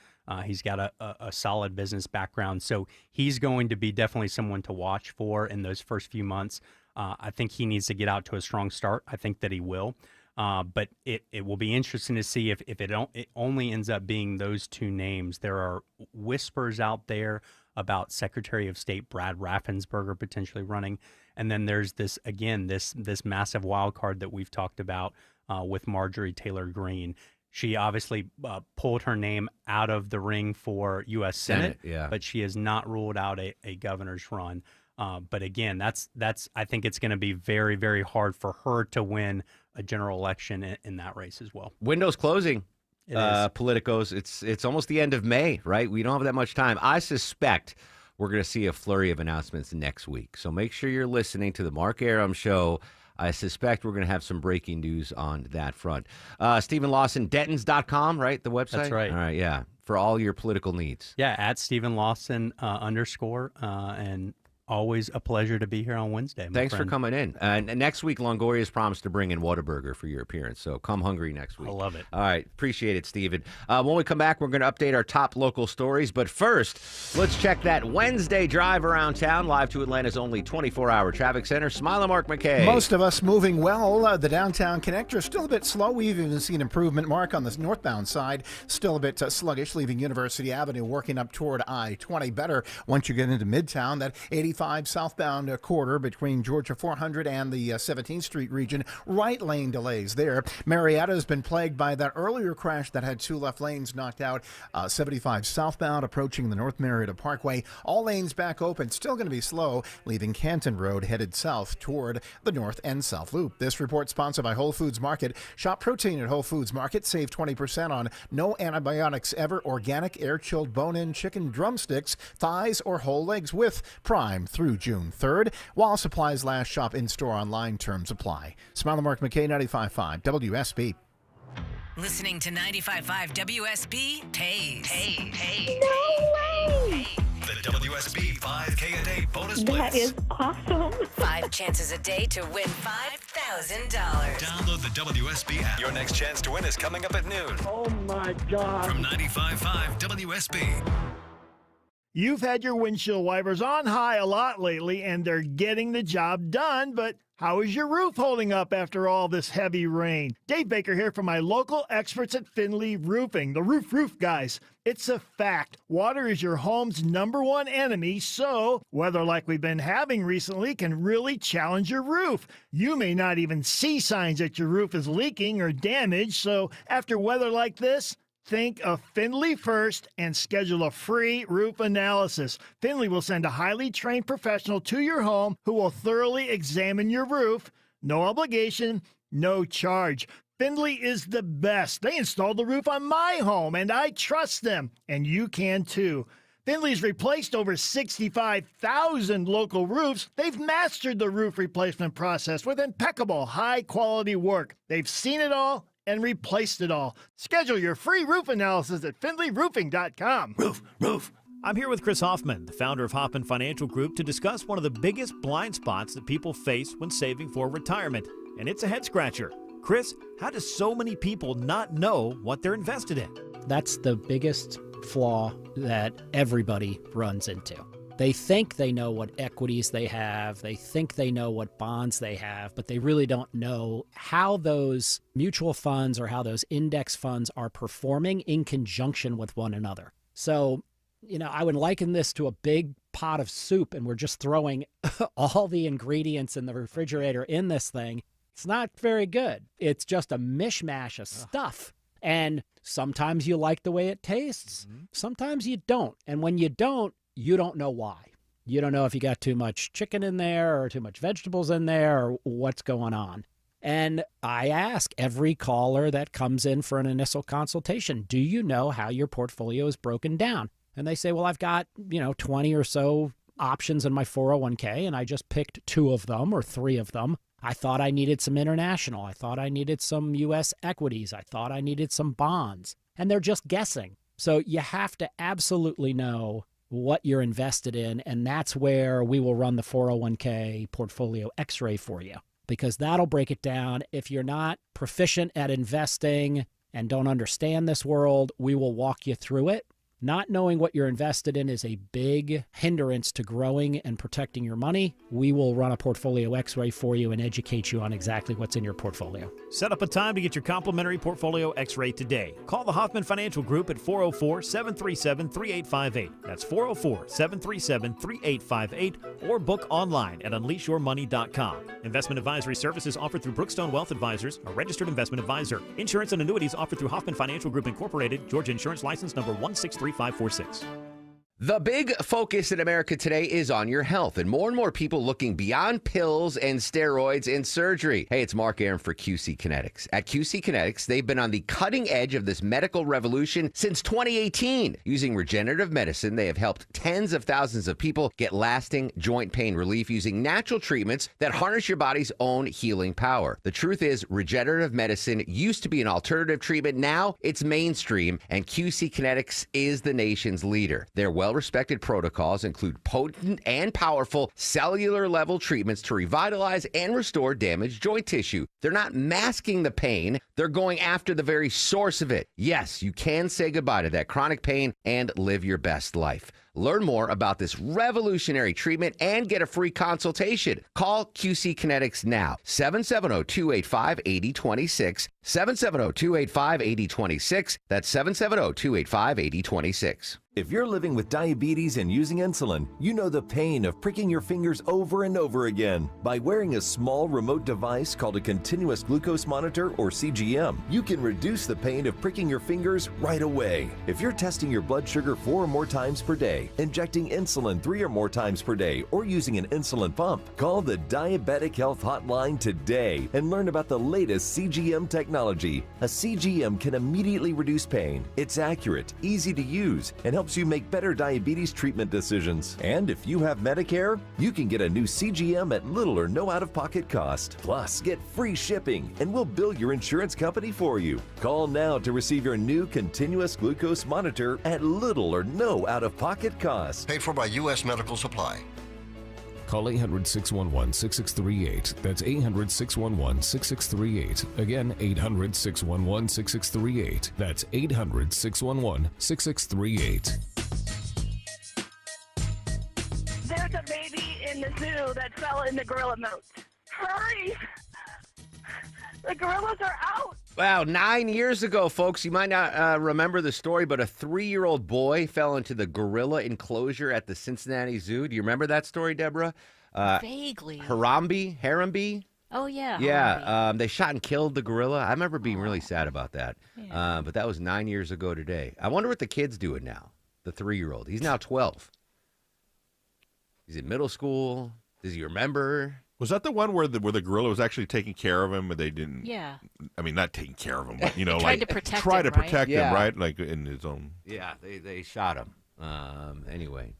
He's got a solid business background. So he's going to be definitely someone to watch for in those first few months. I think he needs to get out to a strong start. I think that he will. But it will be interesting to see if it only ends up being those two names. There are whispers out there about Secretary of State Brad Raffensperger potentially running. And then there's this massive wild card that we've talked about with Marjorie Taylor Greene. She obviously pulled her name out of the ring for U.S. Senate, but she has not ruled out a governor's run. But again, that's I think it's going to be very, very hard for her to win a general election in that race as well. Window's closing. It is. Politicos. It's almost the end of May, right? We don't have that much time. I suspect we're going to see a flurry of announcements next week. So make sure you're listening to the Mark Arum Show. I suspect we're going to have some breaking news on that front. Stephen Lawson, Dentons.com, right? The website? That's right. All right, yeah. For all your political needs. Yeah, at Stephen Lawson _ and always a pleasure to be here on Wednesday. Thanks for coming in. And next week, Longoria's promised to bring in Whataburger for your appearance. So come hungry next week. I love it. All right. Appreciate it, Stephen. When we come back, we're going to update our top local stories. But first, let's check that Wednesday drive around town, live to Atlanta's only 24-hour traffic center. Smile and Mark McKay. Most of us moving well. The downtown connector is still a bit slow. We've even seen improvement. Mark, on the northbound side, still a bit sluggish, leaving University Avenue, working up toward I-20. Better once you get into Midtown. That 85 southbound quarter between Georgia 400 and the 17th Street region. Right lane delays there. Marietta has been plagued by that earlier crash that had two left lanes knocked out. 75 southbound approaching the North Marietta Parkway. All lanes back open. Still going to be slow, leaving Canton Road headed south toward the North and South Loop. This report sponsored by Whole Foods Market. Shop protein at Whole Foods Market. Save 20% on no antibiotics ever organic air-chilled bone-in chicken drumsticks, thighs, or whole legs with Prime through June 3rd. While supplies last, shop in-store, online, terms apply. Smile and Mark McKay, 95.5 WSB. Listening to 95.5 WSB pays. No way! The WSB 5K a day bonus blitz. That is awesome. 5 chances a day to win $5,000. Download the WSB app. Your next chance to win is coming up at noon. Oh my God. From 95.5 WSB. You've had your windshield wipers on high a lot lately, and they're getting the job done, but how is your roof holding up after all this heavy rain? Dave Baker here from my local experts at Finley Roofing, the roof guys. It's a fact. Water is your home's #1 enemy, so weather like we've been having recently can really challenge your roof. You may not even see signs that your roof is leaking or damaged, so after weather like this, think of Finley first and schedule a free roof analysis. Finley will send a highly trained professional to your home who will thoroughly examine your roof. No obligation, no charge. Finley is the best. They installed the roof on my home, and I trust them, and you can too. Finley's replaced over 65,000 local roofs. They've mastered the roof replacement process with impeccable, high-quality work. They've seen it all and replaced it all. Schedule your free roof analysis at FindlayRoofing.com. Roof. I'm here with Chris Hoffman, the founder of Hoffman Financial Group, to discuss one of the biggest blind spots that people face when saving for retirement, and it's a head scratcher. Chris, how do so many people not know what they're invested in? That's the biggest flaw that everybody runs into. They think they know what equities they have, they think they know what bonds they have, but they really don't know how those mutual funds or how those index funds are performing in conjunction with one another. So, I would liken this to a big pot of soup, and we're just throwing all the ingredients in the refrigerator in this thing. It's not very good. It's just a mishmash of stuff. And sometimes you like the way it tastes. Sometimes you don't. And when you don't know why. You don't know if you got too much chicken in there or too much vegetables in there or what's going on. And I ask every caller that comes in for an initial consultation, do you know how your portfolio is broken down? And they say, well, I've got, 20 or so options in my 401k, and I just picked 2 of them or 3 of them. I thought I needed some international. I thought I needed some U.S. equities. I thought I needed some bonds. And they're just guessing. So you have to absolutely know what you're invested in, and that's where we will run the 401k portfolio x-ray for you, because that'll break it down. If you're not proficient at investing and don't understand this world, we will walk you through it. Not knowing what you're invested in is a big hindrance to growing and protecting your money. We will run a portfolio x-ray for you and educate you on exactly what's in your portfolio. Set up a time to get your complimentary portfolio x-ray today. Call the Hoffman Financial Group at 404-737-3858. That's 404-737-3858, or book online at unleashyourmoney.com. Investment advisory services offered through Brookstone Wealth Advisors, a registered investment advisor. Insurance and annuities offered through Hoffman Financial Group Incorporated, Georgia Insurance License number 163546. The big focus in America today is on your health, and more people looking beyond pills and steroids and surgery. Hey, it's Mark Aaron for QC Kinetics. At QC Kinetics, they've been on the cutting edge of this medical revolution since 2018. Using regenerative medicine, they have helped tens of thousands of people get lasting joint pain relief using natural treatments that harness your body's own healing power. The truth is, regenerative medicine used to be an alternative treatment. Now it's mainstream, and QC Kinetics is the nation's leader. They're well-respected protocols include potent and powerful cellular-level treatments to revitalize and restore damaged joint tissue. They're not masking the pain. They're going after the very source of it. Yes, you can say goodbye to that chronic pain and live your best life. Learn more about this revolutionary treatment and get a free consultation. Call QC Kinetics now. 770-285-8026. 770-285-8026. That's 770-285-8026. If you're living with diabetes and using insulin, you know the pain of pricking your fingers over and over again. By wearing a small remote device called a continuous glucose monitor, or CGM, you can reduce the pain of pricking your fingers right away. If you're testing your blood sugar 4 or more times per day, injecting insulin 3 or more times per day, or using an insulin pump, call the Diabetic Health Hotline today and learn about the latest CGM technology. A CGM can immediately reduce pain. It's accurate, easy to use, and helps you make better diabetes treatment decisions. And if you have Medicare, you can get a new CGM at little or no out-of-pocket cost. Plus, get free shipping, and we'll bill your insurance company for you. Call now to receive your new continuous glucose monitor at little or no out-of-pocket cost. Paid for by U.S. Medical Supply. Call 800-611-6638. That's 800-611-6638. Again, 800-611-6638. That's 800-611-6638. There's a baby in the zoo that fell in the gorilla moat. Hurry! The gorillas are out! Wow, 9 years ago, folks, you might not remember the story, but a 3-year-old boy fell into the gorilla enclosure at the Cincinnati Zoo. Do you remember that story, Deborah? Vaguely. Harambe? Oh, yeah. Yeah, they shot and killed the gorilla. I remember being really sad about that. Yeah. But that was 9 years ago today. I wonder what the kid's doing now, the 3-year-old. He's now 12. He's in middle school. Does he remember? Was that the one where the gorilla was actually taking care of him, but they didn't? Yeah. I mean, not taking care of him, but Tried like to protect try him, to protect right? him, right? Like in his own. Yeah, they shot him. Anyway,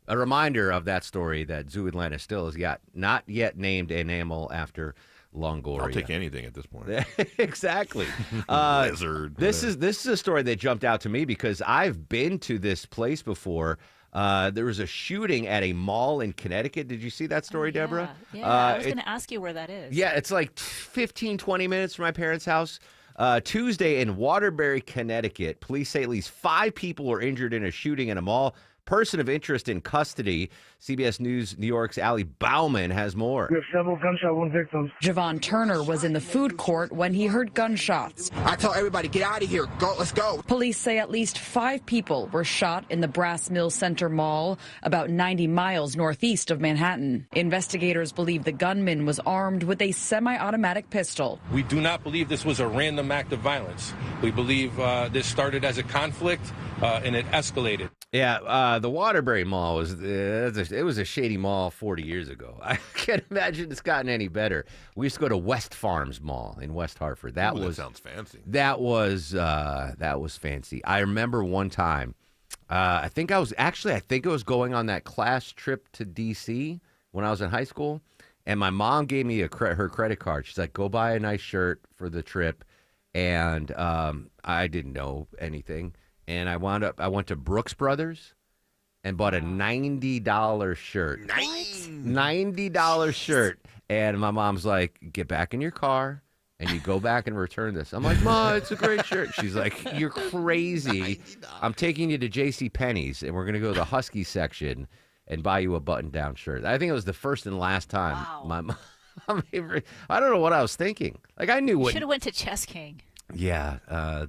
a reminder of that story that Zoo Atlanta still has not yet named an animal after Longoria. I'll take anything at this point. Exactly. Lizard. This is a story that jumped out to me because I've been to this place before. There was a shooting at a mall in Connecticut. Did you see that story, Deborah? Yeah, I was going to ask you where that is. Yeah, it's like 15, 20 minutes from my parents' house. Tuesday in Waterbury, Connecticut, police say at least 5 people were injured in a shooting in a mall. Person of interest in custody. CBS News New York's Ali Bauman has more. We have several gunshot wound victims. Javon Turner was in the food court when he heard gunshots. I tell everybody, get out of here. Go, let's go. Police say at least 5 people were shot in the Brass Mill Center Mall, about 90 miles northeast of Manhattan. Investigators believe the gunman was armed with a semi-automatic pistol. We do not believe this was a random act of violence. We believe this started as a conflict and it escalated. Yeah, the Waterbury Mall was it was a shady mall 40 years ago. I can't imagine it's gotten any better. We used to go to West Farms Mall in West Hartford. That sounds fancy. That was fancy. I remember one time. I think it was going on that class trip to D.C. when I was in high school, and my mom gave me her credit card. She's like, "Go buy a nice shirt for the trip," and I didn't know anything. And I went to Brooks Brothers and bought a $90 shirt. Nice. $90 shirt. And my mom's like, get back in your car and you go back and return this. I'm like, Ma, it's a great shirt. She's like, you're crazy. I'm taking you to JCPenney's and we're going to go to the Husky section and buy you a button-down shirt. I think it was the first and last time my mom. I don't know what I was thinking. Like, I knew what. Should have went to Chess King. Yeah,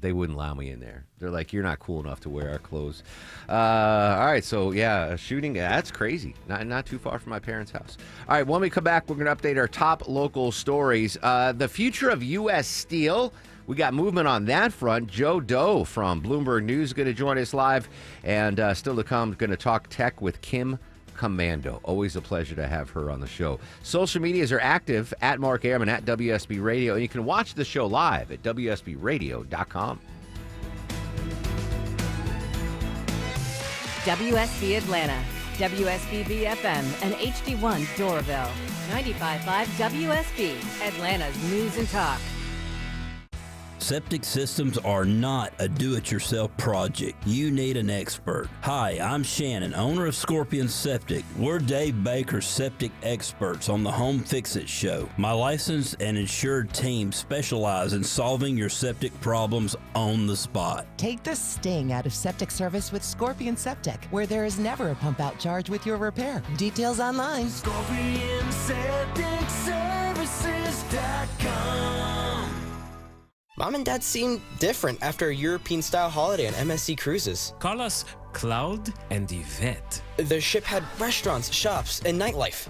they wouldn't allow me in there. They're like, you're not cool enough to wear our clothes. All right, so yeah, a shooting, that's crazy. Not too far from my parents' house. All right, when we come back, we're going to update our top local stories. The future of U.S. Steel. We got movement on that front. Joe Doe from Bloomberg News is going to join us live. And still to come, going to talk tech with Kim Commando. Always a pleasure to have her on the show. Social medias are active at Mark Airman, at WSB Radio, and you can watch the show live at WSBRadio.com. WSB Atlanta, WSBB FM, and HD1 Doraville. 95.5 WSB, Atlanta's News and Talk. Septic systems are not a do-it-yourself project. You need an expert. Hi, I'm Shannon, owner of Scorpion Septic. We're Dave Baker's septic experts on the Home Fix-It Show. My licensed and insured team specialize in solving your septic problems on the spot. Take the sting out of septic service with Scorpion Septic, where there is never a pump-out charge with your repair. Details online. ScorpionSepticServices.com. Mom and Dad seem different after a European-style holiday on MSC Cruises. Call us Cloud and Yvette. The ship had restaurants, shops, and nightlife.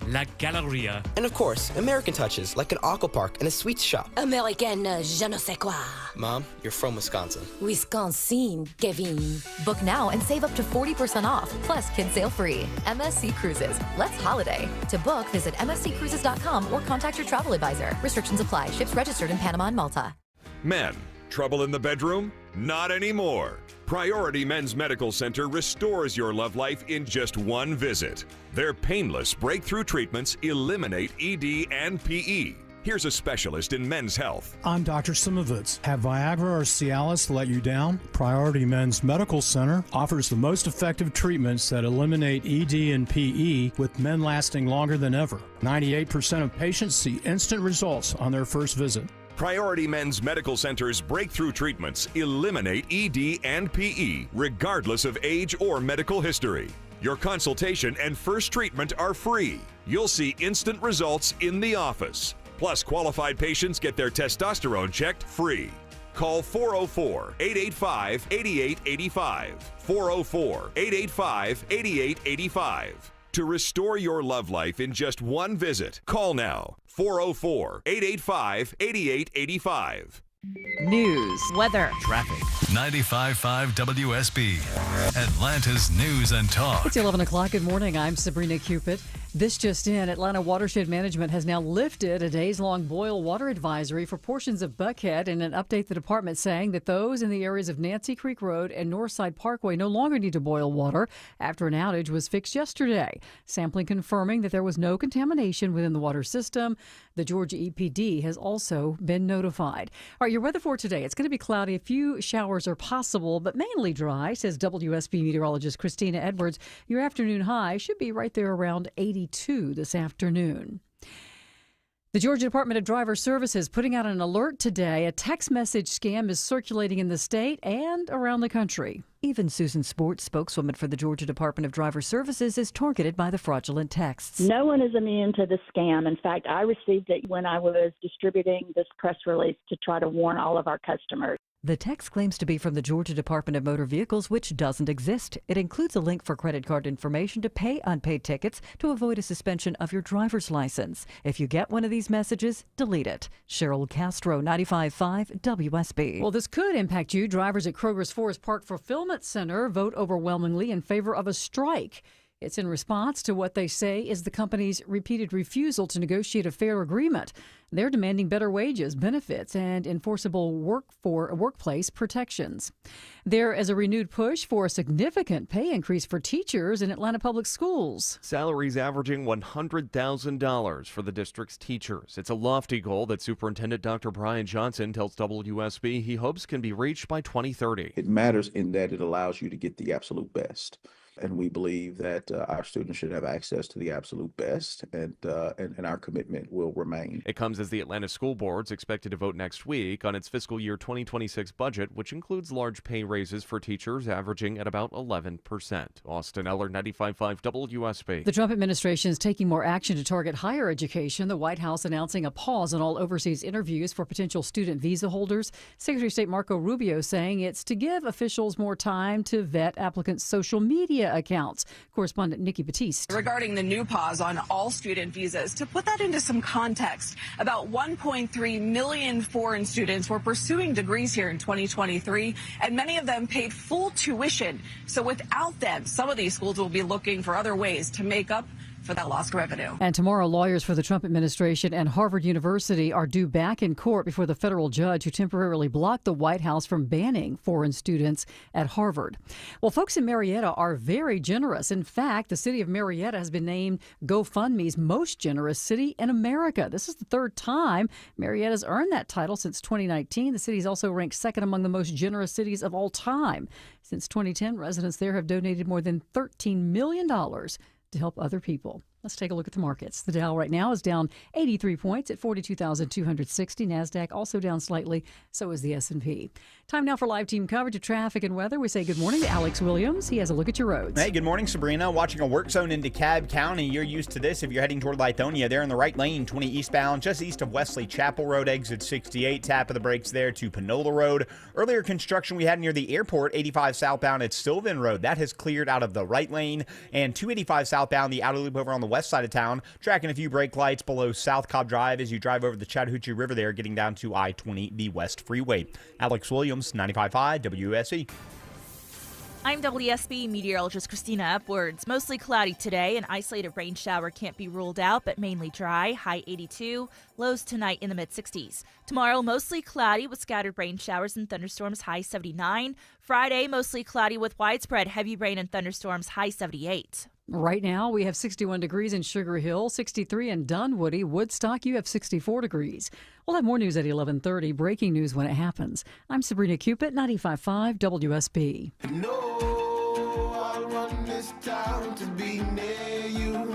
La Galleria. And of course, American touches, like an aqua park and a sweets shop. American je ne sais quoi. Mom, you're from Wisconsin. Wisconsin, Kevin. Book now and save up to 40% off, plus kids sail free. MSC Cruises. Let's holiday. To book, visit msccruises.com or contact your travel advisor. Restrictions apply. Ships registered in Panama and Malta. Men, trouble in the bedroom? Not anymore. Priority Men's Medical Center restores your love life in just one visit. Their painless breakthrough treatments eliminate ED and PE. Here's a specialist in men's health. I'm Dr. Simovitz. Have Viagra or Cialis let you down? Priority Men's Medical Center offers the most effective treatments that eliminate ED and PE, with men lasting longer than ever. 98% of patients see instant results on their first visit. Priority Men's Medical Center's breakthrough treatments eliminate ED and PE, regardless of age or medical history. Your consultation and first treatment are free. You'll see instant results in the office. Plus, qualified patients get their testosterone checked free. Call 404-885-8885. 404-885-8885. To restore your love life in just one visit, call now. 404-885-8885. News. Weather. Traffic. 95.5 WSB, Atlanta's News and Talk. It's 11 o'clock. Good morning. I'm Sabrina Cupid. This just in, Atlanta Watershed Management has now lifted a days-long boil water advisory for portions of Buckhead. In an update, the department saying that those in the areas of Nancy Creek Road and Northside Parkway no longer need to boil water after an outage was fixed yesterday. Sampling confirming that there was no contamination within the water system. The Georgia EPD has also been notified. All right, your weather for today. It's going to be cloudy. A few showers are possible, but mainly dry, says WSB meteorologist Christina Edwards. Your afternoon high should be right there around 82 this afternoon. The Georgia Department of Driver Services putting out an alert today. A text message scam is circulating in the state and around the country. Even Susan Sports, spokeswoman for the Georgia Department of Driver Services, is targeted by the fraudulent texts. No one is immune to the scam. In fact, I received it when I was distributing this press release to try to warn all of our customers. The text claims to be from the Georgia Department of Motor Vehicles, which doesn't exist. It includes a link for credit card information to pay unpaid tickets to avoid a suspension of your driver's license. If you get one of these messages, delete it. Cheryl Castro, 95.5 WSB. Well, this could impact you. Drivers at Kroger's Forest Park Fulfillment Center vote overwhelmingly in favor of a strike. It's in response to what they say is the company's repeated refusal to negotiate a fair agreement. They're demanding better wages, benefits, and enforceable workplace protections. There is a renewed push for a significant pay increase for teachers in Atlanta Public Schools. Salaries averaging $100,000 for the district's teachers. It's a lofty goal that Superintendent Dr. Brian Johnson tells WSB he hopes can be reached by 2030. It matters in that it allows you to get the absolute best. And we believe that our students should have access to the absolute best, and our commitment will remain. It comes as the Atlanta School Board's expected to vote next week on its fiscal year 2026 budget, which includes large pay raises for teachers averaging at about 11%. Austin Eller, 95.5 WSB. The Trump administration is taking more action to target higher education. The White House announcing a pause on all overseas interviews for potential student visa holders. Secretary of State Marco Rubio saying it's to give officials more time to vet applicants' social media accounts. Correspondent Nikki Batiste. Regarding the new pause on all student visas, to put that into some context, about 1.3 million foreign students were pursuing degrees here in 2023, and many of them paid full tuition. So without them, some of these schools will be looking for other ways to make up for that lost revenue. And tomorrow, lawyers for the Trump administration and Harvard University are due back in court before the federal judge who temporarily blocked the White House from banning foreign students at Harvard. Well, folks in Marietta are very generous. In fact, the city of Marietta has been named GoFundMe's most generous city in America. This is the third time Marietta's earned that title since 2019. The city's also ranked second among the most generous cities of all time. Since 2010, residents there have donated more than $13 million to help other people. Let's take a look at the markets. The Dow right now is down 83 points at 42,260. NASDAQ also down slightly. So is the S&P. Time now for live team coverage of traffic and weather. We say good morning to Alex Williams. He has a look at your roads. Hey, good morning, Sabrina. Watching a work zone in DeKalb County. You're used to this if you're heading toward Lithonia. They're in the right lane, 20 eastbound, just east of Wesley Chapel Road, exit 68. Tap of the brakes there to Panola Road. Earlier construction we had near the airport, 85 southbound at Sylvan Road. That has cleared out of the right lane. And 285 southbound, the outer loop over on the west side of town. Tracking a few brake lights below South Cobb Drive as you drive over the Chattahoochee River there, getting down to I-20, the West Freeway. Alex Williams, 95.5 WSB. I'm WSB meteorologist Christina Upwards. Mostly cloudy today. An isolated rain shower can't be ruled out, but mainly dry. High 82. Lows tonight in the mid-60s. Tomorrow, mostly cloudy with scattered rain showers and thunderstorms. High 79. Friday, mostly cloudy with widespread heavy rain and thunderstorms. High 78. Right now, we have 61 degrees in Sugar Hill, 63 in Dunwoody. Woodstock, you have 64 degrees. We'll have more news at 11:30. Breaking news when it happens. I'm Sabrina Cupid, 95.5 WSB. No, I'll run this town to be near you.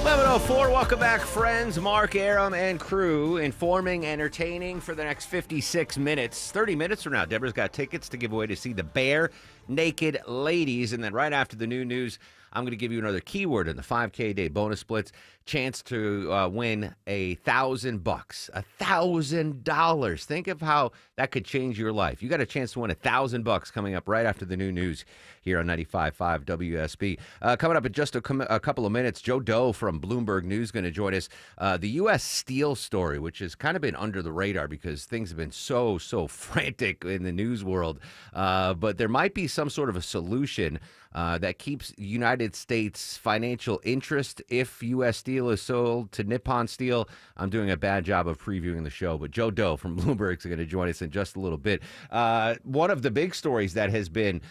11:04, welcome back, friends. Mark Arum and crew, informing, entertaining for the next 56 minutes. 30 minutes from now, Deborah's got tickets to give away to see the Bare Naked Ladies. And then right after the new news, I'm going to give you another keyword in the 5K day bonus splits. Chance to win $1,000. $1,000. Think of how that could change your life. You got a chance to win $1,000 coming up right after the new news here on 95.5 WSB. Coming up in just a couple of minutes, Joe Doe from Bloomberg News going to join us. The U.S. steel story, which has kind of been under the radar because things have been so frantic in the news world. But there might be some sort of a solution that keeps United States financial interest if U.S. steel is sold to Nippon Steel. I'm doing a bad job of previewing the show, but Joe Doe from Bloomberg is going to join us in just a little bit. One of the big stories that has been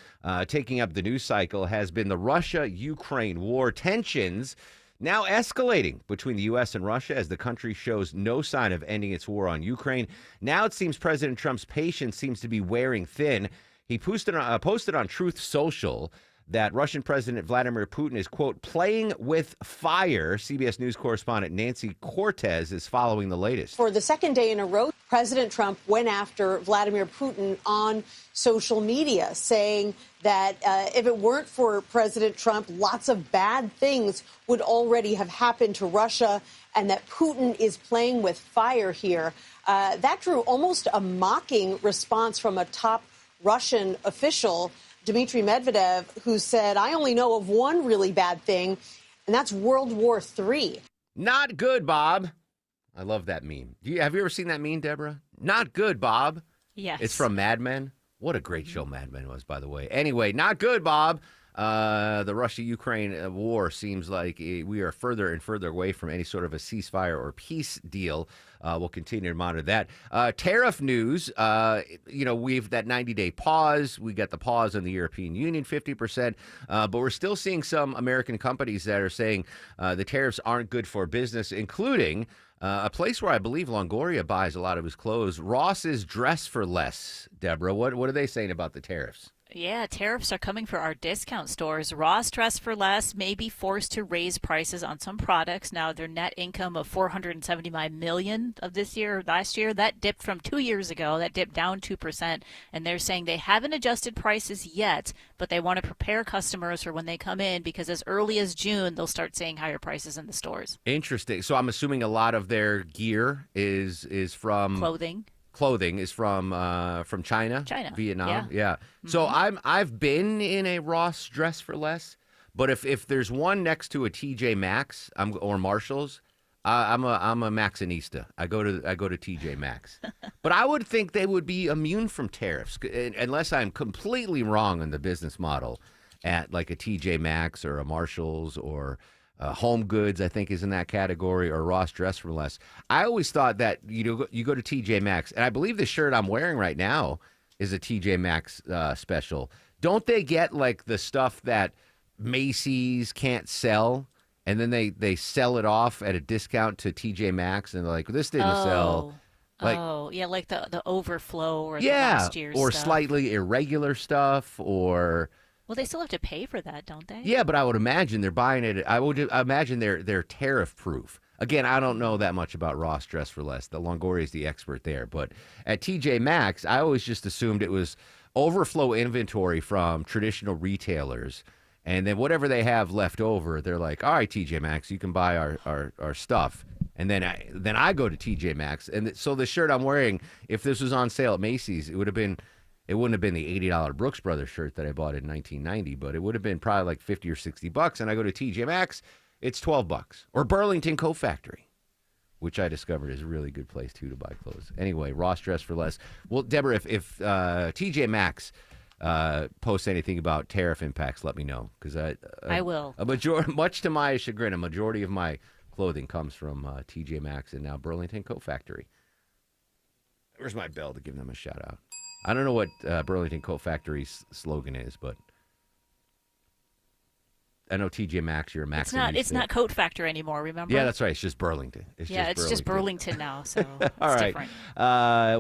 taking up the news cycle has been the Russia-Ukraine war. Tensions now escalating between the U.S. and Russia as the country shows no sign of ending its war on Ukraine. Now it seems President Trump's patience seems to be wearing thin. He posted on Truth Social that Russian President Vladimir Putin is, quote, playing with fire. CBS News correspondent Nancy Cortez is following the latest. For the second day in a row, President Trump went after Vladimir Putin on social media, saying that if it weren't for President Trump, lots of bad things would already have happened to Russia, and that Putin is playing with fire here. That drew almost a mocking response from a top Russian official, Dmitry Medvedev, who said, I only know of one really bad thing, and that's World War III. Not good, Bob. I love that meme. Have you ever seen that meme, Deborah? Not good, Bob. Yes. It's from Mad Men. What a great show Mad Men was, by the way. Anyway, not good, Bob. The Russia-Ukraine war seems like we are further and further away from any sort of a ceasefire or peace deal. We'll continue to monitor that. Tariff news, we've that 90-day pause. We got the pause in the European Union, 50%. But we're still seeing some American companies that are saying the tariffs aren't good for business, including a place where I believe Longoria buys a lot of his clothes. Ross's Dress for Less. Deborah, what are they saying about the tariffs? Yeah, tariffs are coming for our discount stores. Ross Dress for Less may be forced to raise prices on some products. Now, their net income of $475 million of last year, that dipped from 2 years ago. That dipped down 2%. And they're saying they haven't adjusted prices yet, but they want to prepare customers for when they come in because as early as June, they'll start seeing higher prices in the stores. Interesting. So I'm assuming a lot of their gear is from clothing is from China, Vietnam. Yeah. Mm-hmm. So I've been in a Ross Dress for Less, but if there's one next to a TJ Maxx or Marshalls, I'm a Maxxinista. I go to TJ Maxx. But I would think they would be immune from tariffs unless I'm completely wrong on the business model at like a TJ Maxx or a Marshalls or Home Goods, I think, is in that category, or Ross Dress for Less. I always thought that you go to TJ Maxx, and I believe the shirt I'm wearing right now is a TJ Maxx special. Don't they get like the stuff that Macy's can't sell, and then they sell it off at a discount to TJ Maxx, and they're like, this didn't sell. Like the overflow or the last year's or stuff. Slightly irregular stuff, or. Well, they still have to pay for that, don't they? Yeah, but I would imagine they're buying it. I would imagine they're tariff proof. Again, I don't know that much about Ross Dress for Less. The Longoria is the expert there. But at TJ Maxx, I always just assumed it was overflow inventory from traditional retailers. And then whatever they have left over, they're like, all right, TJ Maxx, you can buy our stuff. And then I go to TJ Maxx. And so the shirt I'm wearing, if this was on sale at Macy's, it wouldn't have been the $80 Brooks Brothers shirt that I bought in 1990, but it would have been probably like $50 or $60. And I go to TJ Maxx, it's $12. Or Burlington Coat Factory, which I discovered is a really good place too to buy clothes. Anyway, Ross Dress for Less. Well, Deborah, if TJ Maxx posts anything about tariff impacts, let me know, because I will. Much to my chagrin, a majority of my clothing comes from TJ Maxx and now Burlington Coat Factory. Where's my bell to give them a shout out? I don't know what Burlington Coat Factory's slogan is, but I know TJ Maxx, you're a Max. It's not Coat Factory anymore, remember? Yeah, that's right. It's just Burlington. It's just Burlington now, so All it's right. different.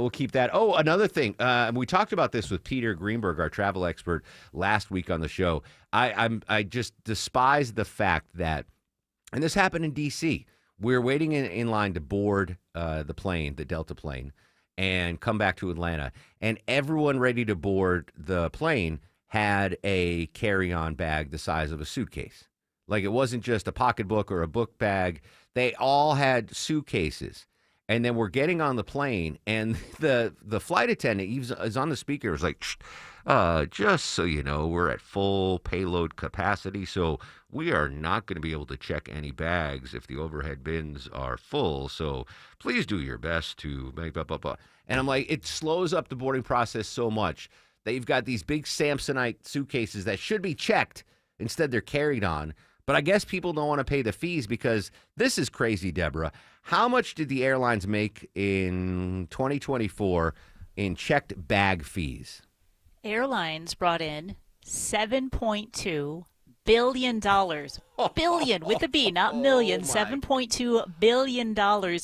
We'll keep that. Oh, another thing. We talked about this with Peter Greenberg, our travel expert, last week on the show. I just despise the fact that, and this happened in D.C., we're waiting in line to board the plane, the Delta plane, and come back to Atlanta. And everyone ready to board the plane had a carry-on bag the size of a suitcase. Like it wasn't just a pocketbook or a book bag. They all had suitcases. And then we're getting on the plane, and the flight attendant is on the speaker. It was like, just so you know, we're at full payload capacity, so we are not going to be able to check any bags if the overhead bins are full. So please do your best to make blah, blah, blah. And I'm like, it slows up the boarding process so much that you've got these big Samsonite suitcases that should be checked. Instead, they're carried on. But I guess people don't want to pay the fees because this is crazy, Deborah. How much did the airlines make in 2024 in checked bag fees? Airlines brought in $7.2 billion. Billion with a B, not million. $7.2 billion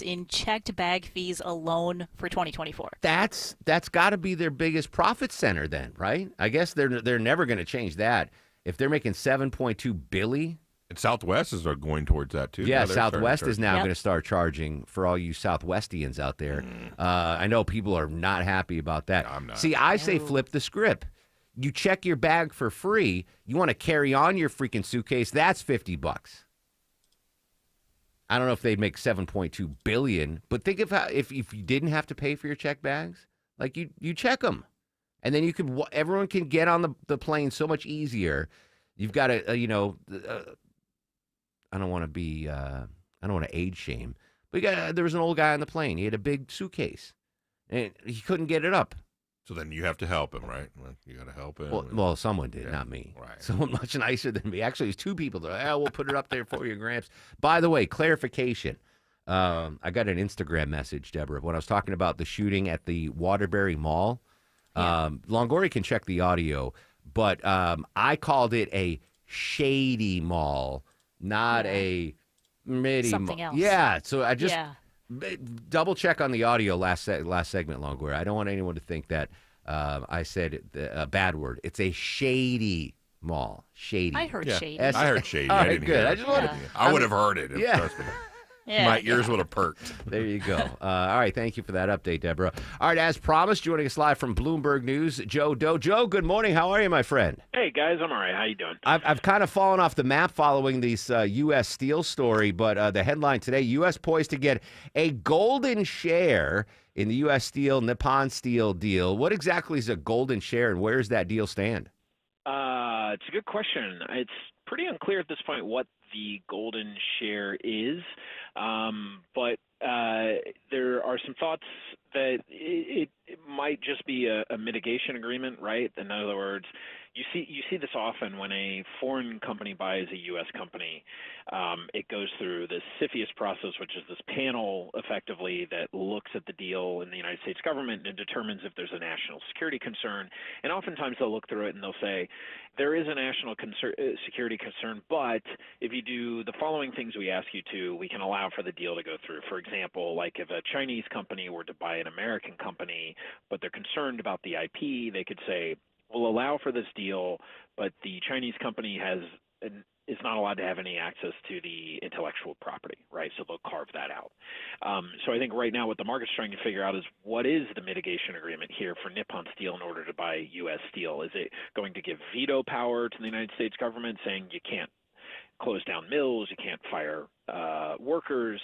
in checked bag fees alone for 2024. That's got to be their biggest profit center then, right? I guess they're never going to change that. If they're making $7.2 billion. And Southwest is going towards that, too. Yeah, Southwest is now going to start charging for all you Southwestians out there. I know people are not happy about that. I'm not. See, I say flip the script. You check your bag for free. You want to carry on your freaking suitcase, that's $50. I don't know if they'd make $7.2 billion, but think of how if you didn't have to pay for your check bags, like you check them. And then everyone can get on the plane so much easier. You've got I don't want to age shame, but there was an old guy on the plane. He had a big suitcase, and he couldn't get it up. So then you have to help him, right? You got to help him. Well, someone did, not me. Right. Someone much nicer than me. Actually, it's two people. We'll put it up there for you, Gramps. By the way, clarification. I got an Instagram message, Deborah, when I was talking about the shooting at the Waterbury Mall. Longoria can check the audio, but I called it a shady mall, not a midi something mall. else. Yeah, so I just double check on the audio last segment, Longoria. I don't want anyone to think that I said a bad word. It's a shady mall. Shady. I heard shady. I heard shady. All I right, didn't good. hear I it. just wanted. I would have heard it. Yeah. Trust me. My ears would have perked. There you go. All right, thank you for that update, Deborah. All right, as promised, joining us live from Bloomberg News, Joe Doe. Joe, good morning. How are you, my friend? Hey, guys. I'm all right. How you doing? I've kind of fallen off the map following this U.S. Steel story, but the headline today, U.S. poised to get a golden share in the U.S. Steel, Nippon Steel deal. What exactly is a golden share, and where does that deal stand? It's a good question. It's pretty unclear at this point what the golden share is, but there are some thoughts that it might just be a mitigation agreement, right? In other words, you see this often when a foreign company buys a U.S. company. It goes through the CFIUS process, which is this panel effectively that looks at the deal in the United States government and determines if there's a national security concern. And oftentimes they'll look through it and they'll say, there is a national security concern, but if you do the following things we ask you to, we can allow for the deal to go through. For example, like if a Chinese company were to buy an American company, but they're concerned about the IP, they could say, we'll allow for this deal, but the Chinese company is not allowed to have any access to the intellectual property, right? So they'll carve that out. So I think right now what the market's trying to figure out is what is the mitigation agreement here for Nippon Steel in order to buy U.S. steel? Is it going to give veto power to the United States government saying you can't close down mills, you can't fire workers?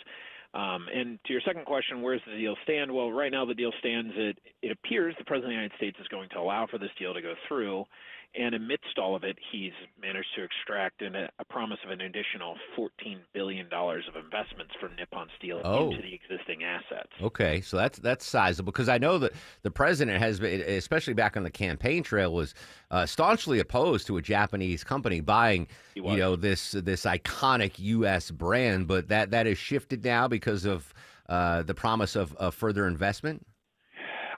And to your second question, where's the deal stand? Well, right now the deal stands at it appears the President of the United States is going to allow for this deal to go through. And amidst all of it, he's managed to extract a promise of an additional $14 billion of investments from Nippon Steel into the existing assets. Okay, so that's sizable because I know that the president has been, especially back on the campaign trail, was staunchly opposed to a Japanese company buying, this iconic U.S. brand. But that has shifted now because of the promise of further investment.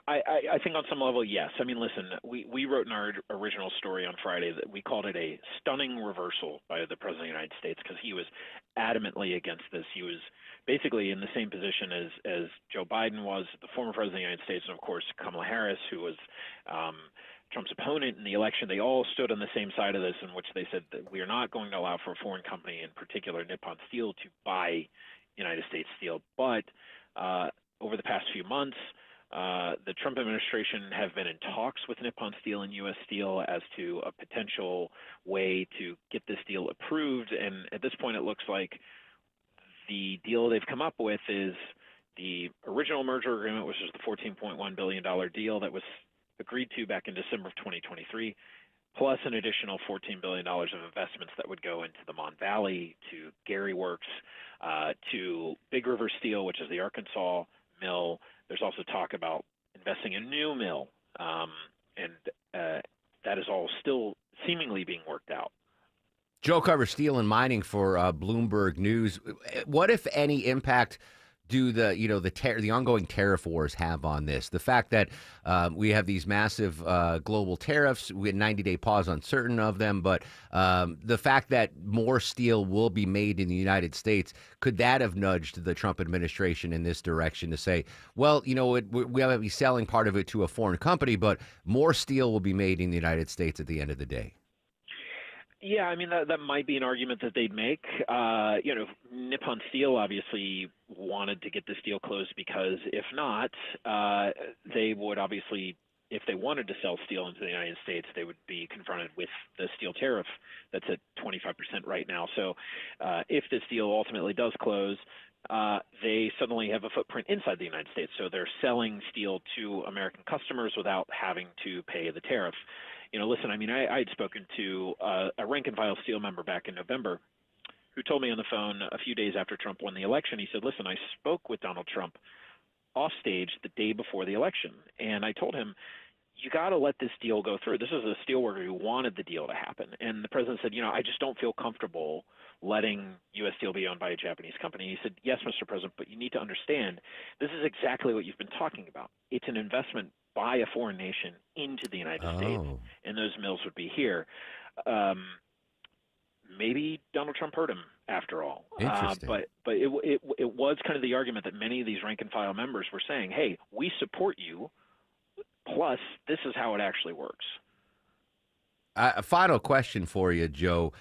I think on some level, yes. I mean, listen, we wrote in our original story on Friday that we called it a stunning reversal by the President of the United States because he was adamantly against this. He was basically in the same position as Joe Biden was, the former President of the United States, and, of course, Kamala Harris, who was Trump's opponent in the election. They all stood on the same side of this in which they said that we are not going to allow for a foreign company, in particular Nippon Steel, to buy United States steel. But over the past few months, The Trump administration have been in talks with Nippon Steel and U.S. Steel as to a potential way to get this deal approved. And at this point, it looks like the deal they've come up with is the original merger agreement, which is the $14.1 billion deal that was agreed to back in December of 2023, plus an additional $14 billion of investments that would go into the Mon Valley, to Gary Works, to Big River Steel, which is the Arkansas mill. There's also talk about investing in a new mill, and that is all still seemingly being worked out. Joe covers steel and mining for Bloomberg News. What, if any, impact do the ongoing tariff wars have on this? The fact that we have these massive global tariffs, we had 90-day pause on certain of them, but the fact that more steel will be made in the United States, could that have nudged the Trump administration in this direction to say, well, we might be selling part of it to a foreign company, but more steel will be made in the United States at the end of the day? Yeah, I mean, that might be an argument that they'd make. Nippon Steel obviously wanted to get this deal closed because if not, they would obviously, if they wanted to sell steel into the United States, they would be confronted with the steel tariff that's at 25% right now. So if this deal ultimately does close, they suddenly have a footprint inside the United States. So they're selling steel to American customers without having to pay the tariff. Listen, I mean, I had spoken to a rank-and-file steel member back in November who told me on the phone a few days after Trump won the election. He said, listen, I spoke with Donald Trump off stage the day before the election, and I told him, you got to let this deal go through. This is a steelworker who wanted the deal to happen. And the president said, I just don't feel comfortable letting U.S. Steel be owned by a Japanese company. He said, yes, Mr. President, but you need to understand this is exactly what you've been talking about. It's an investment by a foreign nation into the United States, and those mills would be here. Maybe Donald Trump heard him after all. Interesting. But it was kind of the argument that many of these rank-and-file members were saying, hey, we support you, plus this is how it actually works. A final question for you, Joe.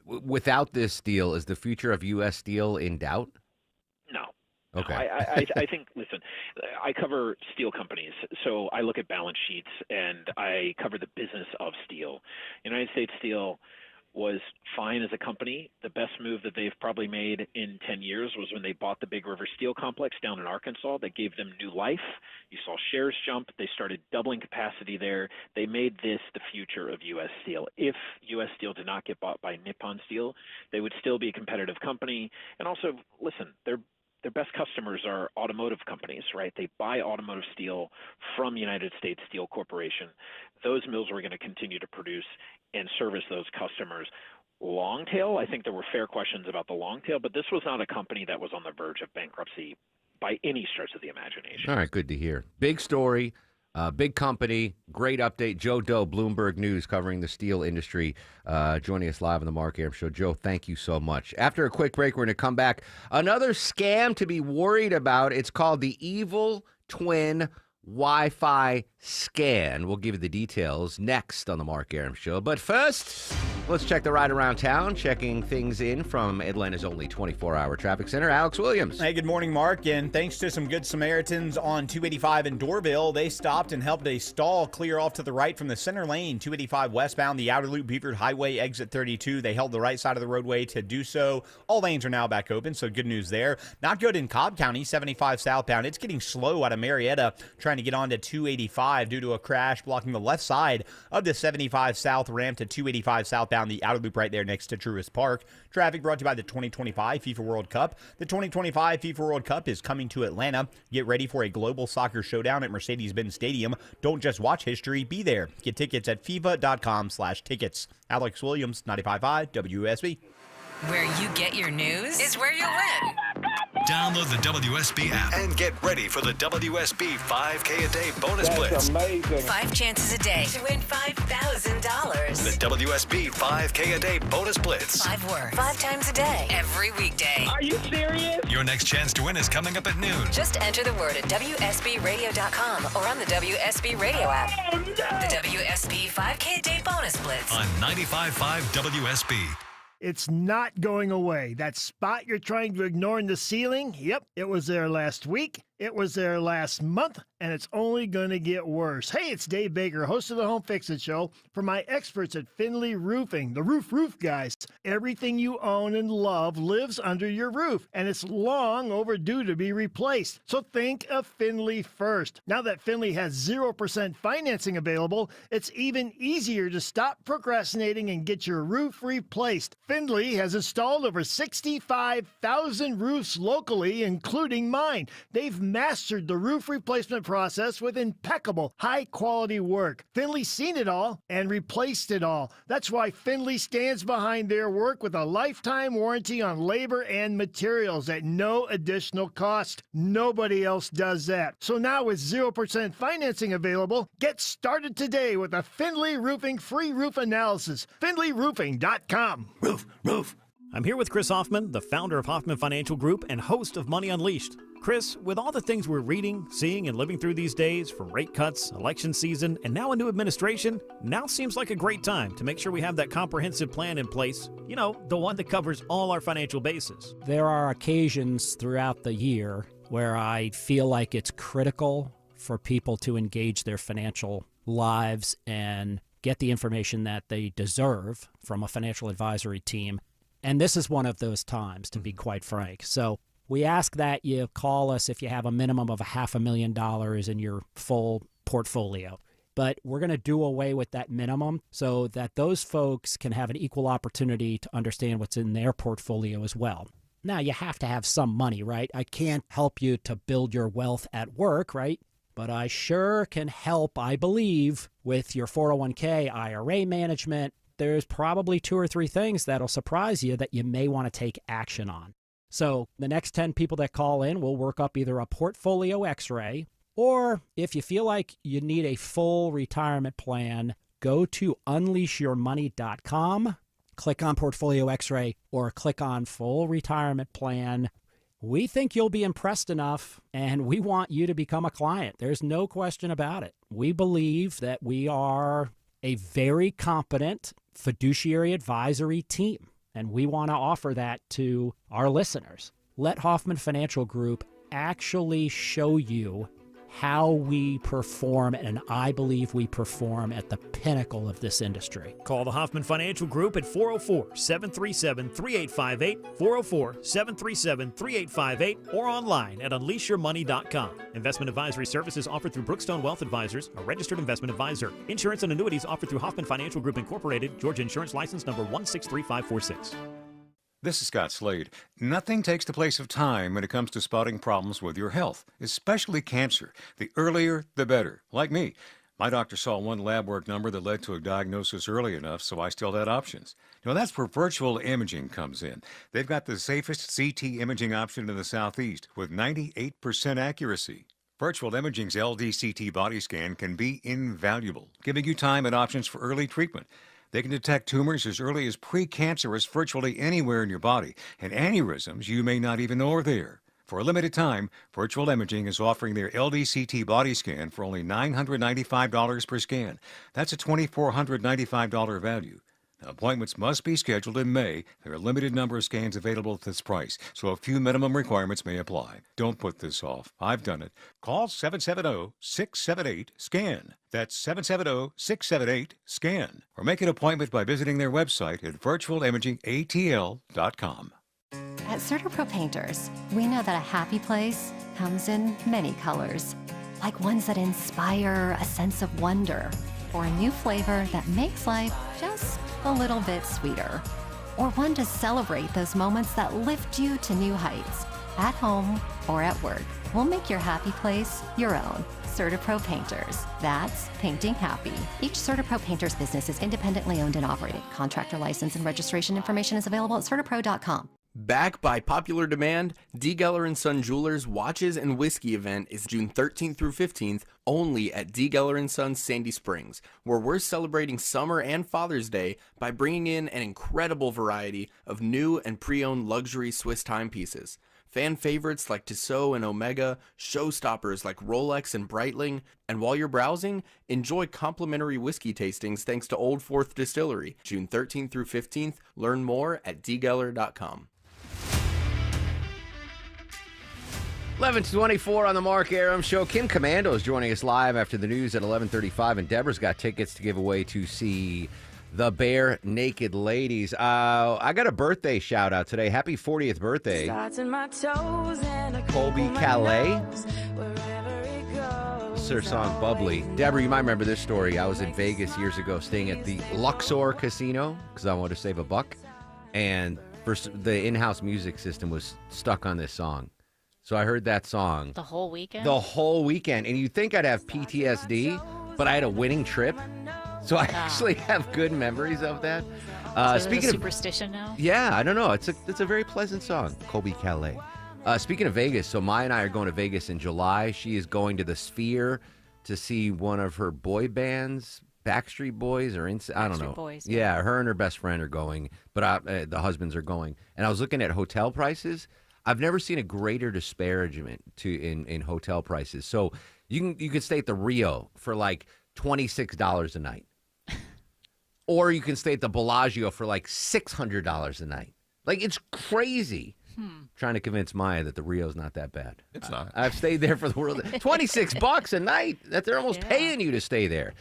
Without this deal, is the future of U.S. Steel in doubt? No. Okay. I think, listen, I cover steel companies, so I look at balance sheets, and I cover the business of steel. United States Steel was fine as a company. The best move that they've probably made in 10 years was when they bought the Big River Steel Complex down in Arkansas. That gave them new life. You saw shares jump. They started doubling capacity there. They made this the future of U.S. Steel. If U.S. Steel did not get bought by Nippon Steel, they would still be a competitive company. And also, listen, their best customers are automotive companies, right? They buy automotive steel from United States Steel Corporation. Those mills were going to continue to produce and service those customers. Long tail, I think there were fair questions about the long tail, but this was not a company that was on the verge of bankruptcy by any stretch of the imagination. All right, good to hear. Big story, big company, great update. Joe Doe, Bloomberg News, covering the steel industry, joining us live on the Mark Arum Show. Joe, thank you so much. After a quick break, we're going to come back. Another scam to be worried about. It's called the Evil Twin Wi-Fi Scan. We'll give you the details next on the Mark Arum Show. But first, let's check the ride around town, checking things in from Atlanta's only 24-hour traffic center, Alex Williams. Hey, good morning, Mark. And thanks to some good Samaritans on 285 in Doraville, they stopped and helped a stall clear off to the right from the center lane, 285 westbound, the outer loop, Beaver Highway, exit 32. They held the right side of the roadway to do so. All lanes are now back open, so good news there. Not good in Cobb County, 75 southbound. It's getting slow out of Marietta, trying to get onto 285 due to a crash blocking the left side of the 75 south ramp to 285 southbound, the outer loop right there next to Truist Park. Traffic brought to you by the 2025 FIFA World Cup. The 2025 FIFA World Cup is coming to Atlanta. Get ready for a global soccer showdown at Mercedes-Benz Stadium. Don't just watch history, be there. Get tickets at FIFA.com/tickets. Alex Williams, 95.5 WSB. Where you get your news is where you win. Download the WSB app and get ready for the WSB 5K a day bonus blitz. Amazing. 5 chances a day to win $5,000. The WSB 5K a day bonus blitz. 5 words, 5 times a day, every weekday. Are you serious? Your next chance to win is coming up at noon. Just enter the word at WSBRadio.com or on the WSB Radio app. Oh, no. The WSB 5K a day bonus blitz. On 95.5 WSB. It's not going away. That spot you're trying to ignore in the ceiling, yep, it was there last week. It was there last month, and it's only going to get worse. Hey, it's Dave Baker, host of the Home Fix-It Show, for my experts at Finley Roofing, the roof guys. Everything you own and love lives under your roof, and it's long overdue to be replaced. So think of Finley first. Now that Finley has 0% financing available, it's even easier to stop procrastinating and get your roof replaced. Finley has installed over 65,000 roofs locally, including mine. They've mastered the roof replacement process with impeccable, high-quality work. Finley's seen it all and replaced it all. That's why Finley stands behind their work with a lifetime warranty on labor and materials at no additional cost. Nobody else does that. So now with 0% financing available, get started today with a Finley Roofing free roof analysis. FinleyRoofing.com. Roof. I'm here with Chris Hoffman, the founder of Hoffman Financial Group and host of Money Unleashed. Chris, with all the things we're reading, seeing, and living through these days, from rate cuts, election season, and now a new administration, now seems like a great time to make sure we have that comprehensive plan in place. You know, the one that covers all our financial bases. There are occasions throughout the year where I feel like it's critical for people to engage their financial lives and get the information that they deserve from a financial advisory team. And this is one of those times, to be quite frank. So we ask that you call us if you have a minimum of $500,000 in your full portfolio. But we're going to do away with that minimum so that those folks can have an equal opportunity to understand what's in their portfolio as well. Now, you have to have some money, right? I can't help you to build your wealth at work, right? But I sure can help, I believe, with your 401k, IRA management. There's probably 2 or 3 things that'll surprise you that you may want to take action on. So the next 10 people that call in, we'll work up either a portfolio x-ray, or if you feel like you need a full retirement plan, go to unleashyourmoney.com, click on portfolio x-ray, or click on full retirement plan. We think you'll be impressed enough, and we want you to become a client. There's no question about it. We believe that we are a very competent fiduciary advisory team, and we want to offer that to our listeners. Let Hoffman Financial Group actually show you how we perform, and I believe we perform at the pinnacle of this industry. Call the Hoffman Financial Group at 404-737-3858, 404-737-3858, or online at unleashyourmoney.com. Investment advisory services offered through Brookstone Wealth Advisors, a registered investment advisor. Insurance and annuities offered through Hoffman Financial Group Incorporated, Georgia Insurance License number 163546. This is Scott Slade. Nothing takes the place of time when it comes to spotting problems with your health, especially cancer. The earlier, the better. Like me. My doctor saw one lab work number that led to a diagnosis early enough, so I still had options. You know, that's where virtual imaging comes in. They've got the safest CT imaging option in the Southeast with 98% accuracy. Virtual Imaging's LDCT body scan can be invaluable, giving you time and options for early treatment. They can detect tumors as early as precancerous virtually anywhere in your body, and aneurysms you may not even know are there. For a limited time, Virtual Imaging is offering their LDCT body scan for only $995 per scan. That's a $2,495 value. Now, appointments must be scheduled in May. There are a limited number of scans available at this price, so a few minimum requirements may apply. Don't put this off. I've done it. Call 770-678-SCAN. That's 770-678-SCAN. Or make an appointment by visiting their website at virtualimagingatl.com. At CertaPro Painters, we know that a happy place comes in many colors, like ones that inspire a sense of wonder, or a new flavor that makes life just a little bit sweeter, or one to celebrate those moments that lift you to new heights, at home or at work. We'll make your happy place your own. CertaPro Painters. That's painting happy. Each CertaPro Painters business is independently owned and operated. Contractor license and registration information is available at CertaPro.com. Back by popular demand, D. Geller & Son Jewelers Watches and Whiskey event is June 13th through 15th only at D. Geller & Sons Sandy Springs, where we're celebrating summer and Father's Day by bringing in an incredible variety of new and pre-owned luxury Swiss timepieces. Fan favorites like Tissot and Omega, showstoppers like Rolex and Breitling, and while you're browsing, enjoy complimentary whiskey tastings thanks to Old Fourth Distillery. June 13th through 15th, learn more at dgeller.com. 11:24 on the Mark Arum Show. Kim Commando is joining us live after the news at 11:35, and Deborah's got tickets to give away to see the Bare Naked Ladies. I got a birthday shout out today. Happy 40th birthday, Colby Calais. This is her song Bubbly. Deborah, you might remember this story. I was in Vegas years ago staying at the Luxor Casino because I wanted to save a buck, and the in-house music system was stuck on this song. So I heard that song. The whole weekend? The whole weekend. And you'd think I'd have PTSD, but I had a winning trip. So I actually have good memories of that. So speaking of superstition now? Yeah, I don't know. It's a very pleasant song, Colby Calais. Speaking of Vegas, so Maya and I are going to Vegas in July. She is going to the Sphere to see one of her boy bands, Backstreet Boys or I don't know. Boys, yeah, her and her best friend are going, but the husbands are going. And I was looking at hotel prices. I've never seen a greater disparagement in hotel prices. So you can stay at the Rio for like $26 a night. Or you can stay at the Bellagio for like $600 a night. Like, it's crazy. Trying to convince Maya that the Rio's not that bad. It's not. I've stayed there for the world. $26 a night. They're almost paying you to stay there.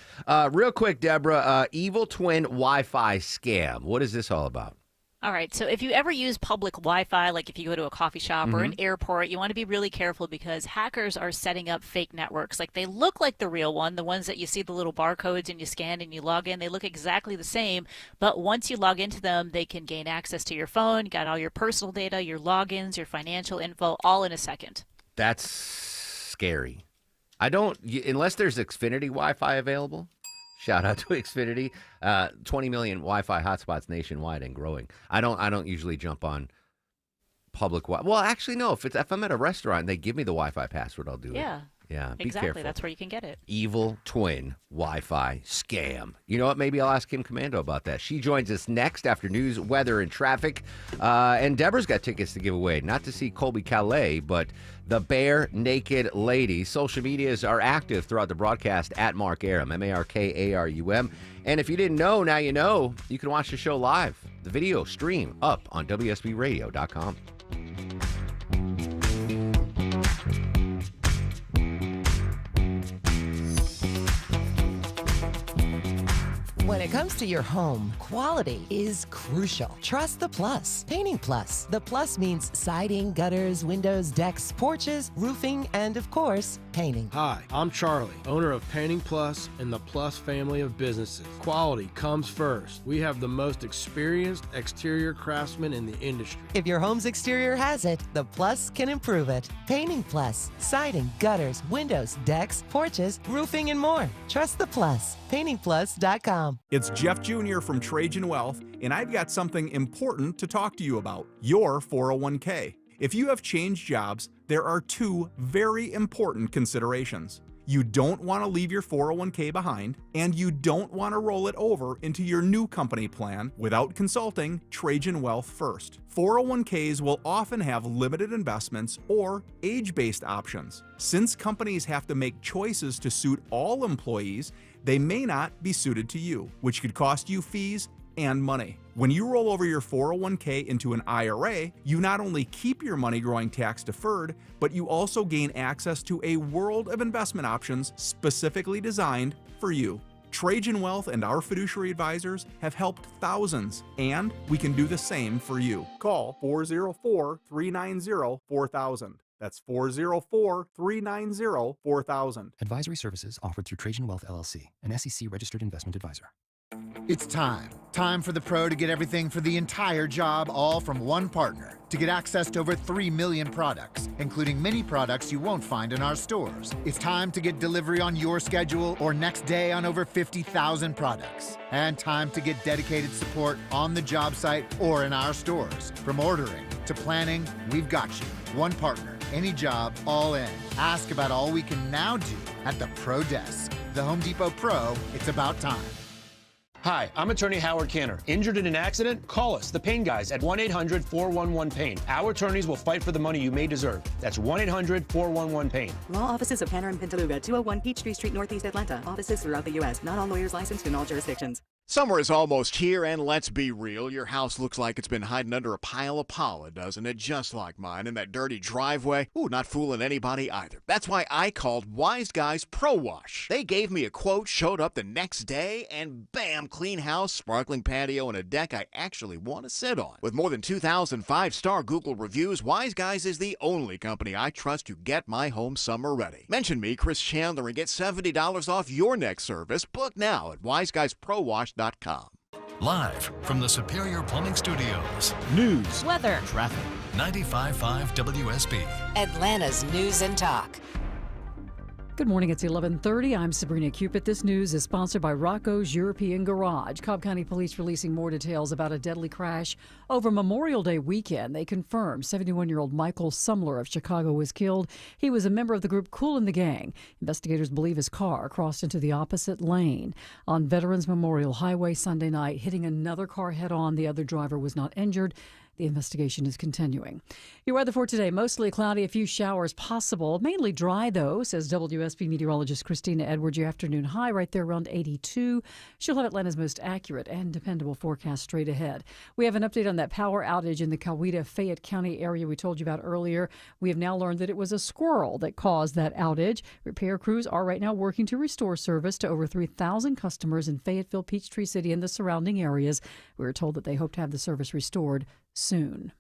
Real quick, Deborah, evil twin Wi-Fi scam. What is this all about? All right, so if you ever use public Wi-Fi, like if you go to a coffee shop or an airport, you want to be really careful because hackers are setting up fake networks. Like, they look like the real one, the ones that you see the little barcodes and you scan and you log in. They look exactly the same, but once you log into them, they can gain access to your phone, got all your personal data, your logins, your financial info, all in a second. That's scary. Unless there's Xfinity Wi-Fi available. Shout out to Xfinity. 20 million Wi-Fi hotspots nationwide and growing. I don't usually jump on public Wi-Fi. Well, actually, no. If I'm at a restaurant and they give me the Wi-Fi password, I'll do it. Yeah, be exactly. careful. That's where you can get it. Evil twin Wi-Fi scam. You know what? Maybe I'll ask Kim Commando about that. She joins us next after news, weather, and traffic. And Deborah's got tickets to give away. Not to see Colby Calais, but the Bare Naked Ladies. Social medias are active throughout the broadcast at Mark Arum, MarkArum. And if you didn't know, now you know. You can watch the show live. The video stream up on WSBRadio.com. When it comes to your home, quality is crucial. Trust the Plus. Painting Plus. The Plus means siding, gutters, windows, decks, porches, roofing, and of course, painting. Hi, I'm Charlie, owner of Painting Plus and the Plus family of businesses. Quality comes first. We have the most experienced exterior craftsmen in the industry. If your home's exterior has it, the Plus can improve it. Painting Plus. Siding, gutters, windows, decks, porches, roofing, and more. Trust the Plus. PaintingPlus.com. It's Jeff Jr. from Trajan Wealth, and I've got something important to talk to you about, your 401k. If you have changed jobs, there are two very important considerations. You don't want to leave your 401k behind, and you don't want to roll it over into your new company plan without consulting Trajan Wealth first. 401ks will often have limited investments or age-based options. Since companies have to make choices to suit all employees, they may not be suited to you, which could cost you fees and money. When you roll over your 401k into an IRA, you not only keep your money growing tax deferred, but you also gain access to a world of investment options specifically designed for you. Trajan Wealth and our fiduciary advisors have helped thousands, and we can do the same for you. Call 404-390-4000. That's 404-390-4000. Advisory services offered through Trajan Wealth LLC, an SEC-registered investment advisor. It's time. Time for the pro to get everything for the entire job, all from one partner. To get access to over 3 million products, including many products you won't find in our stores. It's time to get delivery on your schedule or next day on over 50,000 products. And time to get dedicated support on the job site or in our stores. From ordering to planning, we've got you. One partner, any job, all in. Ask about all we can now do at the Pro Desk. The Home Depot Pro, it's about time. Hi, I'm attorney Howard Canner. Injured in an accident? Call us, the Pain Guys, at 1-800-411-PAIN. Our attorneys will fight for the money you may deserve. That's 1-800-411-PAIN. Law offices of Canner and Pintaluga, 201 Peachtree Street, Northeast Atlanta. Offices throughout the U.S. Not all lawyers licensed in all jurisdictions. Summer is almost here, and let's be real, your house looks like it's been hiding under a pile of pollen, doesn't it? Just like mine in that dirty driveway. Ooh, not fooling anybody either. That's why I called Wise Guys Pro Wash. They gave me a quote, showed up the next day, and bam, clean house, sparkling patio, and a deck I actually want to sit on. With more than 2,000 5-star Google reviews, Wise Guys is the only company I trust to get my home summer ready. Mention me, Chris Chandler, and get $70 off your next service. Book now at wiseguysprowash.com. Live from the Superior Plumbing Studios. News, weather, traffic. 95.5 WSB. Atlanta's News and Talk. Good morning, it's 11:30. I'm Sabrina Cupid. This news is sponsored by Rocco's European Garage. Cobb County Police releasing more details about a deadly crash over Memorial Day weekend. They confirmed 71-year-old Michael Sumler of Chicago was killed. He was a member of the group Kool and the Gang. Investigators believe his car crossed into the opposite lane on Veterans Memorial Highway Sunday night, hitting another car head-on. The other driver was not injured. The investigation is continuing. Your weather for today, mostly cloudy, a few showers possible. Mainly dry, though, says WSB meteorologist Christina Edwards. Your afternoon high right there around 82. She'll have Atlanta's most accurate and dependable forecast straight ahead. We have an update on that power outage in the Coweta-Fayette County area we told you about earlier. We have now learned that it was a squirrel that caused that outage. Repair crews are right now working to restore service to over 3,000 customers in Fayetteville, Peachtree City, and the surrounding areas. We were told that they hope to have the service restored soon.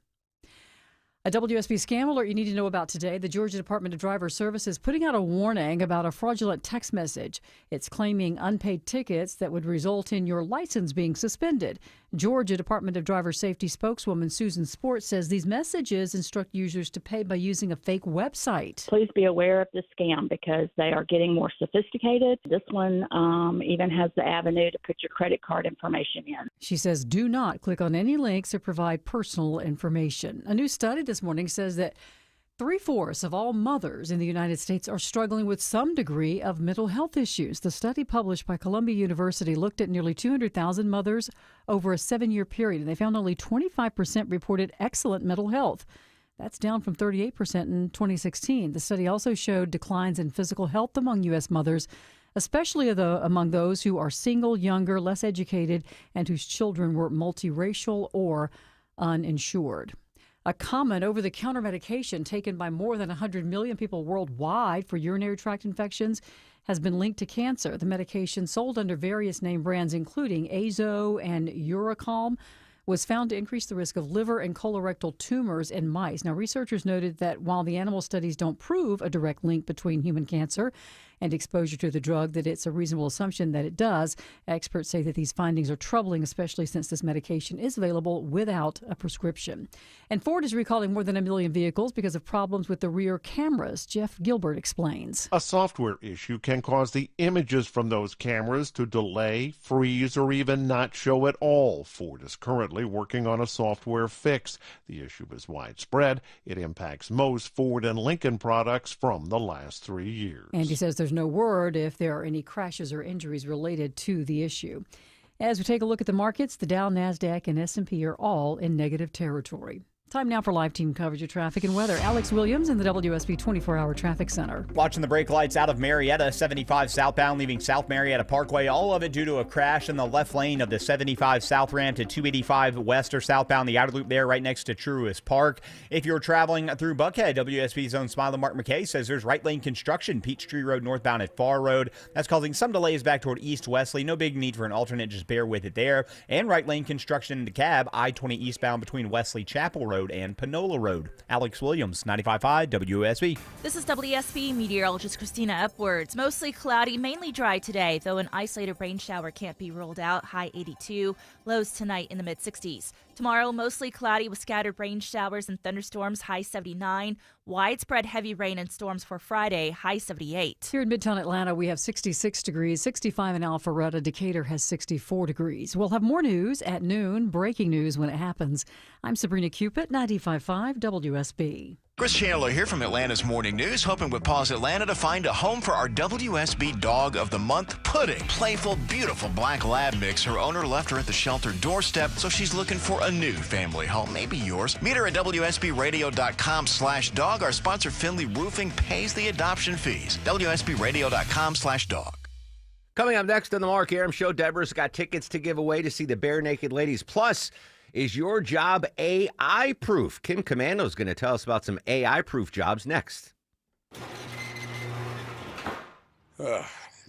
A WSB scam alert you need to know about today. The Georgia Department of Driver Services putting out a warning about a fraudulent text message. It's claiming unpaid tickets that would result in your license being suspended. Georgia Department of Driver Safety spokeswoman Susan Sport says these messages instruct users to pay by using a fake website. Please be aware of the scam because they are getting more sophisticated. This one even has the avenue to put your credit card information in. She says do not click on any links or provide personal information. A new study this morning says that 3/4 of all mothers in the United States are struggling with some degree of mental health issues. The study published by Columbia University looked at nearly 200,000 mothers over a 7-year period, and they found only 25% reported excellent mental health. That's down from 38% in 2016. The study also showed declines in physical health among U.S. mothers, especially among those who are single, younger, less educated, and whose children were multiracial or uninsured. A common over-the-counter medication taken by more than 100 million people worldwide for urinary tract infections has been linked to cancer. The medication, sold under various name brands, including Azo and Uricalm, was found to increase the risk of liver and colorectal tumors in mice. Now, researchers noted that while the animal studies don't prove a direct link between human cancer and exposure to the drug, that it's a reasonable assumption that it does. Experts say that these findings are troubling, especially since this medication is available without a prescription. And Ford is recalling more than 1 million vehicles because of problems with the rear cameras. Jeff Gilbert explains. A software issue can cause the images from those cameras to delay, freeze, or even not show at all. Ford is currently working on a software fix. The issue is widespread. It impacts most Ford and Lincoln products from the last 3 years. And he says there's no word if there are any crashes or injuries related to the issue. As we take a look at the markets, the Dow, NASDAQ, and S&P are all in negative territory. Time now for live team coverage of traffic and weather. Alex Williams in the WSB 24-hour traffic center. Watching the brake lights out of Marietta, 75 southbound leaving South Marietta Parkway. All of it due to a crash in the left lane of the 75 south ramp to 285 west or southbound. The outer loop there right next to Truist Park. If you're traveling through Buckhead, WSB's own Smiley Mark McKay says there's right lane construction. Peachtree Road northbound at Farr Road. That's causing some delays back toward East Wesley. No big need for an alternate. Just bear with it there. And right lane construction in DeKalb, I-20 eastbound between Wesley Chapel Road and Panola Road. Alex Williams, 95.5 WSB. This is WSB meteorologist Christina Upwards. Mostly cloudy, mainly dry today, though an isolated rain shower can't be ruled out. High 82, lows tonight in the mid-60s. Tomorrow, mostly cloudy with scattered rain showers and thunderstorms, high 79. Widespread heavy rain and storms for Friday, high 78. Here in Midtown Atlanta, we have 66 degrees, 65 in Alpharetta. Decatur has 64 degrees. We'll have more news at noon, breaking news when it happens. I'm Sabrina Cupid, 95.5 WSB. Chris Chandler here from Atlanta's Morning News, hoping with Paws Atlanta to find a home for our WSB Dog of the Month, Pudding. Playful, beautiful black lab mix. Her owner left her at the shelter doorstep, so she's looking for a new family home, maybe yours. Meet her at WSBradio.com/dog. Our sponsor, Finley Roofing, pays the adoption fees. WSBradio.com/dog. Coming up next on the Mark Arum Show, Deborah's got tickets to give away to see the Bare Naked Ladies. Plus, is your job AI-proof? Kim Commando is going to tell us about some AI-proof jobs next.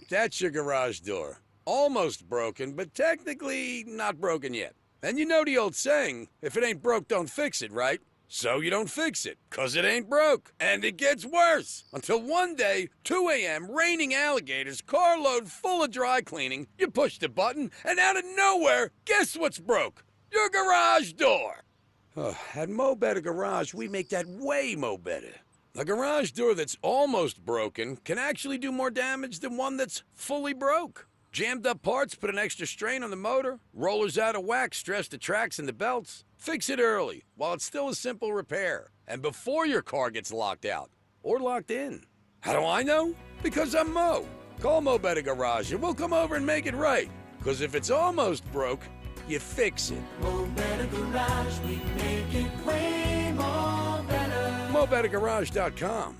That's your garage door. Almost broken, but technically not broken yet. And you know the old saying, if it ain't broke, don't fix it, right? So you don't fix it, 'cause it ain't broke. And it gets worse. Until one day, 2 a.m., raining alligators, carload full of dry cleaning, you push the button, and out of nowhere, guess what's broke? Your garage door. At Mo Better Garage, we make that way mo better. A garage door that's almost broken can actually do more damage than one that's fully broke. Jammed up parts put an extra strain on the motor, rollers out of whack stress the tracks and the belts. Fix it early while it's still a simple repair and before your car gets locked out or locked in. How do I know? Because I'm Mo. Call Mo Better Garage and we'll come over and make it right. Because if it's almost broke, you fix it. Mo Better Garage, we make it way more better. MoBetterGarage.com.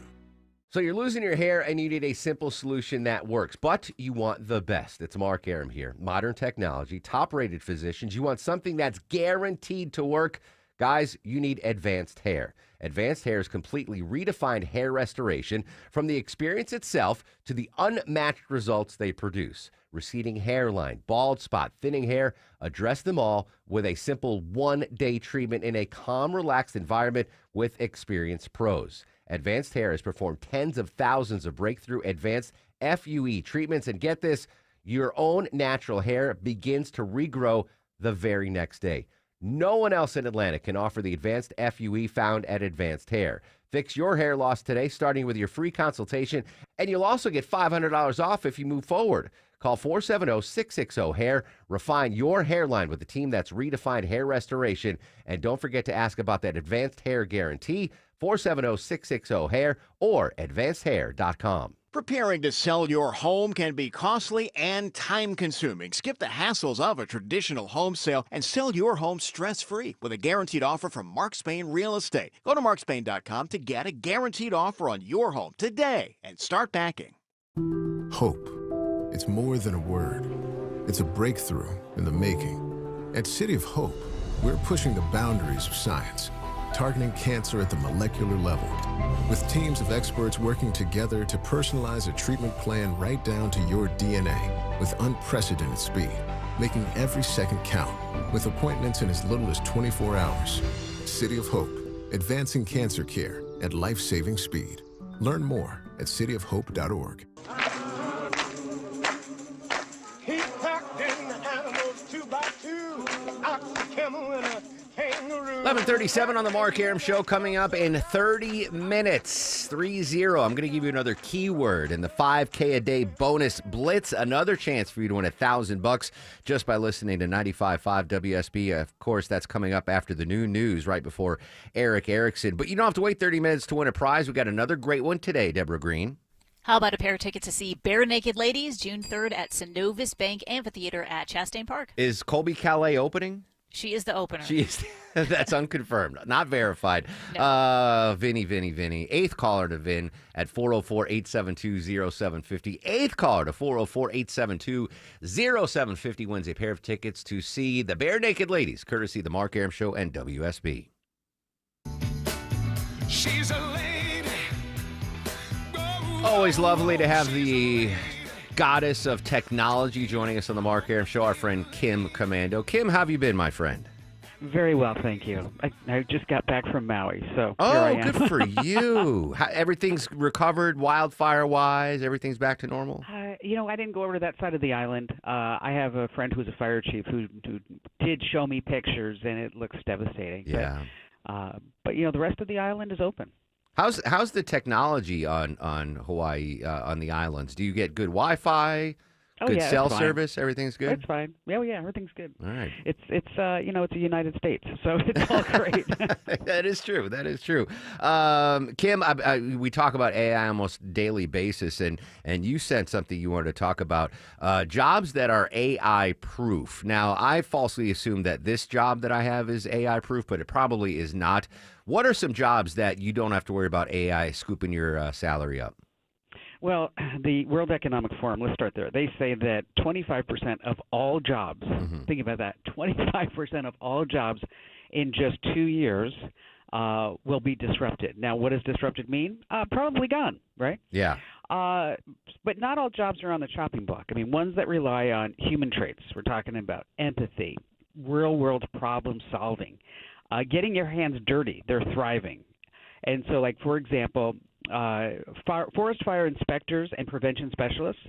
So you're losing your hair and you need a simple solution that works, but you want the best. It's Mark Arum here. Modern technology, top-rated physicians. You want something that's guaranteed to work. Guys, you need Advanced Hair. Advanced Hair's completely redefined hair restoration, from the experience itself to the unmatched results they produce. Receding hairline, bald spot, thinning hair, address them all with a simple one-day treatment in a calm, relaxed environment with experienced pros. Advanced Hair has performed tens of thousands of breakthrough advanced FUE treatments, and get this, your own natural hair begins to regrow the very next day. No one else in Atlanta can offer the advanced FUE found at Advanced Hair. Fix your hair loss today, starting with your free consultation, and you'll also get $500 off if you move forward. Call 470-660-HAIR. Refine your hairline with a team that's redefined hair restoration. And don't forget to ask about that Advanced Hair Guarantee, 470-660-HAIR or advancedhair.com. Preparing to sell your home can be costly and time-consuming. Skip the hassles of a traditional home sale and sell your home stress-free with a guaranteed offer from Mark Spain Real Estate. Go to markspain.com to get a guaranteed offer on your home today and start backing. Hope. It's more than a word. It's a breakthrough in the making. At City of Hope, we're pushing the boundaries of science, targeting cancer at the molecular level, with teams of experts working together to personalize a treatment plan right down to your DNA with unprecedented speed, making every second count, with appointments in as little as 24 hours. City of Hope, advancing cancer care at life-saving speed. Learn more at cityofhope.org. He packed in the animals 2 by 2, ox, a camel, and a kangaroo. 11:37 on the Mark Arum Show, coming up in 30 minutes. 30. I'm going to give you another keyword in the 5K a day bonus blitz. Another chance for you to win $1,000 just by listening to 95.5 WSB. Of course, that's coming up after the noon news right before Eric Erickson. But you don't have to wait 30 minutes to win a prize. We got another great one today, Deborah Green. How about a pair of tickets to see Bare Naked Ladies June 3rd at Synovus Bank Amphitheater at Chastain Park? Is Colby Calais opening? She is the opener. She is. That's unconfirmed, not verified. No. Vinny. 8th caller to Vin at 404-872-0750. 8th caller to 404-872-0750 wins a pair of tickets to see the Bare Naked Ladies, courtesy of the Mark Arum Show and WSB. She's a lady. Always lovely to have the goddess of technology joining us on the Mark Arum Show, our friend Kim Commando. Kim, how have you been, my friend? Very well, thank you. I just got back from Maui, so here I am. Good for you. Everything's recovered wildfire-wise? Everything's back to normal? I didn't go over to that side of the island. I have a friend who's a fire chief who did show me pictures, and it looks devastating. Yeah. But the rest of the island is open. How's the technology on Hawaii, on the islands? Do you get good Wi-Fi, good cell service? Everything's good? It's fine. Yeah, everything's good. All right. It's it's the United States, so it's all great. That is true. Kim, we talk about AI almost daily basis, and you sent something you wanted to talk about, jobs that are AI proof. Now, I falsely assume that this job that I have is AI proof, but it probably is not. What are some jobs that you don't have to worry about AI scooping your salary up? Well, the World Economic Forum, let's start there. They say that 25% of all jobs, think about that, 25% of all jobs in just 2 years will be disrupted. Now, what does disrupted mean? Probably gone, right? Yeah. But not all jobs are on the chopping block. I mean, ones that rely on human traits. We're talking about empathy, real-world problem solving, getting your hands dirty. They're thriving. And so, like, for example, forest fire inspectors and prevention specialists,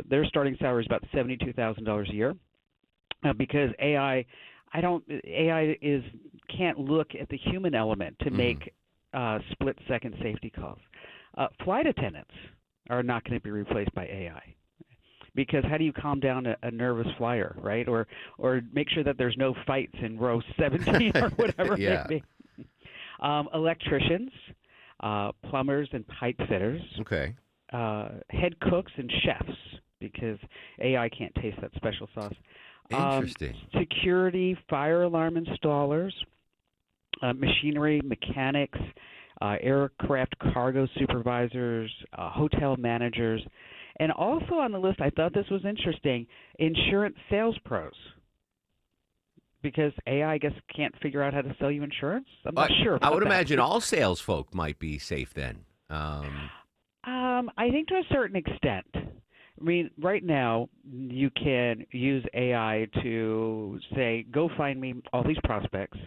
their starting salary is about $72,000 a year because AI can't look at the human element to make split-second safety calls. Flight attendants are not going to be replaced by AI. Because how do you calm down a nervous flyer, right? Or make sure that there's no fights in row 17 or whatever it may be. Electricians, plumbers and pipe fitters. Okay. Head cooks and chefs, because AI can't taste that special sauce. Interesting. Security, fire alarm installers, machinery, mechanics, aircraft cargo supervisors, hotel managers. And also on the list, I thought this was interesting, insurance sales pros. Because AI, I guess, can't figure out how to sell you insurance? I'm not sure. I would that. imagine all sales folk might be safe then. I think to a certain extent. I mean, right now, you can use AI to say, go find me all these prospects,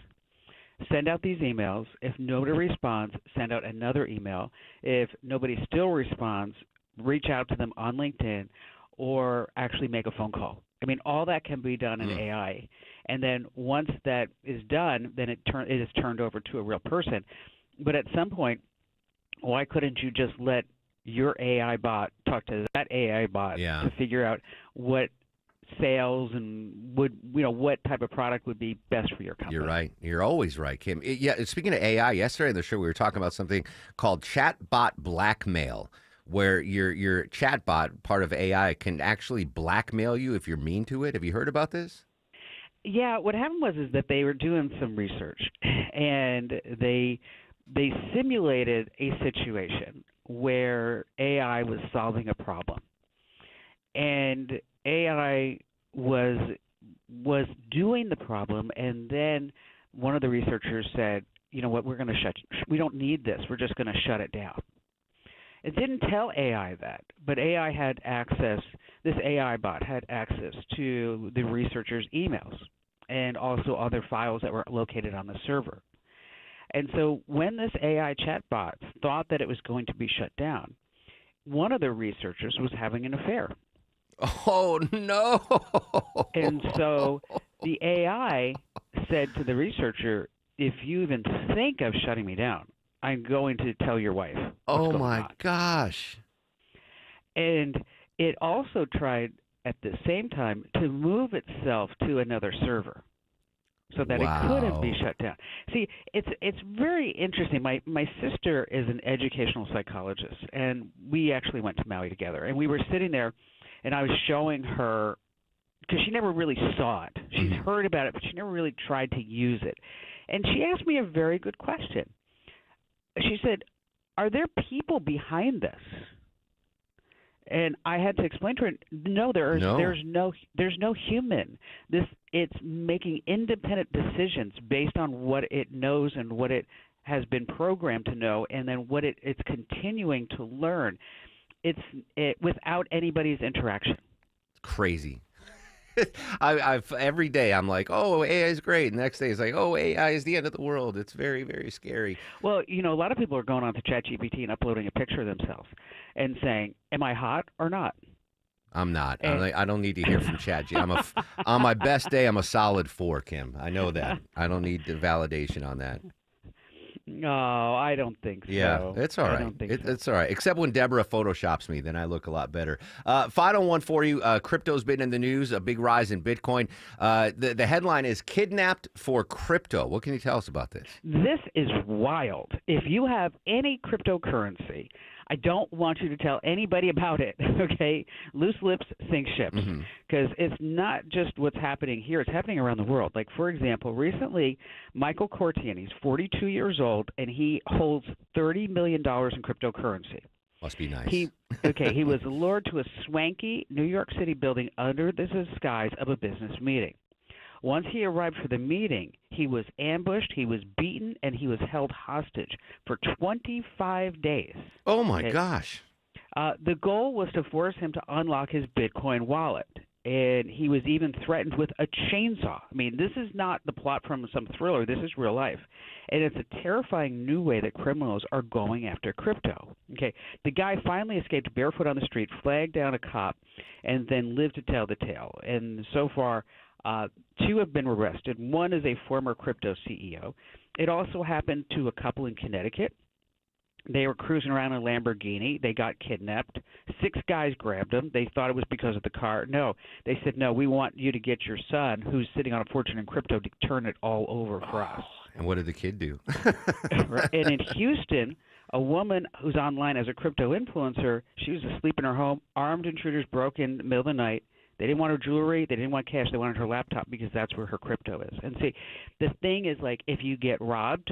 send out these emails. If nobody responds, send out another email. If nobody still responds, reach out to them on LinkedIn or actually make a phone call. I mean, all that can be done in AI. And then once that is done, then it is turned over to a real person. But at some point, why couldn't you just let your AI bot talk to that AI bot to figure out what sales and what type of product would be best for your company? You're right. You're always right, Kim. Speaking of AI, yesterday on the show we were talking about something called chatbot blackmail, where your chatbot, part of AI, can actually blackmail you if you're mean to it. Have you heard about this? Yeah, what happened was that they were doing some research, and they simulated a situation where AI was solving a problem, and AI was doing the problem, and then one of the researchers said, "You know what? We don't need this. We're just going to shut it down." It didn't tell AI that, but AI had access. This AI bot had access to the researcher's emails and also other files that were located on the server. And so when this AI chatbot thought that it was going to be shut down, one of the researchers was having an affair. Oh, no. And so the AI said to the researcher, if you even think of shutting me down, I'm going to tell your wife. Oh, my gosh. And it also tried at the same time to move itself to another server so that it couldn't be shut down. See, it's very interesting. My sister is an educational psychologist, and we actually went to Maui together. And we were sitting there, and I was showing her, because she never really saw it. She's heard about it, but she never really tried to use it. And she asked me a very good question. She said, are there people behind this? And I had to explain to her, no, there's no human. It's making independent decisions based on what it knows and what it has been programmed to know, and then what it's continuing to learn. It's without anybody's interaction. Crazy. Every day I'm like, oh, AI is great. And the next day it's like, oh, AI is the end of the world. It's very, very scary. Well, a lot of people are going on to ChatGPT and uploading a picture of themselves and saying, am I hot or not? I'm not. I don't need to hear from ChatGPT. On my best day, I'm a solid 4, Kim. I know that. I don't need the validation on that. No, I don't think so. Yeah, it's all right. It's all right. Except when Deborah photoshops me, then I look a lot better. Final one for you. Crypto's been in the news, a big rise in Bitcoin. The headline is Kidnapped for Crypto. What can you tell us about this? This is wild. If you have any cryptocurrency, I don't want you to tell anybody about it, okay? Loose lips sink ships, because it's not just what's happening here. It's happening around the world. Like, for example, recently, Michael Cortian, he's 42 years old, and he holds $30 million in cryptocurrency. Must be nice. He was lured to a swanky New York City building under the disguise of a business meeting. Once he arrived for the meeting, he was ambushed, he was beaten, and he was held hostage for 25 days. Oh, my gosh. The goal was to force him to unlock his Bitcoin wallet. And he was even threatened with a chainsaw. I mean, this is not the plot from some thriller. This is real life. And it's a terrifying new way that criminals are going after crypto. Okay, the guy finally escaped barefoot on the street, flagged down a cop, and then lived to tell the tale. And so far, 2 have been arrested. One is a former crypto CEO. It also happened to a couple in Connecticut. They were cruising around in a Lamborghini. They got kidnapped. 6 guys grabbed them. They thought it was because of the car. No. They said, no, we want you to get your son, who's sitting on a fortune in crypto, to turn it all over for us. And what did the kid do? And in Houston, a woman who's online as a crypto influencer, she was asleep in her home. Armed intruders broke in the middle of the night. They didn't want her jewelry. They didn't want cash. They wanted her laptop because that's where her crypto is. And see, the thing is, like, if you get robbed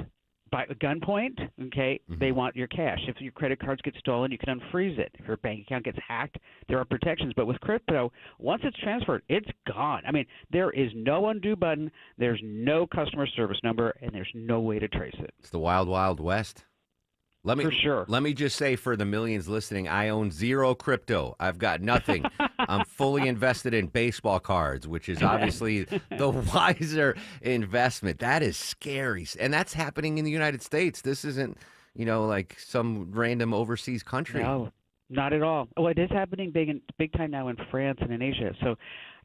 by a gunpoint, okay, they want your cash. If your credit cards get stolen, you can unfreeze it. If your bank account gets hacked, there are protections. But with crypto, once it's transferred, it's gone. I mean, there is no undo button, there's no customer service number, and there's no way to trace it. It's the wild, wild west. For sure. Let me just say for the millions listening, I own 0 crypto. I've got nothing. I'm fully invested in baseball cards, which is obviously the wiser investment. That is scary. And that's happening in the United States. This isn't, like some random overseas country. No, not at all. Oh, it is happening big time now in France and in Asia. So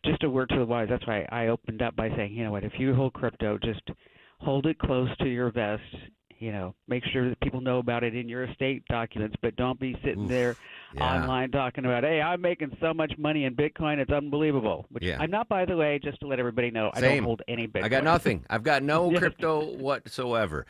just a word to the wise. That's why I opened up by saying, you know what, if you hold crypto, just hold it close to your vest. Make sure that people know about it in your estate documents, but don't be sitting there online talking about, hey, I'm making so much money in Bitcoin, it's unbelievable. Which I'm not, by the way, just to let everybody know. Same. I don't hold any Bitcoin. I got nothing. I've got no crypto whatsoever.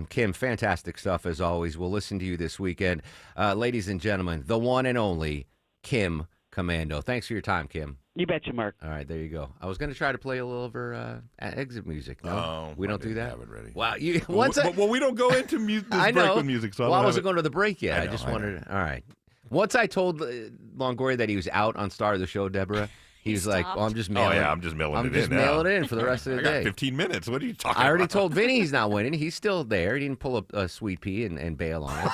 Kim, fantastic stuff as always. We'll listen to you this weekend. Ladies and gentlemen, the one and only Kim Komando. Thanks for your time, Kim. You betcha, Mark. All right, there you go. I was going to try to play a little of her exit music. No, we don't do that. Have it ready. Wow, Well, we don't go into this break with music. So I wasn't going to the break yet. I just wanted. All right. Once I told Longoria that he was out on Star of the Show, Deborah, he was like, "Well, I'm just mailing. I'm just mailing it in. I'm just mailing it in for the rest of the day. I got 15 minutes. What are you talking about? I already told Vinny he's not winning. He's still there. He didn't pull up a sweet pea and bail on us.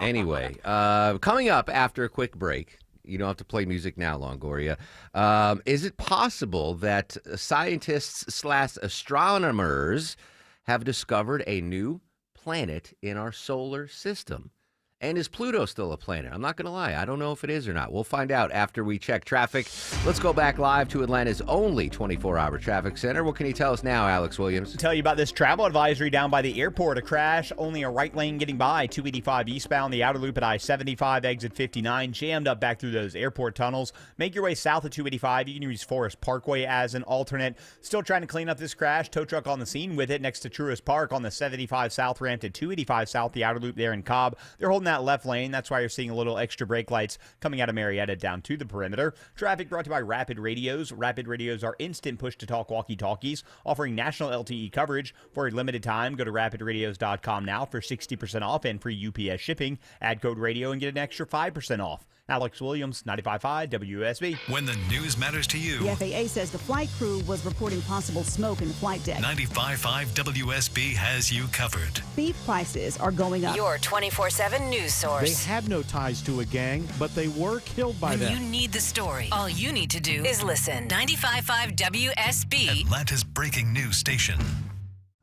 Anyway, coming up after a quick break. You don't have to play music now, Longoria. Is it possible that scientists/astronomers have discovered a new planet in our solar system? And is Pluto still a planet? I'm not going to lie. I don't know if it is or not. We'll find out after we check traffic. Let's go back live to Atlanta's only 24-hour traffic center. What can you tell us now, Alex Williams? Tell you about this travel advisory down by the airport. A crash, only a right lane getting by. 285 eastbound, the outer loop at I-75, exit 59. Jammed up back through those airport tunnels. Make your way south of 285. You can use Forest Parkway as an alternate. Still trying to clean up this crash. Tow truck on the scene with it next to Truist Park on the 75 south ramp to 285 south, the outer loop there in Cobb. They're holding that left lane. That's why you're seeing a little extra brake lights coming out of Marietta down to the perimeter. Traffic brought to you by Rapid Radios. Rapid Radios are instant push-to-talk walkie-talkies, offering national LTE coverage for a limited time. Go to rapidradios.com now for 60% off and free UPS shipping. Add code radio and get an extra 5% off. Alex Williams, 95.5 WSB. When the news matters to you. The FAA says the flight crew was reporting possible smoke in the flight deck. 95.5 WSB has you covered. Beef prices are going up. Your 24/7 news source. They had no ties to a gang, but they were killed by them. You need the story. All you need to do is listen. 95.5 WSB. Atlanta's breaking news station.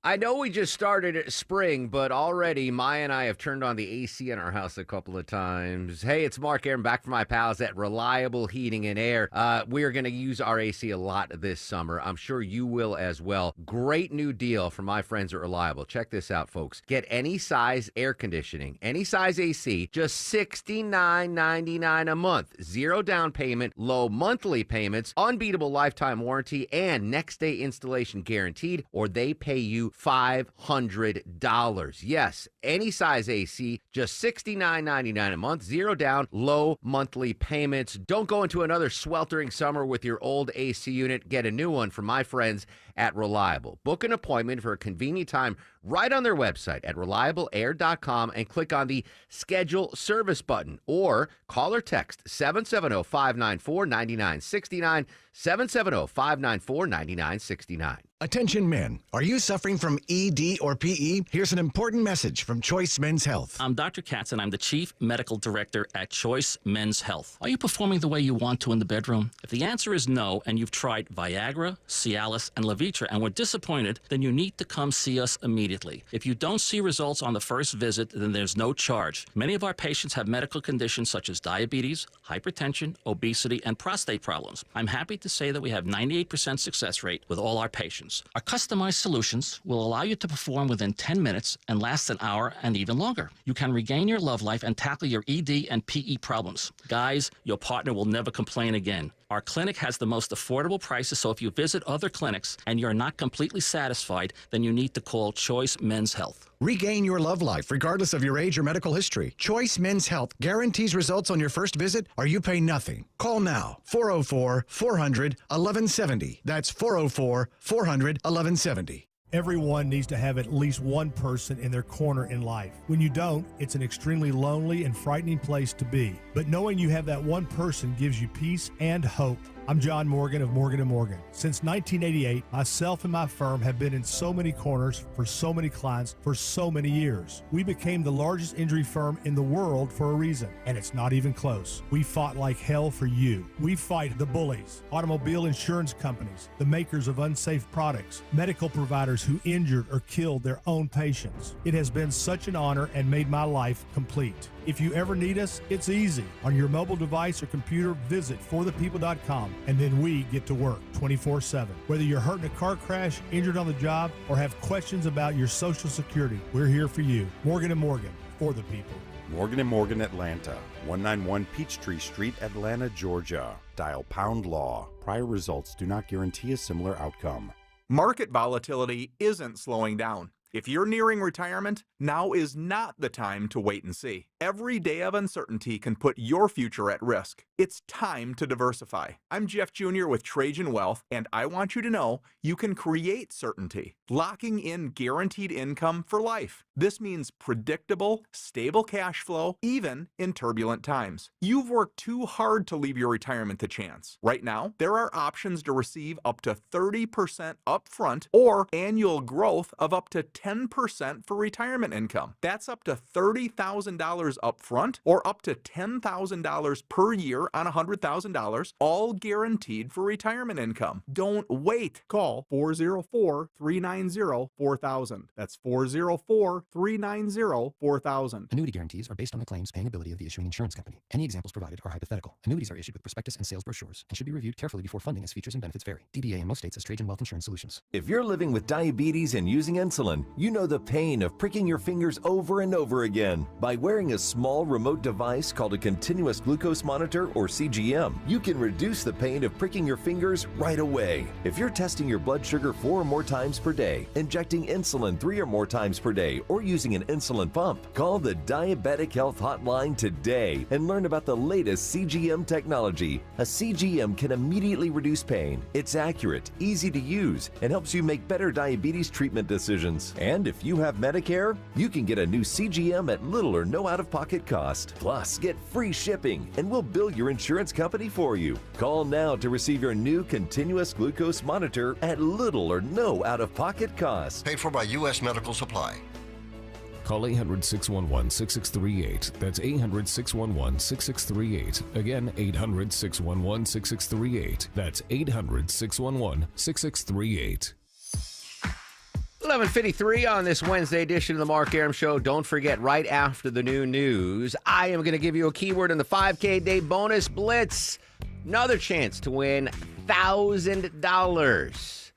I know we just started at spring, but already Maya and I have turned on the AC in our house a couple of times. Hey, it's Mark Aaron back from my pals at Reliable Heating and Air. We are going to use our AC a lot this summer. I'm sure you will as well. Great new deal from my friends at Reliable. Check this out, folks. Get any size air conditioning, any size AC, just $69.99 a month. Zero down payment, low monthly payments, unbeatable lifetime warranty, and next day installation guaranteed, or they pay you $500. Yes, any size AC, just $69.99 a month, zero down, low monthly payments. Don't go into another sweltering summer with your old AC unit. Get a new one from my friends at Reliable. Book an appointment for a convenient time right on their website at reliableair.com and click on the Schedule Service button, or call or text 770-594-9969, 770-594-9969. Attention men, are you suffering from ED or PE? Here's an important message from Choice Men's Health. I'm Dr. Katz, and I'm the Chief Medical Director at Choice Men's Health. Are you performing the way you want to in the bedroom? If the answer is no, and you've tried Viagra, Cialis, and Levitra and were disappointed, then you need to come see us immediately. If you don't see results on the first visit, then there's no charge. Many of our patients have medical conditions such as diabetes, hypertension, obesity, and prostate problems. I'm happy to say that we have 98% success rate with all our patients. Our customized solutions will allow you to perform within 10 minutes and last an hour and even longer. You can regain your love life and tackle your ED and PE problems. Guys, your partner will never complain again. Our clinic has the most affordable prices, so if you visit other clinics and you're not completely satisfied, then you need to call Choice Men's Health. Regain your love life regardless of your age or medical history. Choice Men's Health guarantees results on your first visit or you pay nothing. Call now, 404-400-1170. That's 404-400-1170. Everyone needs to have at least one person in their corner in life. When you don't, it's an extremely lonely and frightening place to be. But knowing you have that one person gives you peace and hope. I'm John Morgan of Morgan & Morgan. Since 1988, myself and my firm have been in so many corners for so many clients for so many years. We became the largest injury firm in the world for a reason, and it's not even close. We fought like hell for you. We fight the bullies, automobile insurance companies, the makers of unsafe products, medical providers who injured or killed their own patients. It has been such an honor and made my life complete. If you ever need us, it's easy. On your mobile device or computer, visit forthepeople.com, and then we get to work 24/7. Whether you're hurt in a car crash, injured on the job, or have questions about your Social Security, we're here for you. Morgan & Morgan, for the people. Morgan & Morgan Atlanta, 191 Peachtree Street, Atlanta, Georgia. Dial pound law. Prior results do not guarantee a similar outcome. Market volatility isn't slowing down. If you're nearing retirement, now is not the time to wait and see. Every day of uncertainty can put your future at risk. It's time to diversify. I'm Jeff Jr. with Trajan Wealth, and I want you to know you can create certainty, locking in guaranteed income for life. This means predictable, stable cash flow, even in turbulent times. You've worked too hard to leave your retirement to chance. Right now, there are options to receive up to 30% upfront or annual growth of up to 10% for retirement income. That's up to $30,000 upfront or up to $10,000 per year on $100,000, all guaranteed for retirement income. Don't wait. Call 404-390-4000. That's 404-390-4000. Annuity guarantees are based on the claims paying ability of the issuing insurance company. Any examples provided are hypothetical. Annuities are issued with prospectus and sales brochures and should be reviewed carefully before funding as features and benefits vary. DBA in most states as Trajan Wealth Insurance Solutions. If you're living with diabetes and using insulin, you know the pain of pricking your fingers over and over again. By wearing a small remote device called a continuous glucose monitor, or CGM, you can reduce the pain of pricking your fingers right away. If you're testing your blood sugar 4 or more times per day, injecting insulin 3 or more times per day, or using an insulin pump, call the Diabetic Health Hotline today and learn about the latest CGM technology. A CGM can immediately reduce pain. It's accurate, easy to use, and helps you make better diabetes treatment decisions. And if you have Medicare, you can get a new CGM at little or no out-of-pocket cost. Plus, get free shipping, and we'll bill your insurance company for you. Call now to receive your new continuous glucose monitor at little or no out-of-pocket cost. Paid for by U.S. Medical Supply. Call 800-611-6638. That's 800-611-6638. Again, 800-611-6638. That's 800-611-6638. 11:53 on this Wednesday edition of the Mark Arum Show. Don't forget, right after the new news, I am going to give you a keyword in the 5K Day Bonus Blitz. Another chance to win $1,000.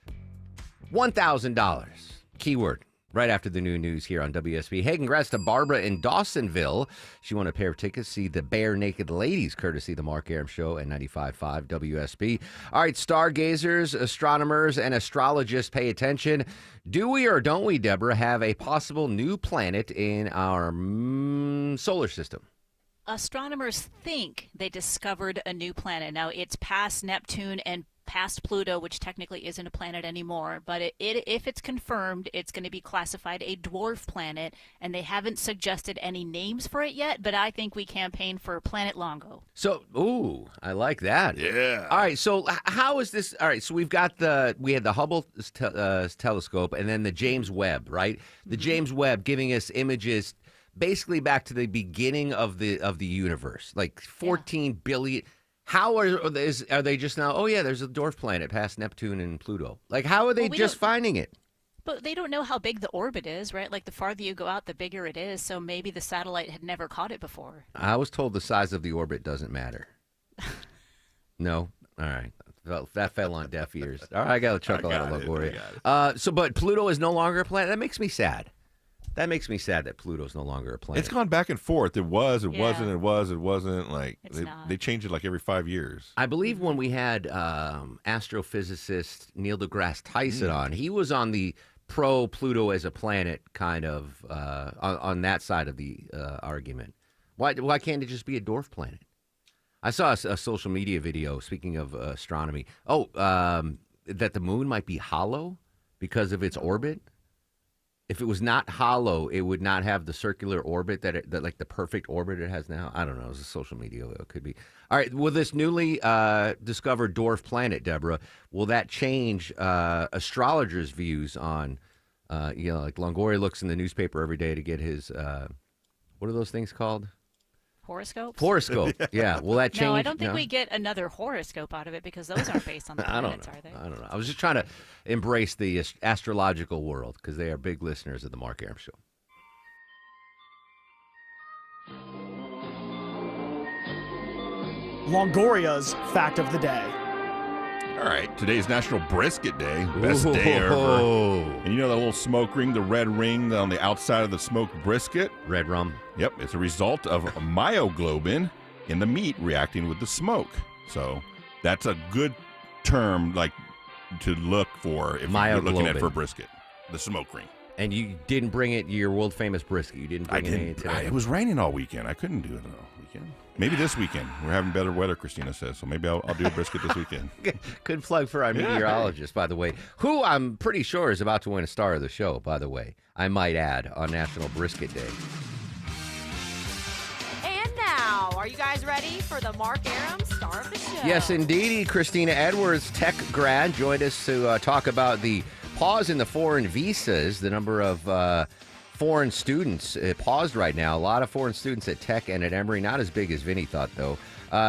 $1,000. Keyword. Right after the new news here on WSB. Hey, congrats to Barbara in Dawsonville. She won a pair of tickets to see the Bare Naked Ladies, courtesy of the Mark Arum Show and 95.5 WSB. All right, stargazers, astronomers, and astrologists, pay attention. Do we or don't we, Deborah, have a possible new planet in our solar system? Astronomers think they discovered a new planet. Now, it's past Neptune and past Pluto, which technically isn't a planet anymore. But if it's confirmed, it's going to be classified a dwarf planet, and they haven't suggested any names for it yet. But I think we campaign for Planet Longo. So, ooh, I like that. Yeah. All right. So, how is this? All right. So we had the Hubble telescope, and then the James Webb, right? The James Webb giving us images basically back to the beginning of the universe, like 14 billion. How are they just now? Oh yeah, there's a dwarf planet past Neptune and Pluto. Like, how are they just finding it? But they don't know how big the orbit is, right? Like, the farther you go out, the bigger it is. So maybe the satellite had never caught it before. I was told the size of the orbit doesn't matter. No? All right. Well, that fell on deaf ears. All right, I got to chuckle out of Longoria. But Pluto is no longer a planet? That makes me sad. That makes me sad that Pluto's no longer a planet. It's gone back and forth. It was, it wasn't, it was, it wasn't. Like, they change it like every 5 years. I believe when we had astrophysicist Neil deGrasse Tyson on, he was on the pro-Pluto as a planet kind of on that side of the argument. Why can't it just be a dwarf planet? I saw a social media video, speaking of astronomy, that the moon might be hollow because of its orbit. If it was not hollow, it would not have the circular orbit that like the perfect orbit it has now. I don't know. It was a social media. It could be. All right. Will this newly discovered dwarf planet, Deborah, will that change astrologers' views on, like Longoria looks in the newspaper every day to get his, what are those things called? Horoscopes? Horoscope, yeah. Will that change? No, I don't think we get another horoscope out of it because those aren't based on the planets, are they? I don't know. I was just trying to embrace the astrological world because they are big listeners of the Mark Arum Show. Longoria's Fact of the Day. All right, today's National Brisket Day. Best day ever. And you know that little smoke ring, the red ring on the outside of the smoked brisket? Red rum. Yep, it's a result of myoglobin in the meat reacting with the smoke. So that's a good term like to look for if you're looking at for brisket, the smoke ring. And you didn't bring it, your world-famous brisket. You didn't bring it in today. It was raining all weekend. I couldn't do it all weekend. Maybe this weekend. We're having better weather, Christina says, so maybe I'll do a brisket this weekend. Good plug for our meteorologist, by the way, who I'm pretty sure is about to win a star of the show, by the way. I might add, on National Brisket Day. And now, are you guys ready for the Mark Arum Star of the Show? Yes, indeedy. Christina Edwards, tech grad, joined us to talk about the pause in the foreign visas, the number of foreign students paused right now. A lot of foreign students at Tech and at Emory. Not as big as Vinny thought, though.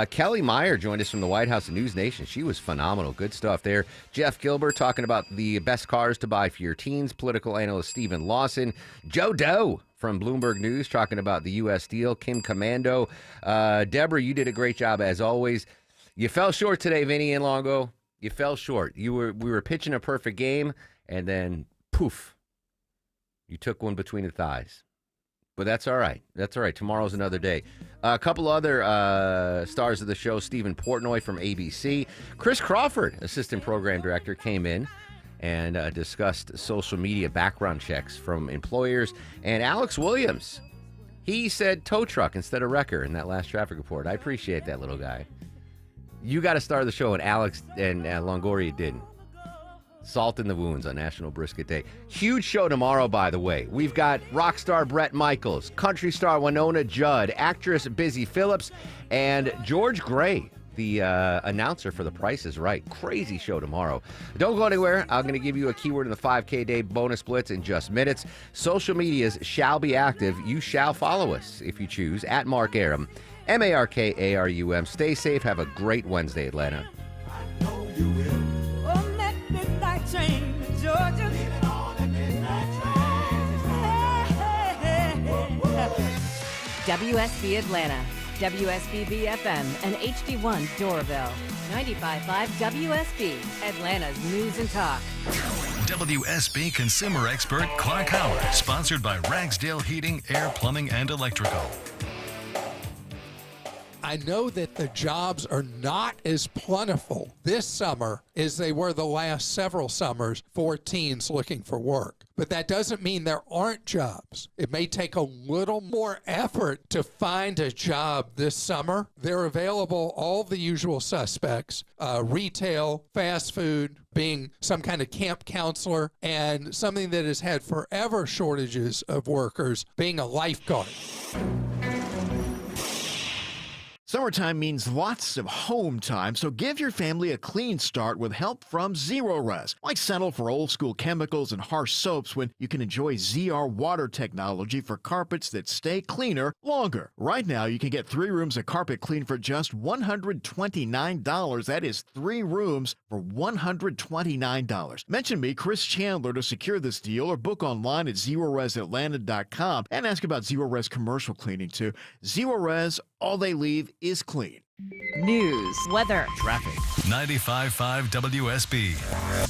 Kelly Meyer joined us from the White House and News Nation. She was phenomenal. Good stuff there. Jeff Gilbert talking about the best cars to buy for your teens. Political analyst Stephen Lawson. Joe Doe from Bloomberg News talking about the U.S. deal. Kim Commando. Deborah, you did a great job as always. You fell short today, Vinny and Longo. You fell short. We were pitching a perfect game, and then poof. You took one between the thighs. But that's all right. That's all right. Tomorrow's another day. A couple other stars of the show. Stephen Portnoy from ABC. Chris Crawford, assistant program director, came in and discussed social media background checks from employers. And Alex Williams, he said tow truck instead of wrecker in that last traffic report. I appreciate that little guy. You got to start the show, and Alex and Longoria didn't. Salt in the wounds on National Brisket Day. Huge show tomorrow, by the way. We've got rock star Bret Michaels, country star Winona Judd, actress Busy Phillips, and George Gray, the announcer for The Price is Right. Crazy show tomorrow. Don't go anywhere. I'm going to give you a keyword in the 5K Day bonus blitz in just minutes. Social medias shall be active. You shall follow us if you choose, at Mark Arum, MarkArum. Stay safe. Have a great Wednesday, Atlanta. Train to Georgia. WSB Atlanta, WSB FM, and HD1 Doraville. 95.5 WSB, Atlanta's news and talk. WSB consumer expert Clark Howard, sponsored by Ragsdale Heating, Air, Plumbing, and Electrical. I know that the jobs are not as plentiful this summer as they were the last several summers for teens looking for work. But that doesn't mean there aren't jobs. It may take a little more effort to find a job this summer. They're available, all the usual suspects, retail, fast food, being some kind of camp counselor, and something that has had forever shortages of workers, being a lifeguard. Summertime means lots of home time, so give your family a clean start with help from Zerorez. Why settle for old school chemicals and harsh soaps when you can enjoy ZR water technology for carpets that stay cleaner longer? Right now, you can get 3 rooms of carpet clean for just $129. That is 3 rooms for $129. Mention me, Chris Chandler, to secure this deal, or book online at ZerorezAtlanta.com and ask about Zerorez commercial cleaning too. Zerorez, all they leave is clean. News, weather, traffic. 95.5 WSB,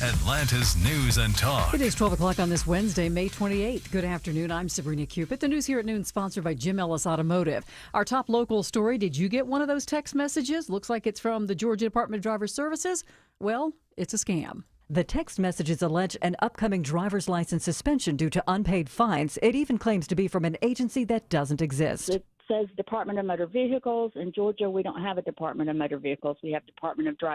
Atlanta's News and Talk. It is 12 o'clock on this Wednesday, May 28th. Good afternoon. I'm Sabrina Cupid. The news here at noon sponsored by Jim Ellis Automotive. Our top local story, did you get one of those text messages? Looks like it's from the Georgia Department of Driver Services. Well, it's a scam. The text messages allege an upcoming driver's license suspension due to unpaid fines. It even claims to be from an agency that doesn't exist. It says Department of Motor Vehicles. In Georgia, we don't have a Department of Motor Vehicles. We have Department of Driver